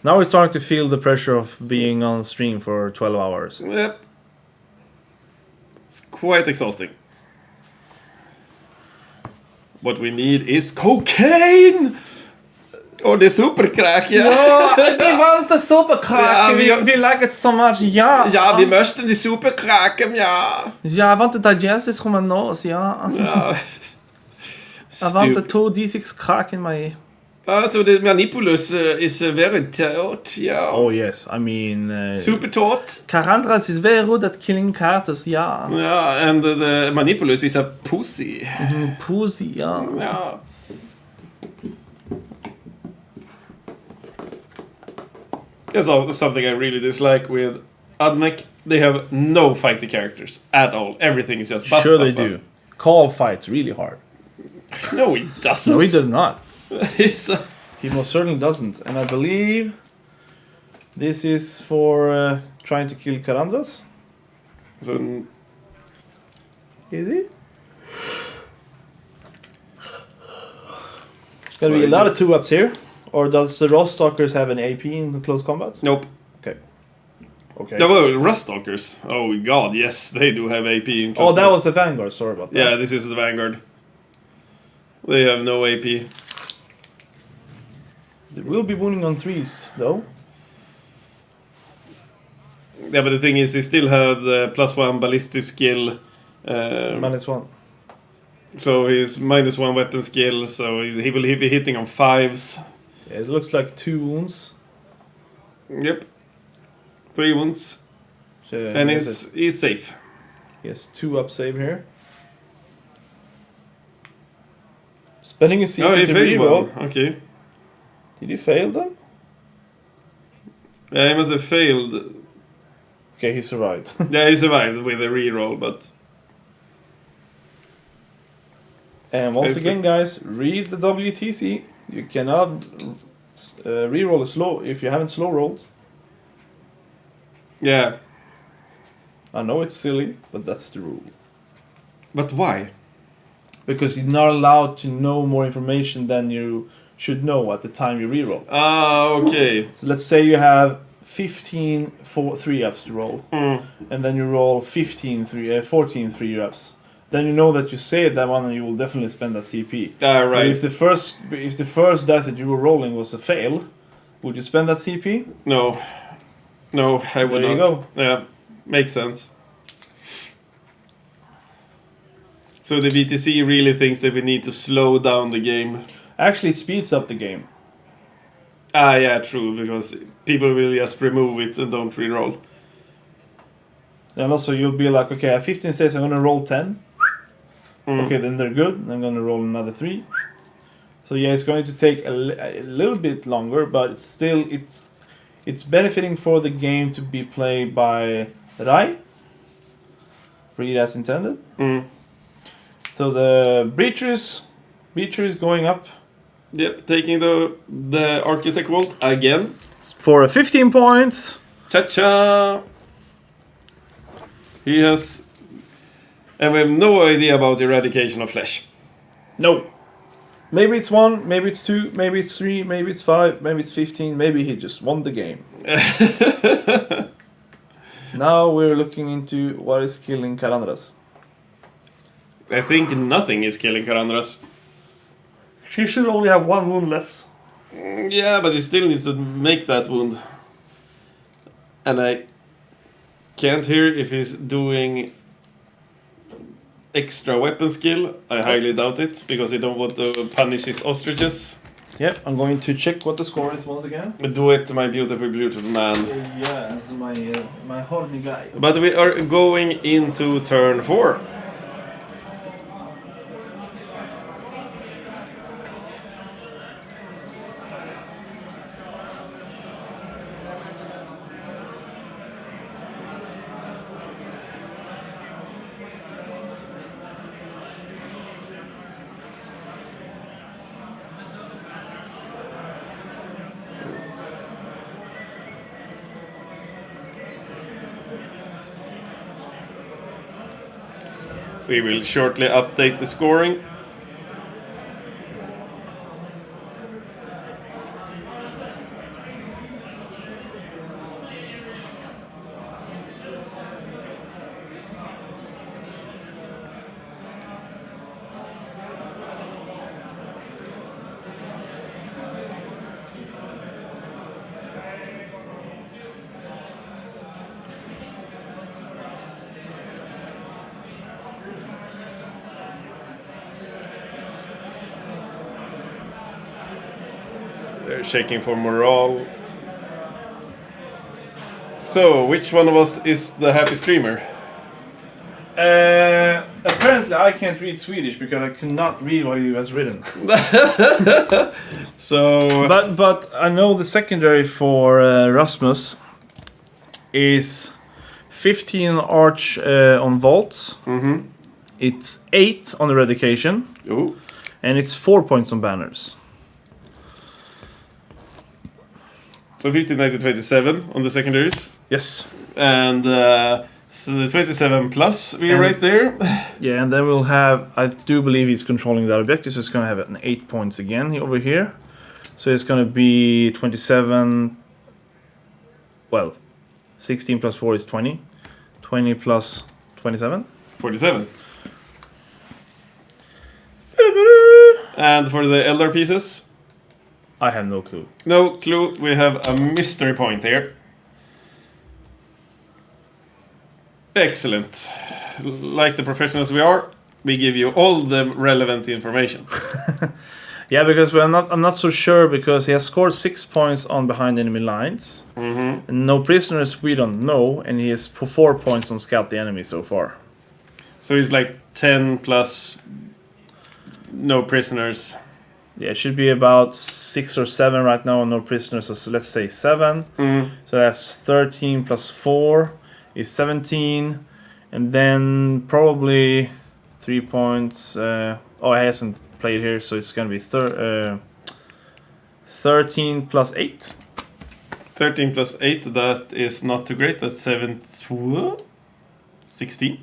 Now we're starting to feel the pressure of being on stream for 12 hours. Yep. It's quite exhausting. What we need is cocaine! Och det är supercrack, ja. Ja, vi var inte supercrack. Ja, vi like it so much, ja. Ja, vi måste die supercracken, ja. Ja, I want to digest this from my nose, ja. Ja. I want the 2 D6 crack in my... So the Manipulus is very taut, yeah. Oh yes, I mean... Super taut. Karandras is very good at killing carters, yeah. Yeah, and the Manipulus is a pussy. Pussy, yeah. Yeah. That's something I really dislike with admech. They have no fighting characters at all. Everything is just... Sure they do. Call fights really hard. No, he doesn't. No, he does not. A... He most certainly doesn't. And I believe this is for trying to kill Karandras. So... Is it? It's gonna be a lot of 2-ups here. Or does the Rostalkers have an AP in close combat? Nope. Okay. Yeah, well, Rustalkers. Oh god, yes, they do have AP in close Oh, that combat. was the Vanguard. Sorry about that. Yeah, this is the Vanguard. They have no AP. They will be winning on 3s, though. Yeah, but the thing is, he still had +1 ballistic skill. -1. So he's -1 weapon skill, so he will be hitting on 5s. Yeah, it looks like 2 wounds. Yep. 3 wounds. So, And he's safe. he has 2-up save here. Spending a CP Oh, he to failed reroll. one. Okay. Did he fail them? Yeah, he must have failed. Okay, he survived. Yeah, he survived with a reroll, but... And once again, guys, read the WTC. You cannot reroll a slow if you haven't slow rolled. Yeah. I know it's silly, but that's the rule. But why? Because you're not allowed to know more information than you should know at the time you reroll. Ah, okay. So let's say you have 15 3-ups to roll, and then you roll 14 3-ups. Then you know that you saved that one, and you will definitely spend that CP. Ah, right. But if the first dice that you were rolling was a fail, would you spend that CP? No. No, I would There you not. go. Yeah, makes sense. So the VTC really thinks that we need to slow down the game. Actually, it speeds up the game. Ah, yeah, true, because people will just remove it and don't reroll. And also, you'll be like, okay, I have 15 saves, I'm gonna roll 10. Okay, then they're good. I'm gonna roll another 3. So yeah, it's going to take a little bit longer, but it's still it's benefiting for the game to be played by Rai. Read as intended. So the breacher is going up. Yep, taking the Architect Vault again. For 15 points. Cha-cha! He has... And we have no idea about Eradication of Flesh. No. Maybe it's 1, maybe it's 2, maybe it's 3, maybe it's 5, maybe it's 15, maybe he just won the game. Now we're looking into what is killing Karandras. I think nothing is killing Karandras. She should only have 1 wound left. Yeah, but he still needs to make that wound. And I can't hear if he's doing extra weapon skill. I highly doubt it, because he don't want to punish his ostriches. Yep, I'm going to check what the score is once again. Do it, my beautiful, beautiful man. Yeah, that's my horny guy. But we are going into turn 4. We will shortly update the scoring. They're checking for morale. So, which one of us is the happy streamer? Apparently I can't read Swedish because I cannot read what he has written. So, But I know the secondary for Rasmus is 15 arch on vaults. It's 8 on eradication. ooh, And it's 4 points on banners. so 15, 19, 27 on the secondaries. Yes. And So the 27 plus, we're right there. Yeah, and then we'll have, I do believe he's controlling that objective, so it's going to have an 8 points again over here. So it's going to be 27, well, 16 plus 4 is 20. 20 plus 27. 47. And for the Eldar pieces? I have no clue. No clue, we have a mystery point here. Excellent. Like the professionals we are, we give you all the relevant information. Yeah, because I'm not so sure, because he has scored 6 points on behind enemy lines. And no prisoners we don't know, and he has 4 points on scout the enemy so far. So he's like 10 plus no prisoners. Yeah, it should be about 6 or 7 right now on no prisoners, so let's say 7. So that's 13 plus 4 is 17. And then probably 3 points. Oh, he hasn't played here, so it's going to be 13 plus 8. 13 plus 8, that is not too great. That's 16.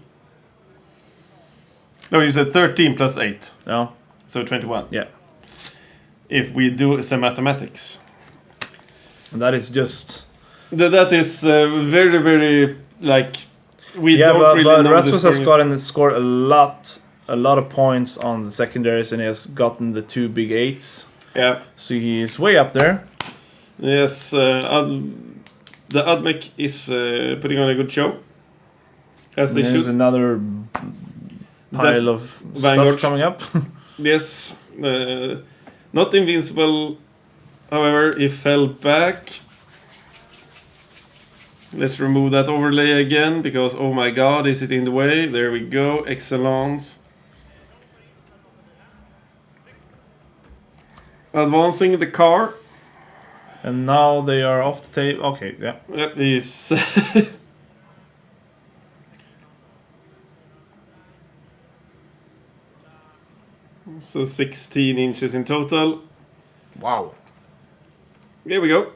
No, you said 13 plus 8. Yeah. So 21. Yeah. If we do some mathematics. And that is just... That is very, very, like... We don't really but know Rasmus the has scored a lot of points on the secondaries, and he has gotten the 2 big 8s. Yeah. So he is way up there. Yes, the admech is putting on a good show. As they There's should. another pile of Vanguard stuff coming up. Yes. Not invincible, however, he fell back. Let's remove that overlay again, because oh my god, is it in the way? There we go, excellence. Advancing the car. And now they are off the table. Okay, yeah. Yep, he's... So 16 inches in total. Wow. Here we go.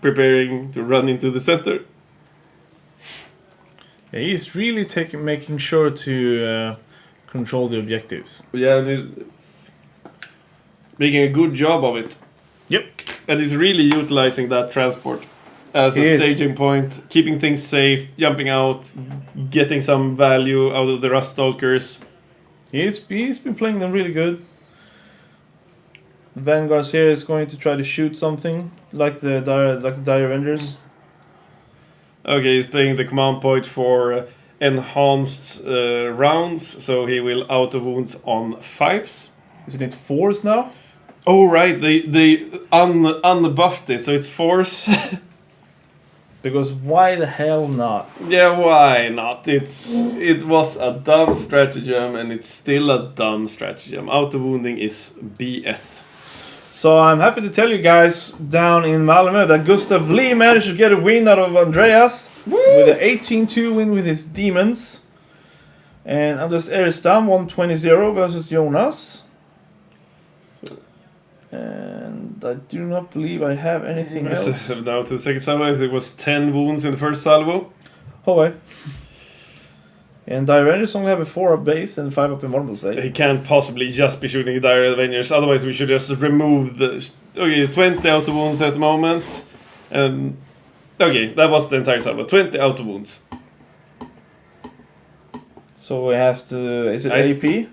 Preparing to run into the center. Yeah, he's really making sure to control the objectives. Yeah, making a good job of it. Yep. And he's really utilizing that transport as a staging point, keeping things safe, jumping out, getting some value out of the Rust Stalkers. He's been playing them really good. Vanguards here is going to try to shoot something like the Dire Avengers. Okay, he's playing the command point for enhanced rounds, so he will auto wounds on 5s. Isn't it 4s now? Oh right, they unbuffed it, so it's 4s. Because why the hell not? Yeah, why not? It was a dumb stratagem, and it's still a dumb stratagem. Auto wounding is BS. So I'm happy to tell you guys down in Malmö that Gustav Lee managed to get a win out of Andreas. Woo! With an 18-2 win with his demons. And Anders Eristam 120 versus Jonas. And I do not believe I have anything else. Now to the second salvo, it was 10 wounds in the first salvo. Oh wait. And Dire Avengers only have a 4 up base and 5 up in vulnerable state. He can't possibly just be shooting Dire Avengers, otherwise we should just remove the... Okay, 20 auto wounds at the moment. And... Okay, that was the entire salvo. 20 auto wounds. So it has to... Is it AP?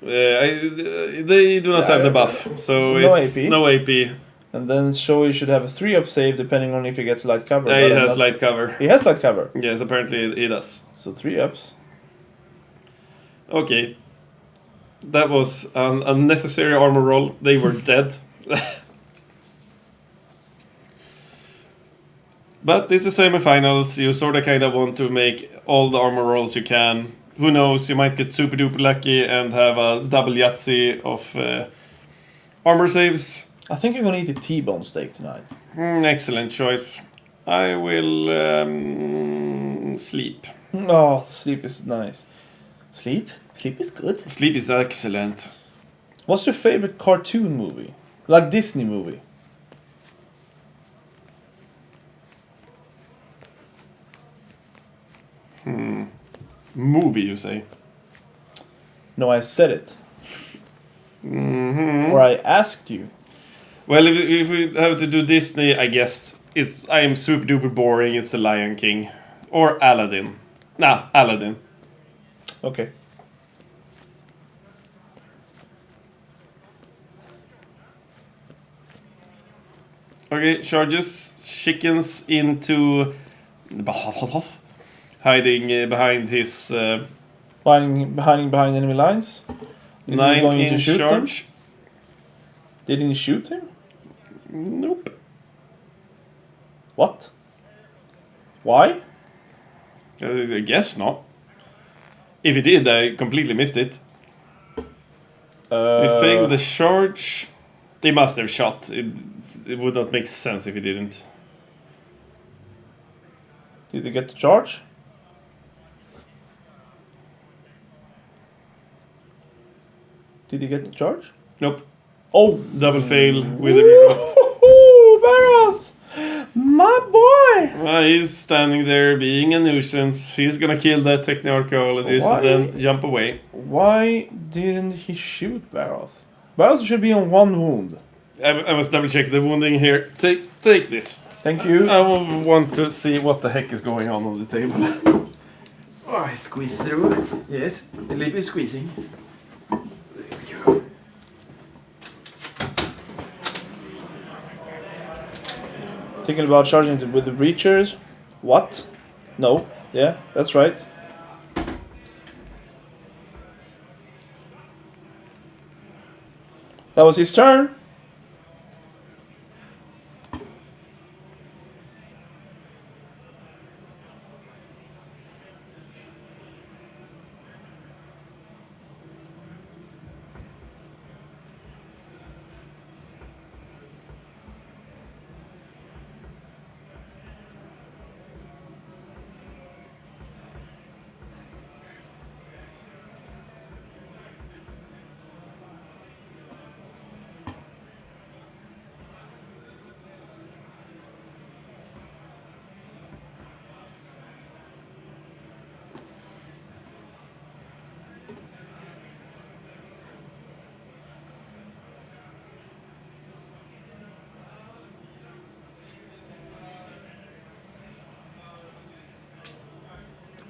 They do not have the buff, so it's no AP. And then Shoei should have a 3-up save depending on if he gets light cover. He has light cover. He has light cover? Yes, apparently he does. So 3-ups. Okay. That was an unnecessary armor roll. They were dead. But this is semifinals. You sorta kinda want to make all the armor rolls you can. Who knows, you might get super duper lucky and have a double Yahtzee of armor saves. I think I'm gonna eat a T-bone steak tonight. Excellent choice. I will sleep. Oh, sleep is nice. Sleep? Sleep is good. Sleep is excellent. What's your favorite cartoon movie? Like Disney movie? Movie, you say? No, I said it. Mm-hmm. Or I asked you. Well, if we have to do Disney, I guess I am super duper boring. It's The Lion King. Or Aladdin. Nah, Aladdin. Okay. Okay, charges chickens into hiding behind his Hiding behind enemy lines. Is he 9 going to in shoot them? charge. Didn't he shoot him? Nope. What? Why? I guess not. If he did, I completely missed it. He failed the charge. They must have shot. It would not make sense if he didn't. Did he get the charge? Did he get the charge? Nope. Oh! Double fail with a reroll. Barath! My boy! He's standing there being a nuisance. He's gonna kill that techno-archaeologist and then jump away. Why didn't he shoot Barath? Barath should be on 1 wound. I must double check the wounding here. Take this. Thank you. I will want to see what the heck is going on the table. Oh, I squeeze through. Yes, a little bit squeezing. There we go. Thinking about charging it with the breachers. What? No. Yeah, that's right. That was his turn.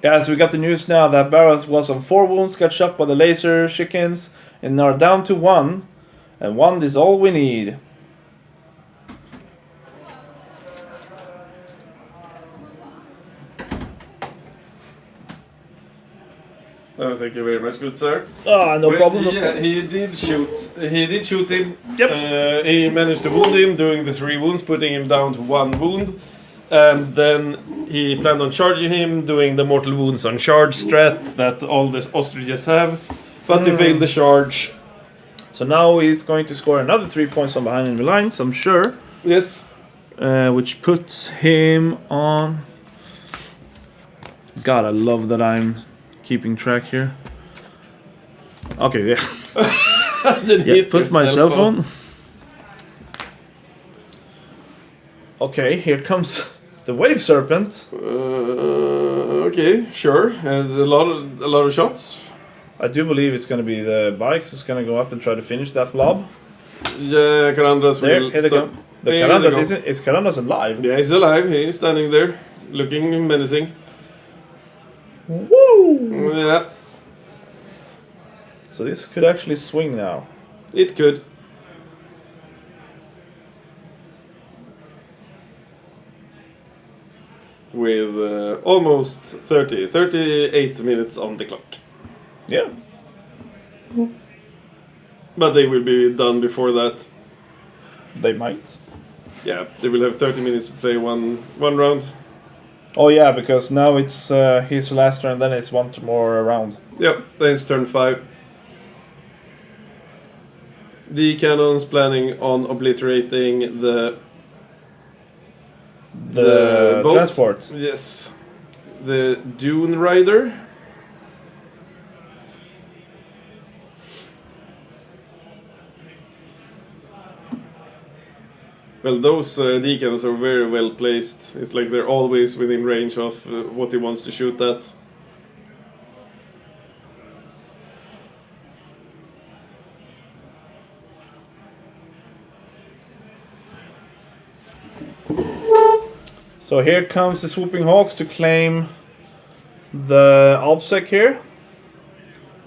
Yeah, so we got the news now that Barath was on 4 wounds, got shot by the laser chickens, and are down to 1. And 1 is all we need. Oh, thank you very much, good sir. Ah, no Well, problem. Yeah, he did shoot. He did shoot him. Yep. He managed to wound him, doing the 3 wounds, putting him down to 1 wound. And then he planned on charging him, doing the mortal wounds on charge strat that all the ostriches have. But he failed the charge. So now he's going to score another 3 points on behind enemy lines, I'm sure. Yes. Which puts him on... God, I love that I'm keeping track here. Okay, yeah. Yeah, put my cell phone. Okay, here comes the Wave Serpent. Okay, sure. Has a lot of shots. I do believe it's going to be the bikes who's going to go up and try to finish that blob. Yeah, Carandras There, will here they stop. come. The Here they Carandras, go. is Carandras alive? Yeah, he's alive. He's standing there, looking menacing. Woo! Yeah, So this could actually swing now. it could. With almost 38 minutes on the clock. Yeah. But they will be done before that. They might. Yeah, they will have 30 minutes to play one round. Oh yeah, because now it's his last turn, then it's 1 more round. Yep, then it's turn 5. The cannon's planning on obliterating the boat. Transport. Yes. The Dune Rider. Well, those decans are very well placed. It's like they're always within range of what he wants to shoot at. So here comes the Swooping Hawks to claim the obsec here.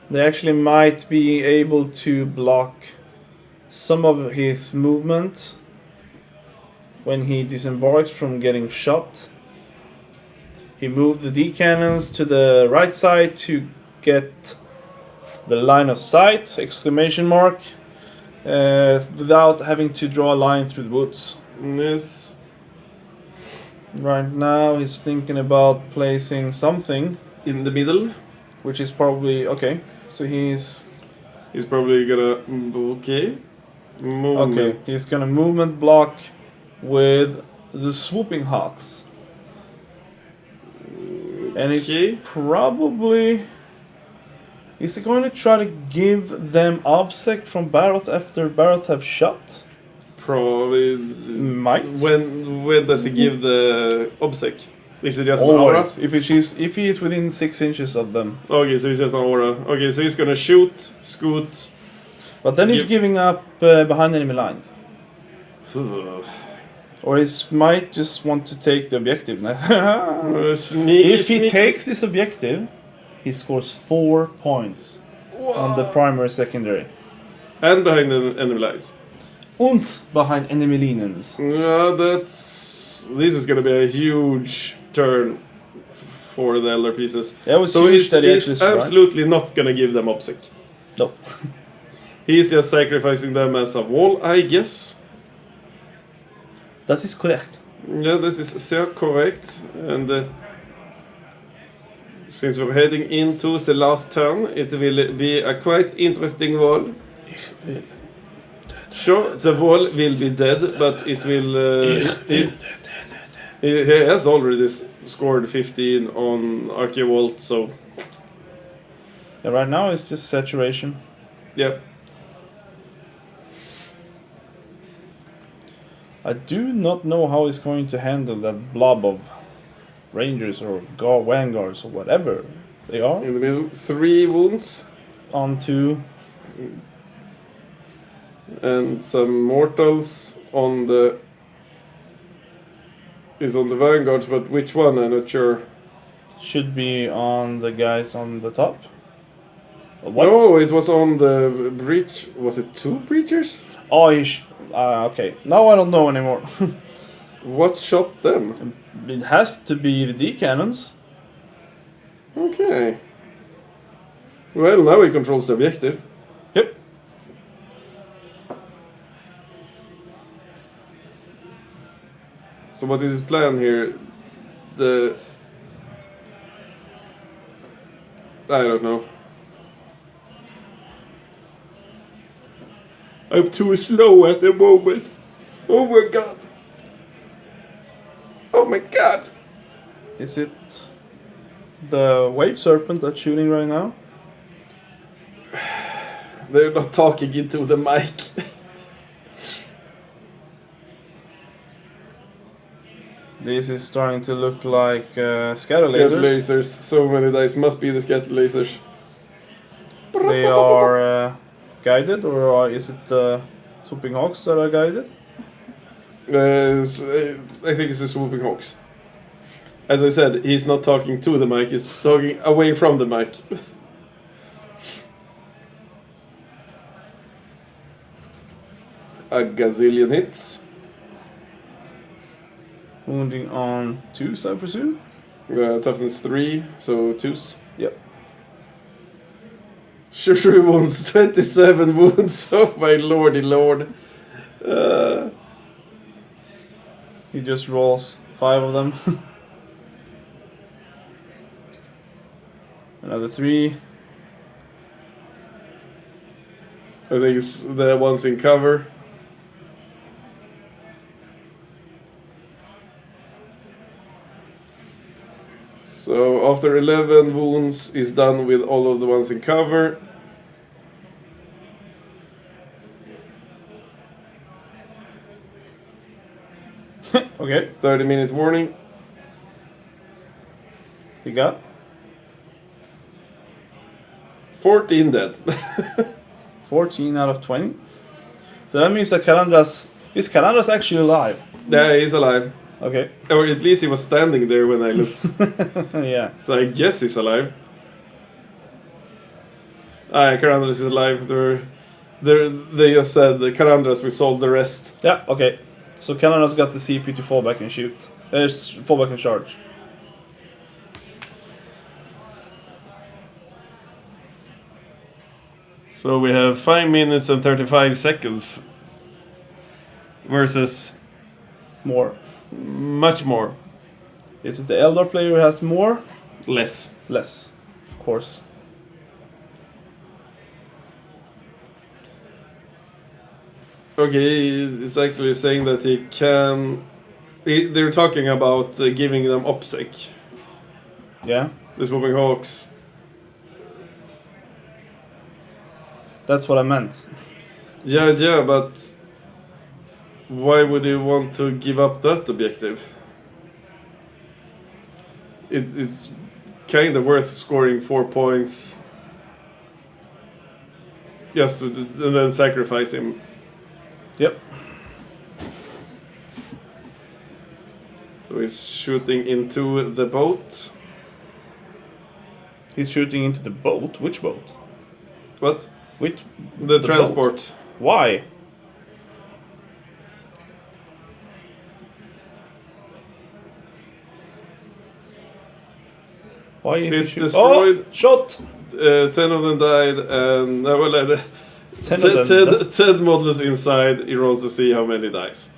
They actually might be able to block some of his movement when he disembarks from getting shot. He moved the D-cannons to the right side to get the line of sight, exclamation mark, without having to draw a line through the woods. Yes. Right now he's thinking about placing something, In the middle. which is probably okay. So he's He's probably gonna. Okay. Movement. okay. He's gonna movement block with the Swooping Hawks, and he's Okay. probably is he going to try to give them obsec from Barroth after Barroth have shot? Probably. Might. When does he give the obsec? Is it just an aura? Always. If he is within 6 inches of them. Okay, so he's just an aura. Okay, so he's gonna shoot, scoot. But then he's Give- giving up behind enemy lines. Or he might just want to take the objective. Sneaky, If he sneaky. takes this objective, he scores 4 points on the primary secondary. And behind the enemy lines. Und behind enemy linens. Yeah, this is gonna be a huge turn for the elder pieces. That was So huge he's, that he he's actually survived. absolutely not gonna give them obsec. No. He's just sacrificing them as a wall, I guess. That is correct. Yeah, this is so correct. And since we're heading into the last turn, it will be a quite interesting wall. Sure, the wall will be dead, but it will. He has already scored 15 on Archivalt, so Yeah, right now it's just saturation. yeah. I do not know how he's going to handle that blob of rangers or vanguards or whatever they are In the middle, 3 wounds onto. and some mortals on the. Is on the vanguards, but which one? I'm not sure. Should be on the guys on the top. What? No, it was on the breach. Was it 2 breachers? Oh, okay. Now I don't know anymore. What shot them? It has to be the D cannons. Okay. Well, now he controls the objective. Yep. So what is his plan here? I don't know. I'm too slow at the moment. Oh my god. Oh my god. Is it the wave serpent that's shooting right now? They're not talking into the mic. This is starting to look like scatter Scatter lasers. lasers. So many dice. Must be the scatter lasers. They are guided, or is it the Swooping Hawks that are guided? I think it's the Swooping Hawks. As I said, he's not talking to the mic, he's talking away from the mic. A gazillion hits. Wounding on 2s, I presume? Toughness 3, so 2s. Yep. Sure wounds, 27 wounds. Oh my lordy lord. He just rolls 5 of them. Another 3. I think it's the ones in cover. So after 11 wounds is done with all of the ones in cover. Okay, 30-minute warning. he got 14 dead. 14 out of 20. So that means that Kalandra's... Is Kalandra's actually alive? Yeah, he's alive. Okay. Or at least he was standing there when I looked. Yeah. So I guess he's alive. Karandras is alive. They just said, Karandras, we solved the rest. Yeah, okay. So Canada's got the CP to fall back and shoot. Fall back and charge. So we have 5 minutes and 35 seconds. Versus More. much more. Is it the Eldar player who has more? Less. Less. Of course. Okay, he's actually saying that he can... They're talking about giving them OPSEC. Yeah. The Swooping Hawks. That's what I meant. Yeah, but... Why would you want to give up that objective? It's kind of worth scoring 4 points. Just to, and then sacrifice him. Yep. So he's shooting into the boat. He's shooting into the boat. Which boat? What? Which? The boat? transport. Why? Why is It's he destroyed. Oh! Shot! 10 of them died, and 10 of them Ted models inside. He rolls to see how many dies.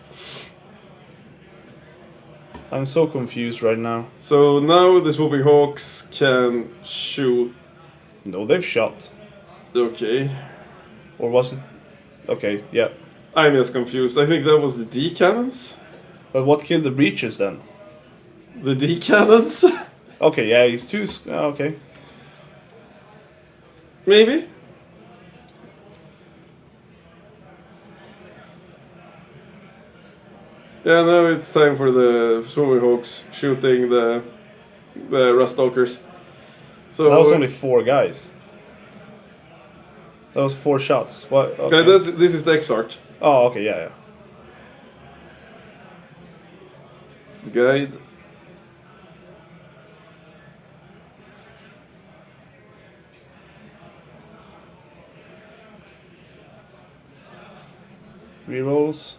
I'm so confused right now. So now the Swooping Hawks can shoot. No, they've shot. Okay, Or was it... Okay, yeah. I'm just confused. I think that was the D cannons. But what killed the breaches then? The D cannons, Okay, yeah, he's two... okay. maybe. Yeah, now it's time for the Swooping Hawks shooting the Rustalkers. So That was only 4 guys. That was 4 shots. What? Okay. okay, this is the Exarch. Oh, okay, yeah. Guide. Rerolls.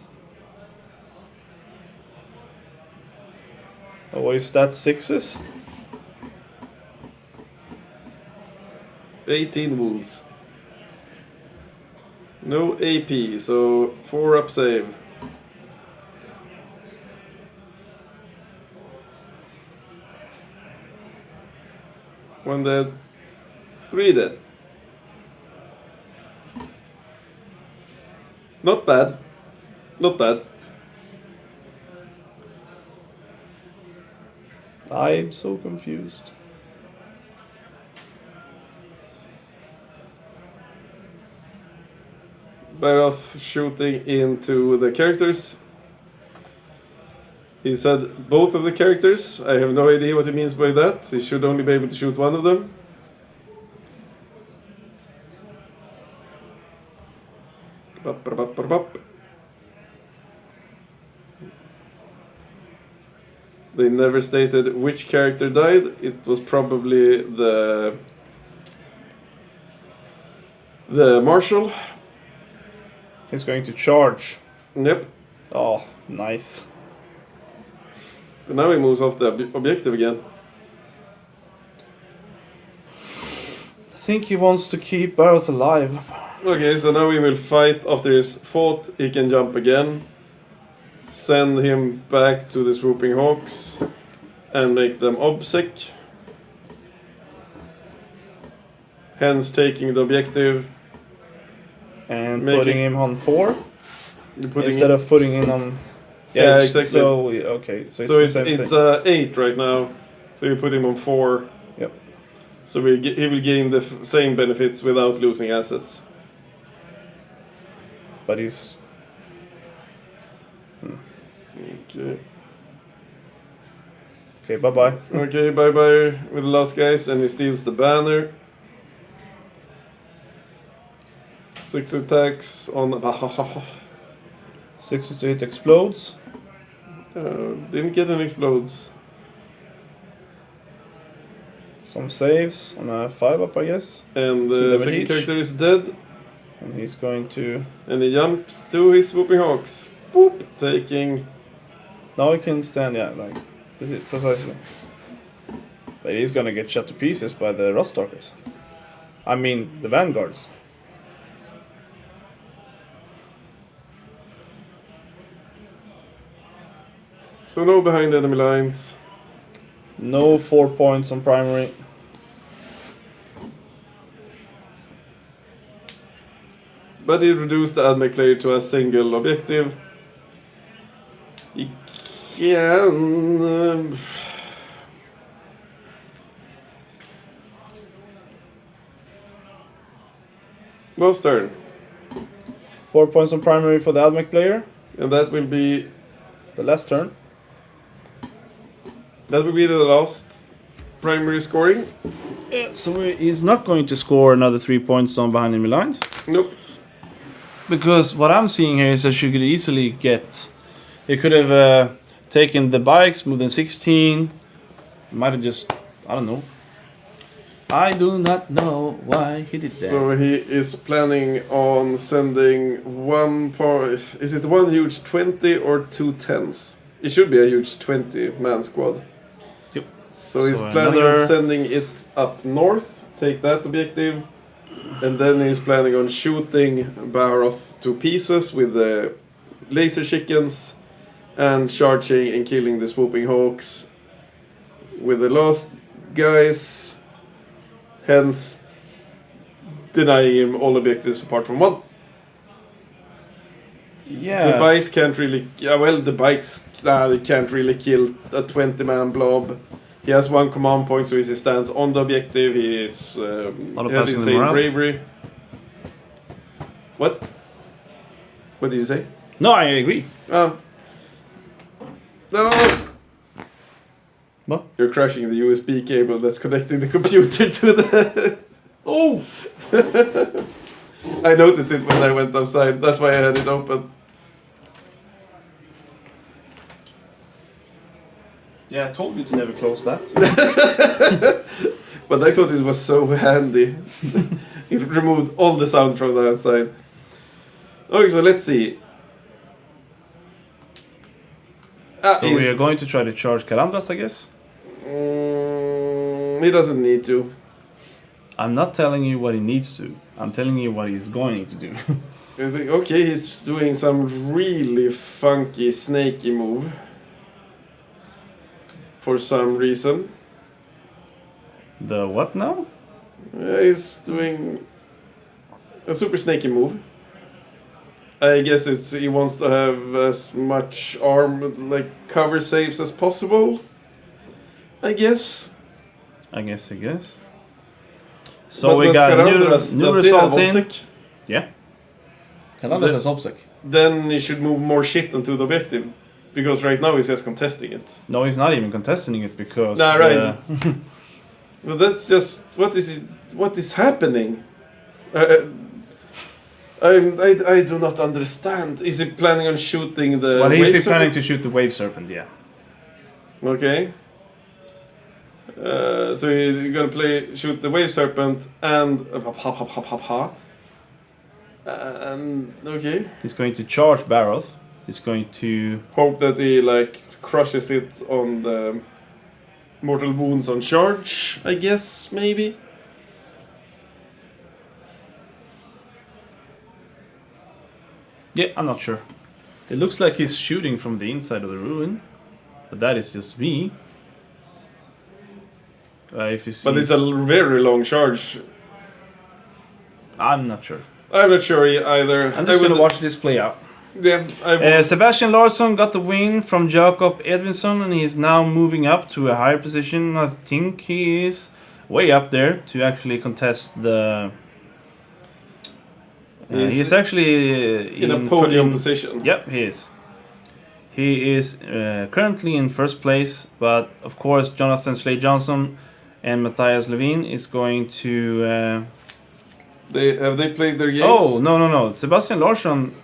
Oh, is that 6s? 18 wounds. No AP, so 4 up save. One dead. 3 dead. Not bad. Not bad. I'm so confused. Baroth shooting into the characters. He said both of the characters. I have no idea what he means by that. He should only be able to shoot one of them. Bop, bop, bop, bop, bop. They never stated which character died. It was probably the marshal. He's going to charge. Yep. Oh, nice. And now he moves off the objective again. I think he wants to keep Baroth alive. Okay, so now he will fight. After he's fought, he can jump again. Send him back to the Swooping Hawks and make them OBSEC. Hence taking the objective. And Making- putting him on 4 Putting instead of putting him on... Yeah, it's- exactly. So, okay, so it's so the it's same it's thing. 8 right now. So you put him on 4. Yep. So he will gain the same benefits without losing assets. But he's... Okay. Okay, bye-bye. Okay, bye-bye with the last guys, and he steals the banner. 6 attacks on... 6 to hit explodes. Didn't get any explodes. Some saves on a 5-up, I guess. And Two the damage second each. character is dead. And he's going to... And he jumps to his swooping hawks. Boop! Taking... Now he can stand, yeah, like... This is precisely. But he's gonna get shot to pieces by the Rustalkers. I mean, the Vanguards. So no behind enemy lines. No 4 points on primary. But he reduced the admech player to a single objective. He can... Most turn. 4 points on primary for the admech player. And that will be... The last turn. That will be the last primary scoring. Yeah, so he's not going to score another 3 points on behind enemy lines. Nope. Because what I'm seeing here is that you could easily get... You could have taken the bikes, moved in 16. Might have just... I don't know. I do not know why he did that. So he is planning on sending one part... Is it one huge 20 or 2 10s? It should be a huge 20-man squad. Yep. So he's So planning another- on sending it up north, take that objective, and then he's planning on shooting Baroth to pieces with the laser chickens and charging and killing the swooping hawks with the last guys, hence denying him all objectives apart from one. Yeah. The bikes can't really... Yeah, well, the bikes they can't really kill a 20-man blob. He has 1 command point, so he stands on the objective. He is... Auto has passing insane them around. bravery. What? What did you say? No, I agree. No! What? You're crashing the USB cable that's connecting the computer to the... Oh! I noticed it when I went outside. That's why I had it open. Yeah, I told you to never close that. But I thought it was so handy. It removed all the sound from the outside. Okay, so let's see. So we are going to try to charge Calandras, I guess. He doesn't need to. I'm not telling you what he needs to. I'm telling you what he's going to do. I think, okay, he's doing some really funky, snaky move. For some reason. The what now? He's doing a super snaky move. I guess it's he wants to have as much arm, like cover saves as possible. I guess. I guess. So But we does got Calandras- new does he have result in. obsec? Yeah. Calandras The- has obsec. Then he should move more shit onto the objective. Because right now he says contesting it. No, he's not even contesting it because... Nah, right. But that's just... What is happening? I do not understand. Is he planning on shooting the... well, wave he's serpent? planning to shoot the wave serpent, yeah. Okay. So you're gonna shoot the wave serpent and... And... Okay. He's going to charge Baroth. He's going to... Hope that he, like, crushes it on the... Mortal wounds on charge, I guess, maybe? Yeah, I'm not sure. It looks like he's shooting from the inside of the ruin. But that is just me. If you see... But it's a very long charge. I'm not sure. I'm not sure either. I'm just going to watch this play out. Yeah, I will. Sebastian Larsson got the win from Jakob Edvinsson, and he's now moving up to a higher position. I think he is way up there to actually contest the... he's actually in a podium position. Yep, he is. He is currently in first place, but of course Jonathan Slade Johnson and Matthias Levin is going to... Have they played their games? Oh, no. Sebastian Larsson,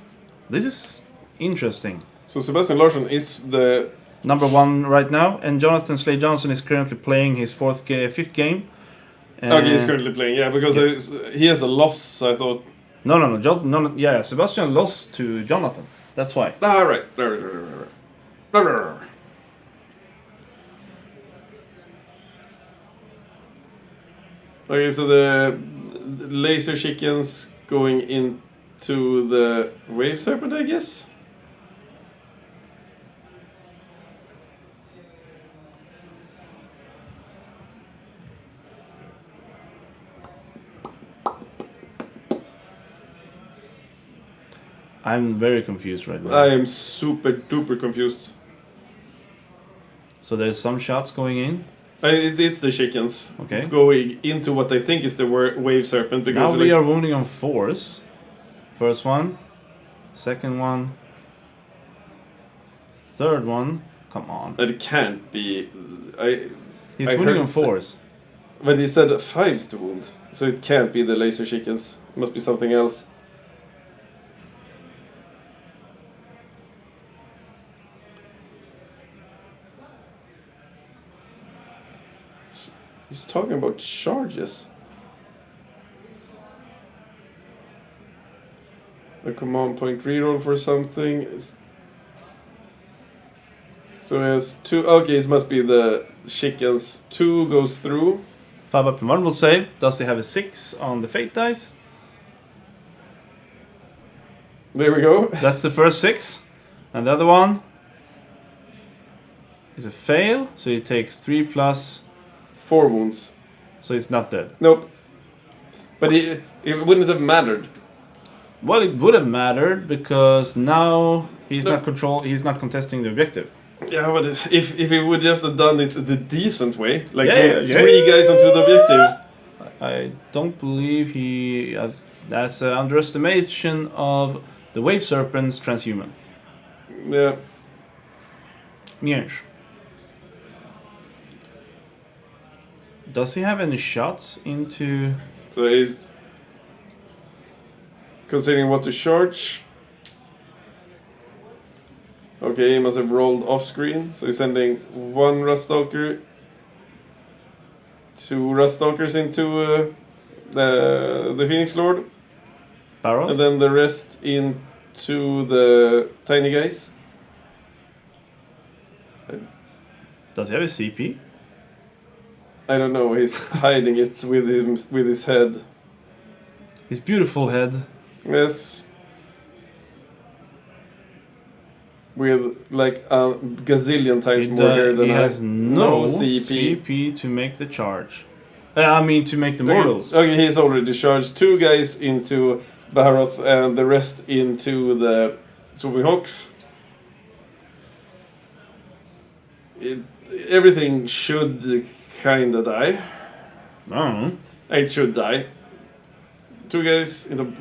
this is interesting. So Sebastian Larsson is the... number 1 right now, and Jonathan Slade Johnson is currently playing his 5th game. Okay, he's currently playing, yeah, because he has a loss, so I thought... No, yeah, Sebastian lost to Jonathan. That's why. Ah, right. Okay, so the laser chickens going into the wave serpent, I guess? I'm very confused right now. I am super duper confused. So there's some shots going in. It's the chickens Okay. going into what I think is the wave serpent, because Now we are wounding on 4s. First one, second one, third one. Come on. It can't be. He's I wounding heard on it say- 4s. But he said 5s to wound, so it can't be the laser chickens. It must be something else. He's talking about charges. A command point reroll for something. So he has 2. Okay, it must be the chickens. 2 goes through. 5 up and 1 will save. Does he have a 6 on the fate dice? There we go. That's the first 6. And the other one is a fail. So he takes 3 plus. 4 wounds. So he's not dead. Nope. But it wouldn't have mattered. Well, it would have mattered because now he's No. He's not contesting the objective. Yeah, but if he would just have done it the decent way, like Yeah, 3 guys onto the objective. I don't believe he. That's an underestimation of the Wave Serpent's transhuman. Yeah. Yes. Does he have any shots into? So he's considering what to charge. Okay, he must have rolled off screen. So he's sending 1 Ruststalker, 2 Ruststalkers into the Phoenix Lord, Barrow? and then the rest into the tiny guys. Does he have a CP? I don't know. He's hiding it with his head. His beautiful head. Yes. With like a gazillion times more hair than He I. has no CP. CP to make the charge. I mean, to make the mortals. Okay, he's already charged 2 guys into Baharoth and the rest into the Swooping Hawks. Everything should kinda die. I don't know. It should die. 2 guys into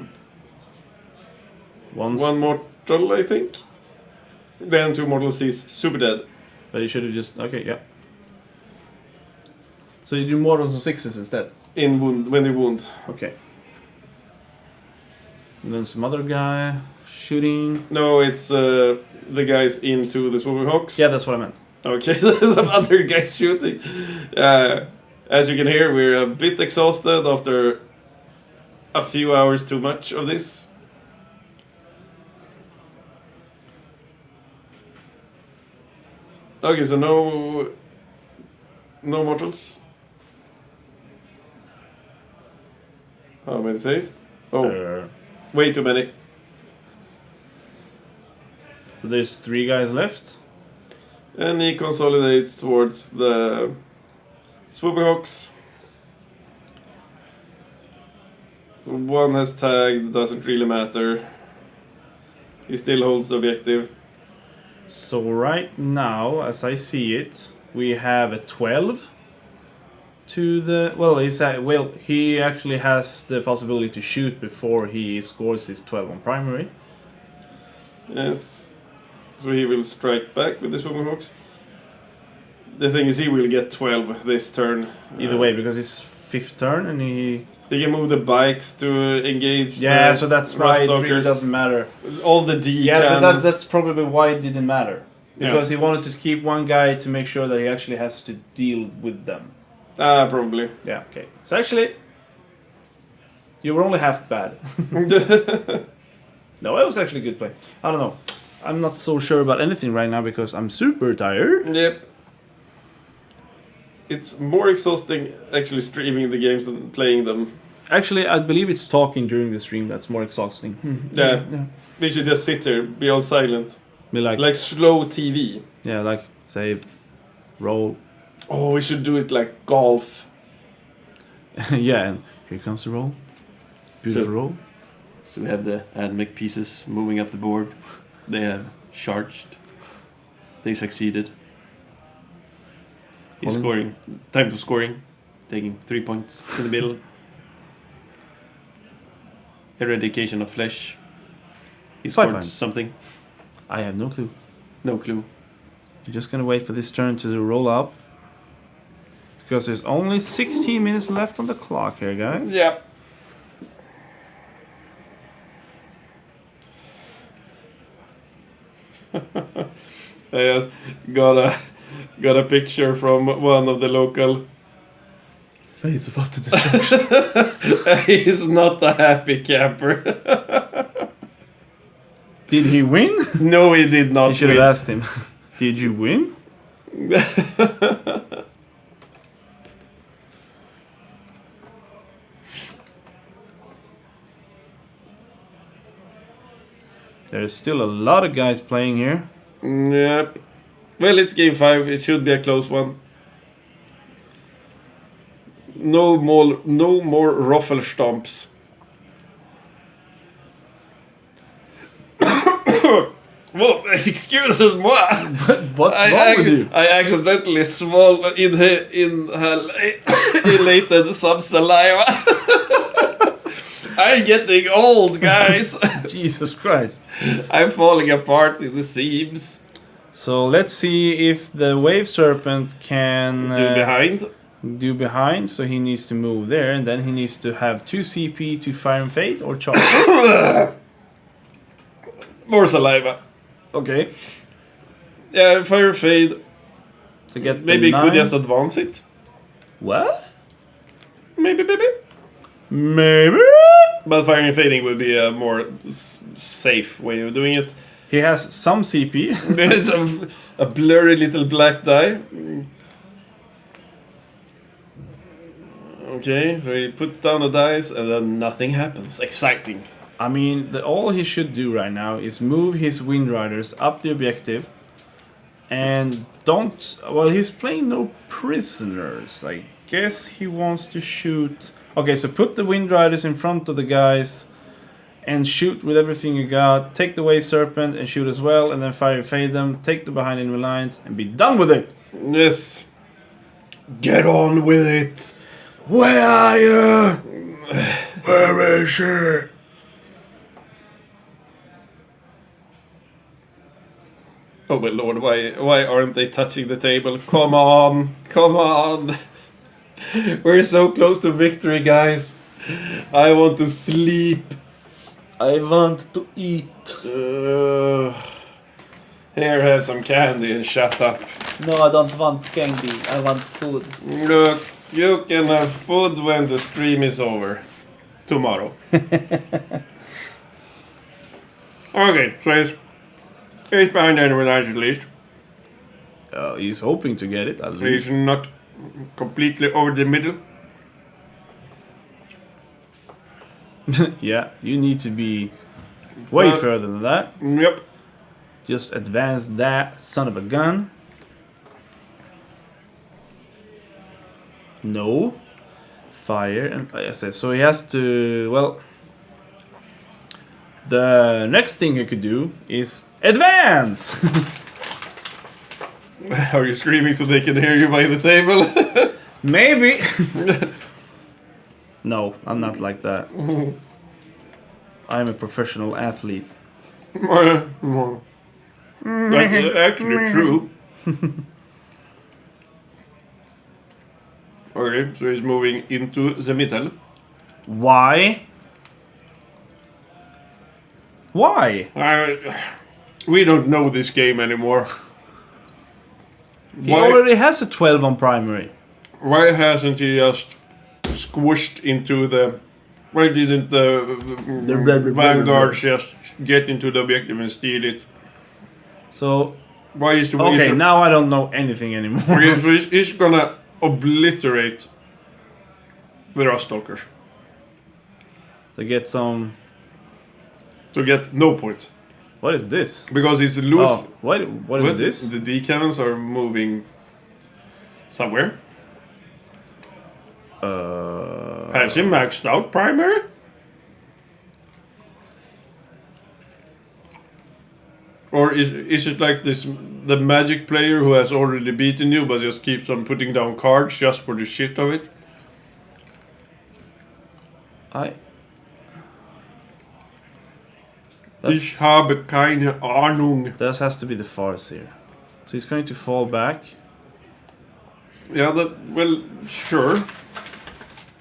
Once, 1 mortal, I think. Then 2 mortals, he's super dead. but he should have just. Okay, yeah. So you do mortals on 6s instead. In wound, when they wound. Okay. And then some other guy shooting. No, it's the guys into the Swooping Hawks. Yeah, that's what I meant. Okay, there's some other guys shooting. As you can hear, we're a bit exhausted after a few hours too much of this. Okay, so no mortals. How many saved? Oh, way too many. So there's 3 guys left. And he consolidates towards the Swooping Hawks. 1 has tagged, doesn't really matter. He still holds the objective. So right now, as I see it, we have a 12 to the. Well, he actually has the possibility to shoot before he scores his 12 on primary. Yes. So he will strike back with the Swooping Hawks. The thing is, he will get 12 this turn. Either way, because it's 5th turn and he They can move the bikes to engage. Yeah, the so that's why it really Rastalkers. doesn't matter. All the D Yeah, but cannons. that's probably why it didn't matter. Yeah. Because he wanted to keep one guy to make sure that he actually has to deal with them. Probably. Yeah, okay. So actually, you were only half bad. No, it was actually a good play. I don't know. I'm not so sure about anything right now because I'm super tired. Yep. It's more exhausting actually streaming the games than playing them. Actually, I believe it's talking during the stream that's more exhausting. Yeah. We should just sit there, be all silent. Be Like slow TV. yeah, like save, roll. Oh, we should do it like golf. Yeah, and here comes the roll. Beautiful roll. So we have the admech pieces moving up the board. They have charged. They succeeded. He's Well, scoring. Time to scoring. Taking 3 points in the middle. Eradication of flesh. He 5 scored points. something. I have no clue. No clue. I'm just gonna wait for this turn to roll up. Because there's only 16 minutes left on the clock here, guys. Yep. I just got a picture from one of the local. Face of utter destruction. He's not a happy camper. Did he win? No, he did not. You should have win. asked him. Did you win? There's still a lot of guys playing here. Yep. Well, it's game 5. It should be a close one. No more ruffle stomps. Well, excuse-moi. What's wrong with you? I accidentally inhalated some saliva. I'm getting old, guys. Jesus Christ. I'm falling apart in the seams. So let's see if the Wave Serpent can Do behind. do behind. So he needs to move there, and then he needs to have 2 CP to Fire and Fade or charge. More saliva. Okay. Yeah, fire fade. To get Maybe the could 9. just advance it. What? Maybe. Maybe. But firing and fading would be a more safe way of doing it. He has some CP. There's a blurry little black die. Okay, so he puts down the dice and then nothing happens. Exciting. I mean, all he should do right now is move his Wind Riders up the objective. And don't... Well, he's playing no prisoners. I guess he wants to shoot... Okay, so put the Wind Riders in front of the guys. And shoot with everything you got. Take the Wave Serpent and shoot as well. And then fire and fade them. Take the behind enemy lines. And be done with it. Yes. Get on with it. Where are you? Where is she? Oh my lord, why aren't they touching the table? Come on. We're so close to victory, guys. I want to sleep. I want to eat. Here, have some candy and shut up. No, I don't want candy. I want food. Look, you can have food when the stream is over. Tomorrow. Okay, so he's behind enemy lines at least. He's hoping to get it at He's least. not completely over the middle. Yeah, you need to be way Well- further than that. Yep. Just advance that son of a gun. No. Fire and I said so he has to well the next thing he could do is advance. Are you screaming so they can hear you by the table? Maybe. No, I'm not like that. I'm a professional athlete. That's actually true. Okay, so he's moving into the middle. Why? Why? We don't know this game anymore. He already has a 12 on primary. Why hasn't he just squished into the... Why didn't the vanguards just get into the objective and steal it? So, Why is the... okay, now I don't know anything anymore. Okay, so he's gonna obliterate the Rastalkers To get some... to get no points. What is this? Because he's loose. Oh, what is this? The D-cannons are moving somewhere. Has he maxed out primary? Or is it like this, the magic player who has already beaten you but just keeps on putting down cards just for the shit of it? Ich habe keine Ahnung. That has to be the Farseer. So he's going to fall back. Yeah, well, sure.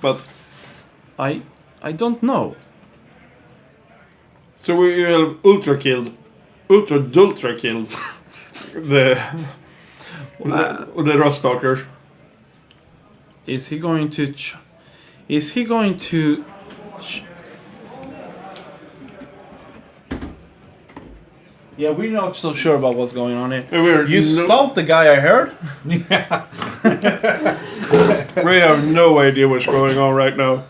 But... I don't know. So we have ultra dultra killed the Rastalkers. Is he going to... Yeah, we're not so sure about what's going on here. You stomped the guy, I heard. We have no idea what's going on right now.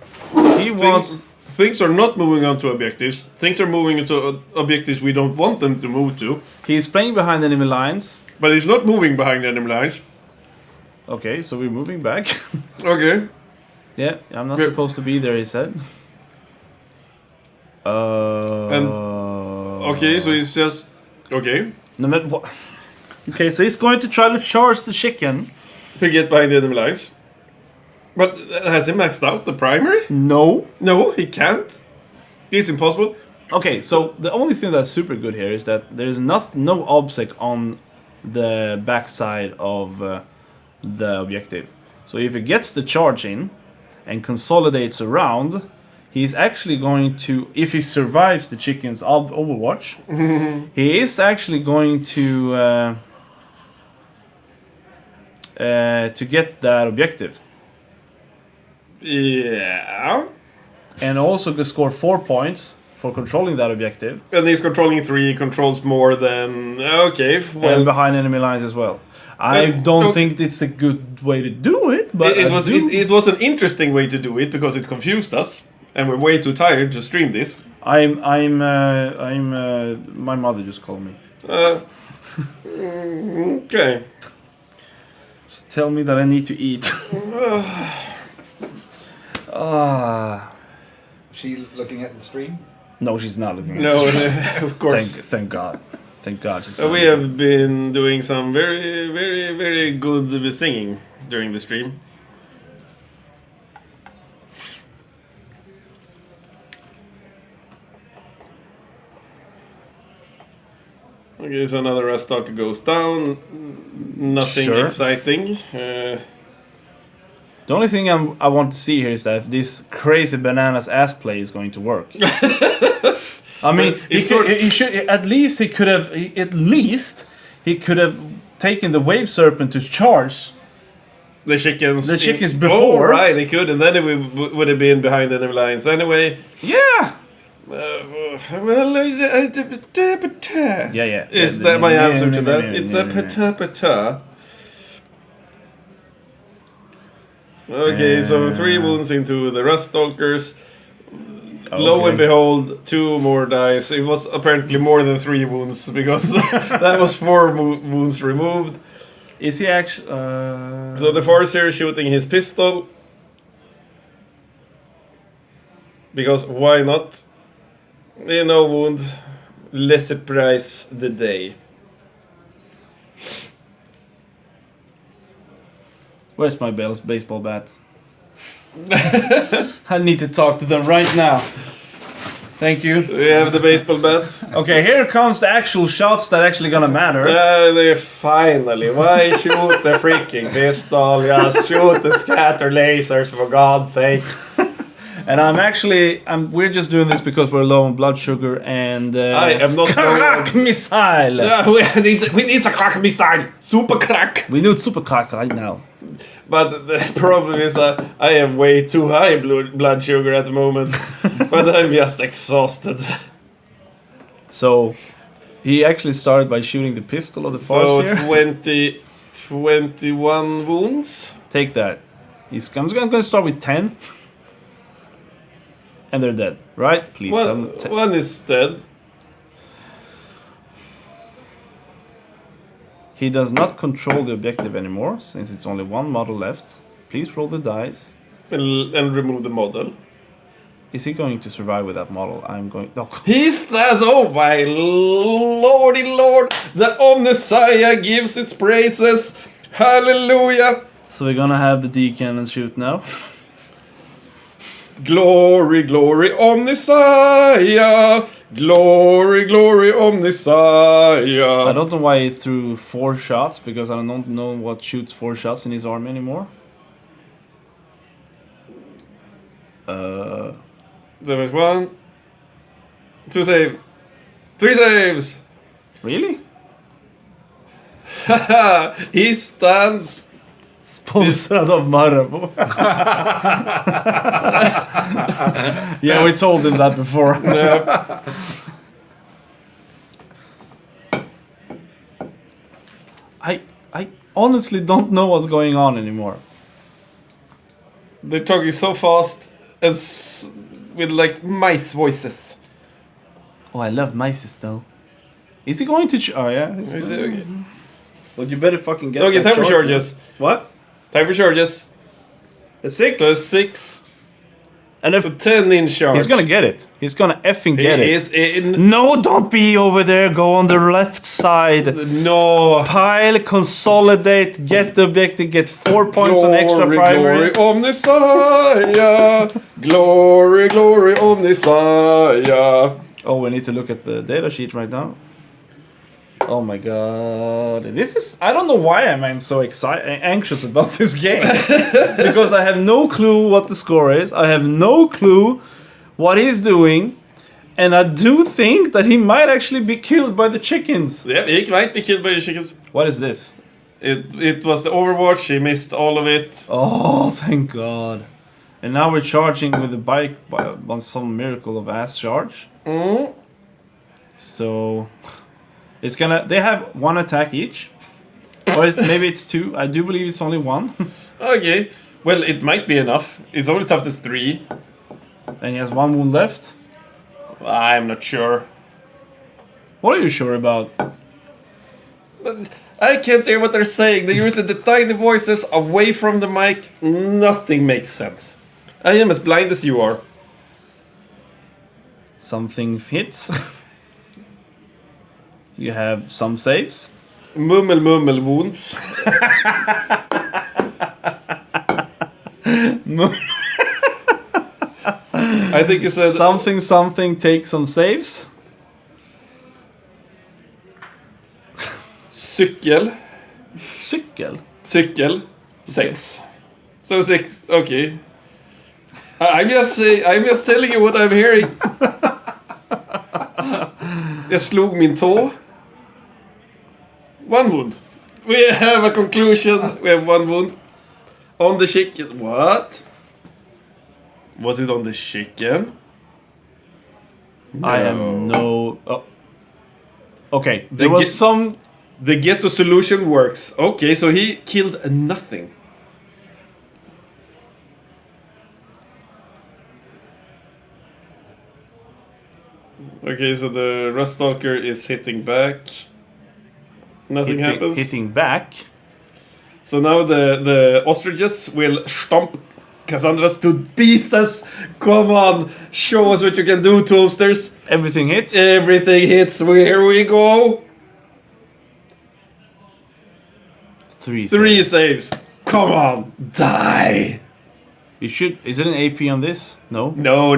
He wants... Things are not moving on to objectives. Things are moving into objectives we don't want them to move to. He's playing behind enemy lines. But he's not moving behind enemy lines. Okay, so we're moving back. Okay. Yeah, I'm not supposed to be there, he said. Okay, so he's just... Okay. No, but what? Okay, so he's going to try to charge the chicken. To get behind the enemy lines. But has he maxed out the primary? No. No, he can't. It's impossible. Okay, so the only thing that's super good here is that there's no obsec on the backside of the objective. So if he gets the charge in and consolidates around, he's actually going to, if he survives the chicken's overwatch, he is actually going to get that objective. Yeah. And also to score 4 points for controlling that objective. And he's controlling 3, controls more than... Okay, well... And behind enemy lines as well. I don't think it's a good way to do it, but it was an interesting way to do it because it confused us. And we're way too tired to stream this. my mother just called me. Okay. So tell me that I need to eat. She looking at the stream? No, she's not looking at No, it. of course. Thank God. Thank God. We have been doing some very, very, very good singing during the stream. Okay, so another Rastalker goes down. Nothing exciting. The only thing I want to see here is that if this crazy bananas ass play is going to work. I mean, he should at least he could have taken the wave serpent to charge the chickens. The chickens before. Oh, right, they could, and then it would have been behind enemy lines anyway. Yeah. Yeah. Is that my answer to that? It's a pata. Okay, so 3 wounds into the Rastalkers. Okay. Lo and behold, 2 more dice. It was apparently more than 3 wounds because that was 4 wounds removed. Is he actually? So the Farseer shooting his pistol because why not? No wound, less price the day. Where's my baseball bat? I need to talk to them right now. Thank you. We have the baseball bat. Okay, here comes the actual shots that actually gonna matter. They finally. Why shoot the freaking pistol? Just shoot the scatter lasers for God's sake. And we're just doing this because we're low on blood sugar and... I am not crack missile! Yeah, we need a crack missile. Super crack. We need super crack right now. But the problem is I have way too high blood sugar at the moment. But I'm just exhausted. So, he actually started by shooting the pistol of the So Farseer. 21 wounds. Take that. I'm going to start with 10. And they're dead, right? Please tell me. One is dead. He does not control the objective anymore, since it's only one model left. Please roll the dice. And remove the model. Is he going to survive with that model? I'm going... No. He stands, oh my lordy lord, the Omnissiah gives its praises. Hallelujah. So we're gonna have the D-cannon shoot now. Glory, glory, Omnissiah. Glory, glory, Omnissiah. I don't know why he threw 4 shots, because I don't know what shoots 4 shots in his army anymore. There was 1, 2 save, 3 saves. Really? He stands. Sponsrad av Marabou. Yeah, we told him that before. Yeah. I honestly don't know what's going on anymore. They're talking so fast with like mice voices. Oh, I love mice though. Is he going to... Oh, yeah. Is it okay? Well, you better fucking get Okay, that time for short. charges. What? Time for charges. A 6? So 6. And if So 10 in charge. he's gonna get it. He's gonna effing get He it. is in. No, don't be over there. Go on the left side. No. Pile, consolidate, get the objective, get 4 points on extra primary. Glory, Omnissiah. Glory, glory, Omnissiah. Oh, we need to look at the data sheet right now. Oh my god. This is... I don't know why I'm so anxious about this game. It's because I have no clue what the score is. I have no clue what he's doing. And I do think that he might actually be killed by the chickens. Yeah, he might be killed by the chickens. What is this? It was the Overwatch. He missed all of it. Oh, thank god. And now we're charging with the bike on some miracle of ass charge. Mm. So... It's gonna... They have 1 attack each. Or maybe it's 2. I do believe it's only 1. Okay. Well, it might be enough. It's only tough as 3. And he has 1 wound left. I'm not sure. What are you sure about? I can't hear what they're saying. They're using the tiny voices away from the mic. Nothing makes sense. I am as blind as you are. Something hits. You have some saves. Mummel wounds. I think you said Something take some saves. cykel. Cykel. 6. So 6. Okay. I'm just telling you what I'm hearing. Jag slog min tå. 1 wound. We have a conclusion. We have 1 wound. On the chicken. What? Was it on the chicken? I have no... Oh. Okay, The there was some... The ghetto solution works. Okay, so he killed nothing. Okay, so the Rust Stalker is hitting back. Nothing happens. Hitting back. So now the ostriches will stomp Cassandra's to pieces. Come on, show us what you can do, Toasters. Everything hits. Everything hits. Here we go. 3 3 saves. saves. Come on, die. You should... Is it an AP on this? No? No.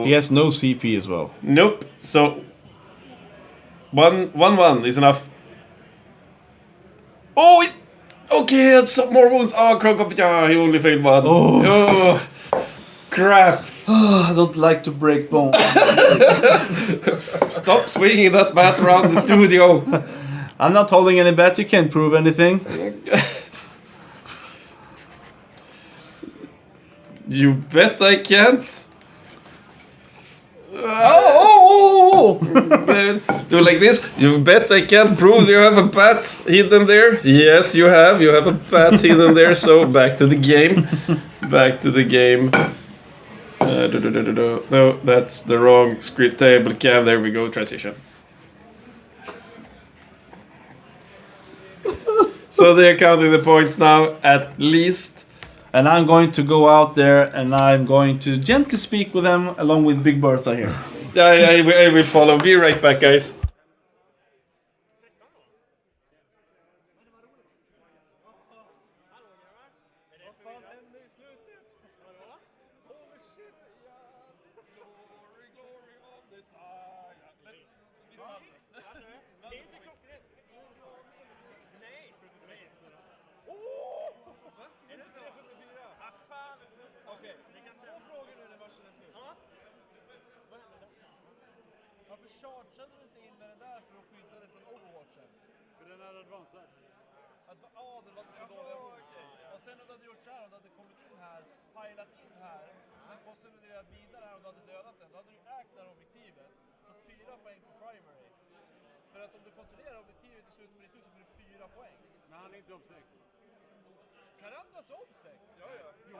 He has no CP as well. Nope. So 1 is enough. Oh, okay, some more wounds. Oh, Crocop, he only failed 1. Oh. crap! I don't like to break bones. Stop swinging that bat around the studio. I'm not holding any bet. You can't prove anything. You bet I can't. Oh! Do like this. You bet I can't prove you have a bat hidden there. Yes, you have. You have a bat hidden there. So back to the game. Back to the game. No, that's the wrong script table cam. There we go. Transition. So they're counting the points now, at least. And I'm going to go out there and I'm going to gently speak with them along with Big Bertha here. I will follow. Be right back, guys. Varför chargeade du inte in med den där för att skydda dig från Overwatchen? För den är advanced. Ja, den var inte så dålig. Och sen om du hade gjort så här, om du hade kommit in här, pajlat in här, sen konsoliderat vidare här och du hade dödat den, då hade du ägt det här objektivet. Fast 4 poäng på primary. För att om du kontrollerar objektivet i slutet på ditt hus så får du 4 poäng. Men han är inte obsec. Karandras obsec? Ja. Jo.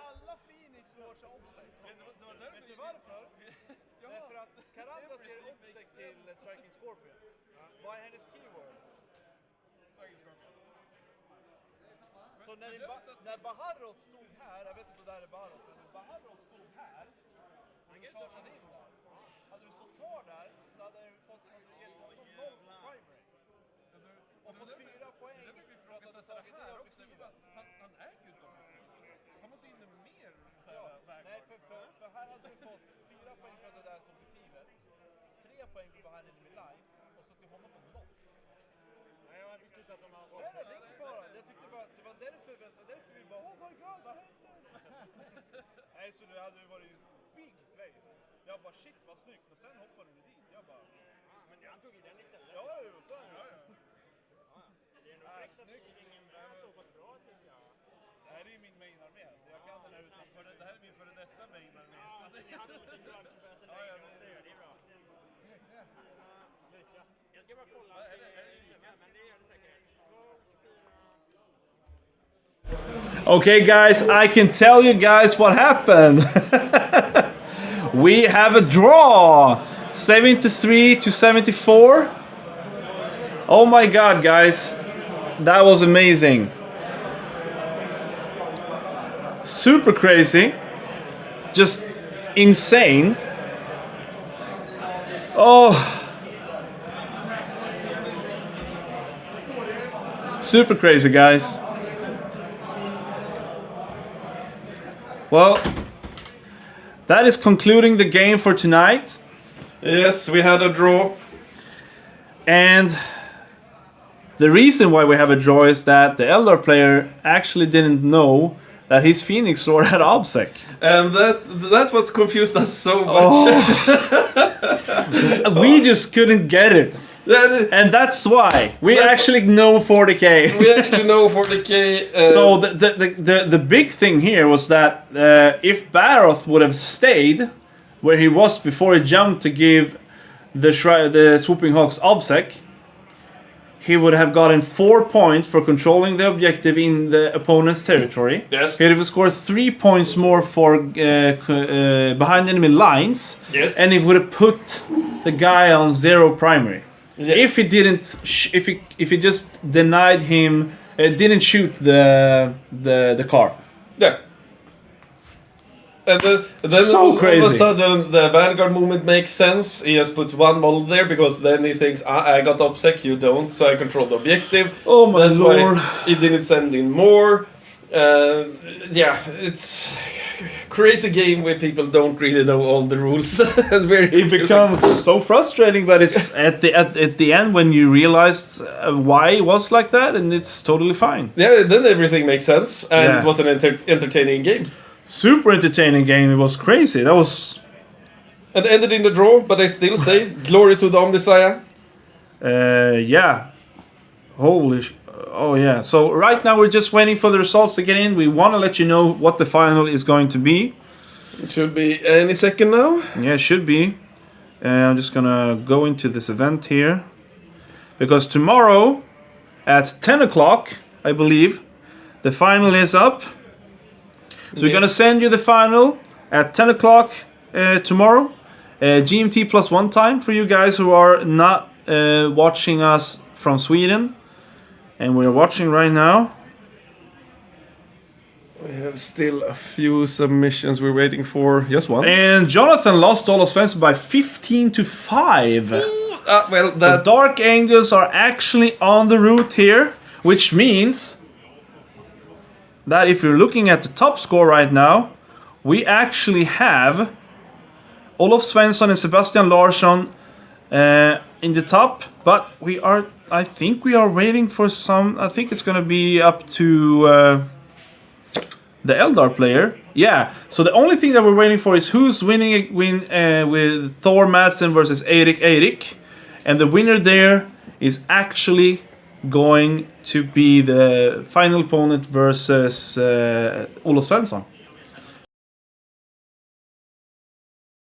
Alla Phoenix Lords är obsec. Vet du varför? Därför att Karandras ger obsec till Striking Scorpions. Vad är hennes keyword? Striking Scorpions. Så när Baharroth stod här, jag vet inte om det här är Baharroth, men när Baharroth stod här och chargeade in där. Hade du stått kvar där så hade du fått gett honom 0 primary. Och fått 4 poäng för att du hade tagit det objektivet. Han äger ju inte objektivet. Han måste in med mer väg. Nej, för här hade du fått 4 poäng för att du hade ägt objektivet. 3 poäng för behind enemy lines. Och så till honom på 0. Nej, jag visste inte att de hade varit. Nej, det är inte fara. Jag tyckte bara, det var därför vi bara, oh my god, vad hände? Nej, så det hade ju varit big play. Jag bara, shit vad snyggt. Och sen hoppade du dit. Jag bara, men han tog ju den istället. Ja, så är det. Det är nog fräckt att ingen är så pass bra, tycker jag. Det här är ju min main-armé, så jag kan den här utanför. Det här är min före detta main-armé. Ja, ni hade nog inte grudge för att det är bra. Jag ska bara kolla. Men det gör det säkert. Okay, guys, I can tell you guys what happened. We have a draw. 73-74. Oh my god, guys. That was amazing. Super crazy. Just insane. Oh. Super crazy, guys. Well, that is concluding the game for tonight. Yes, we had a draw. And the reason why we have a draw is that the Eldar player actually didn't know that his Phoenix Lord had obsec. And that's what's confused us so much. We just couldn't get it. And that's why we actually know 40k. We actually know 40k. So the big thing here was that if Baroth would have stayed where he was before he jumped to give the Swooping Hawks obsec, he would have gotten 4 points for controlling the objective in the opponent's territory. Yes. He would have scored 3 points more for behind enemy lines. Yes. And he would have put the guy on 0 primary. Yes. If he didn't, if he just denied him, didn't shoot the car. Yeah. And then So all of crazy. a sudden the Vanguard movement makes sense. He just puts one model there because then he thinks, I got obsec, you don't, so I control the objective. Oh my That's lord. why he didn't send in more. Yeah, it's crazy game where people don't really know all the rules. And It becomes so frustrating, but it's at the end when you realize why it was like that, and it's totally fine. Yeah, then everything makes sense, and Yeah. it was an entertaining game. Super entertaining game. It was crazy. That was And ended in the draw, but I still say glory to the Omnisaya. yeah. Oh yeah. So right now we're just waiting for the results to get in. We want to let you know what the final is going to be. It should be any second now. Yeah, it should be. I'm just gonna go into this event here, because tomorrow at 10 o'clock, I believe, the final is up. So we're gonna send you the final at 10 o'clock tomorrow, GMT +1 time for you guys who are not watching us from Sweden, and we're watching right now. We have still a few submissions we're waiting for. Just one. And Jonathan lost Olof Svensson by 15-5. Well, The that Dark Angels are actually on the route here, which means that if you're looking at the top score right now, we actually have Olof Svensson and Sebastian Larsson in the top, but I think we are waiting for some. I think it's gonna be up to the Eldar player. Yeah. So the only thing that we're waiting for is who's winning with Thor Madsen versus Eirik, and the winner there is actually going to be the final opponent versus Olof Svensson.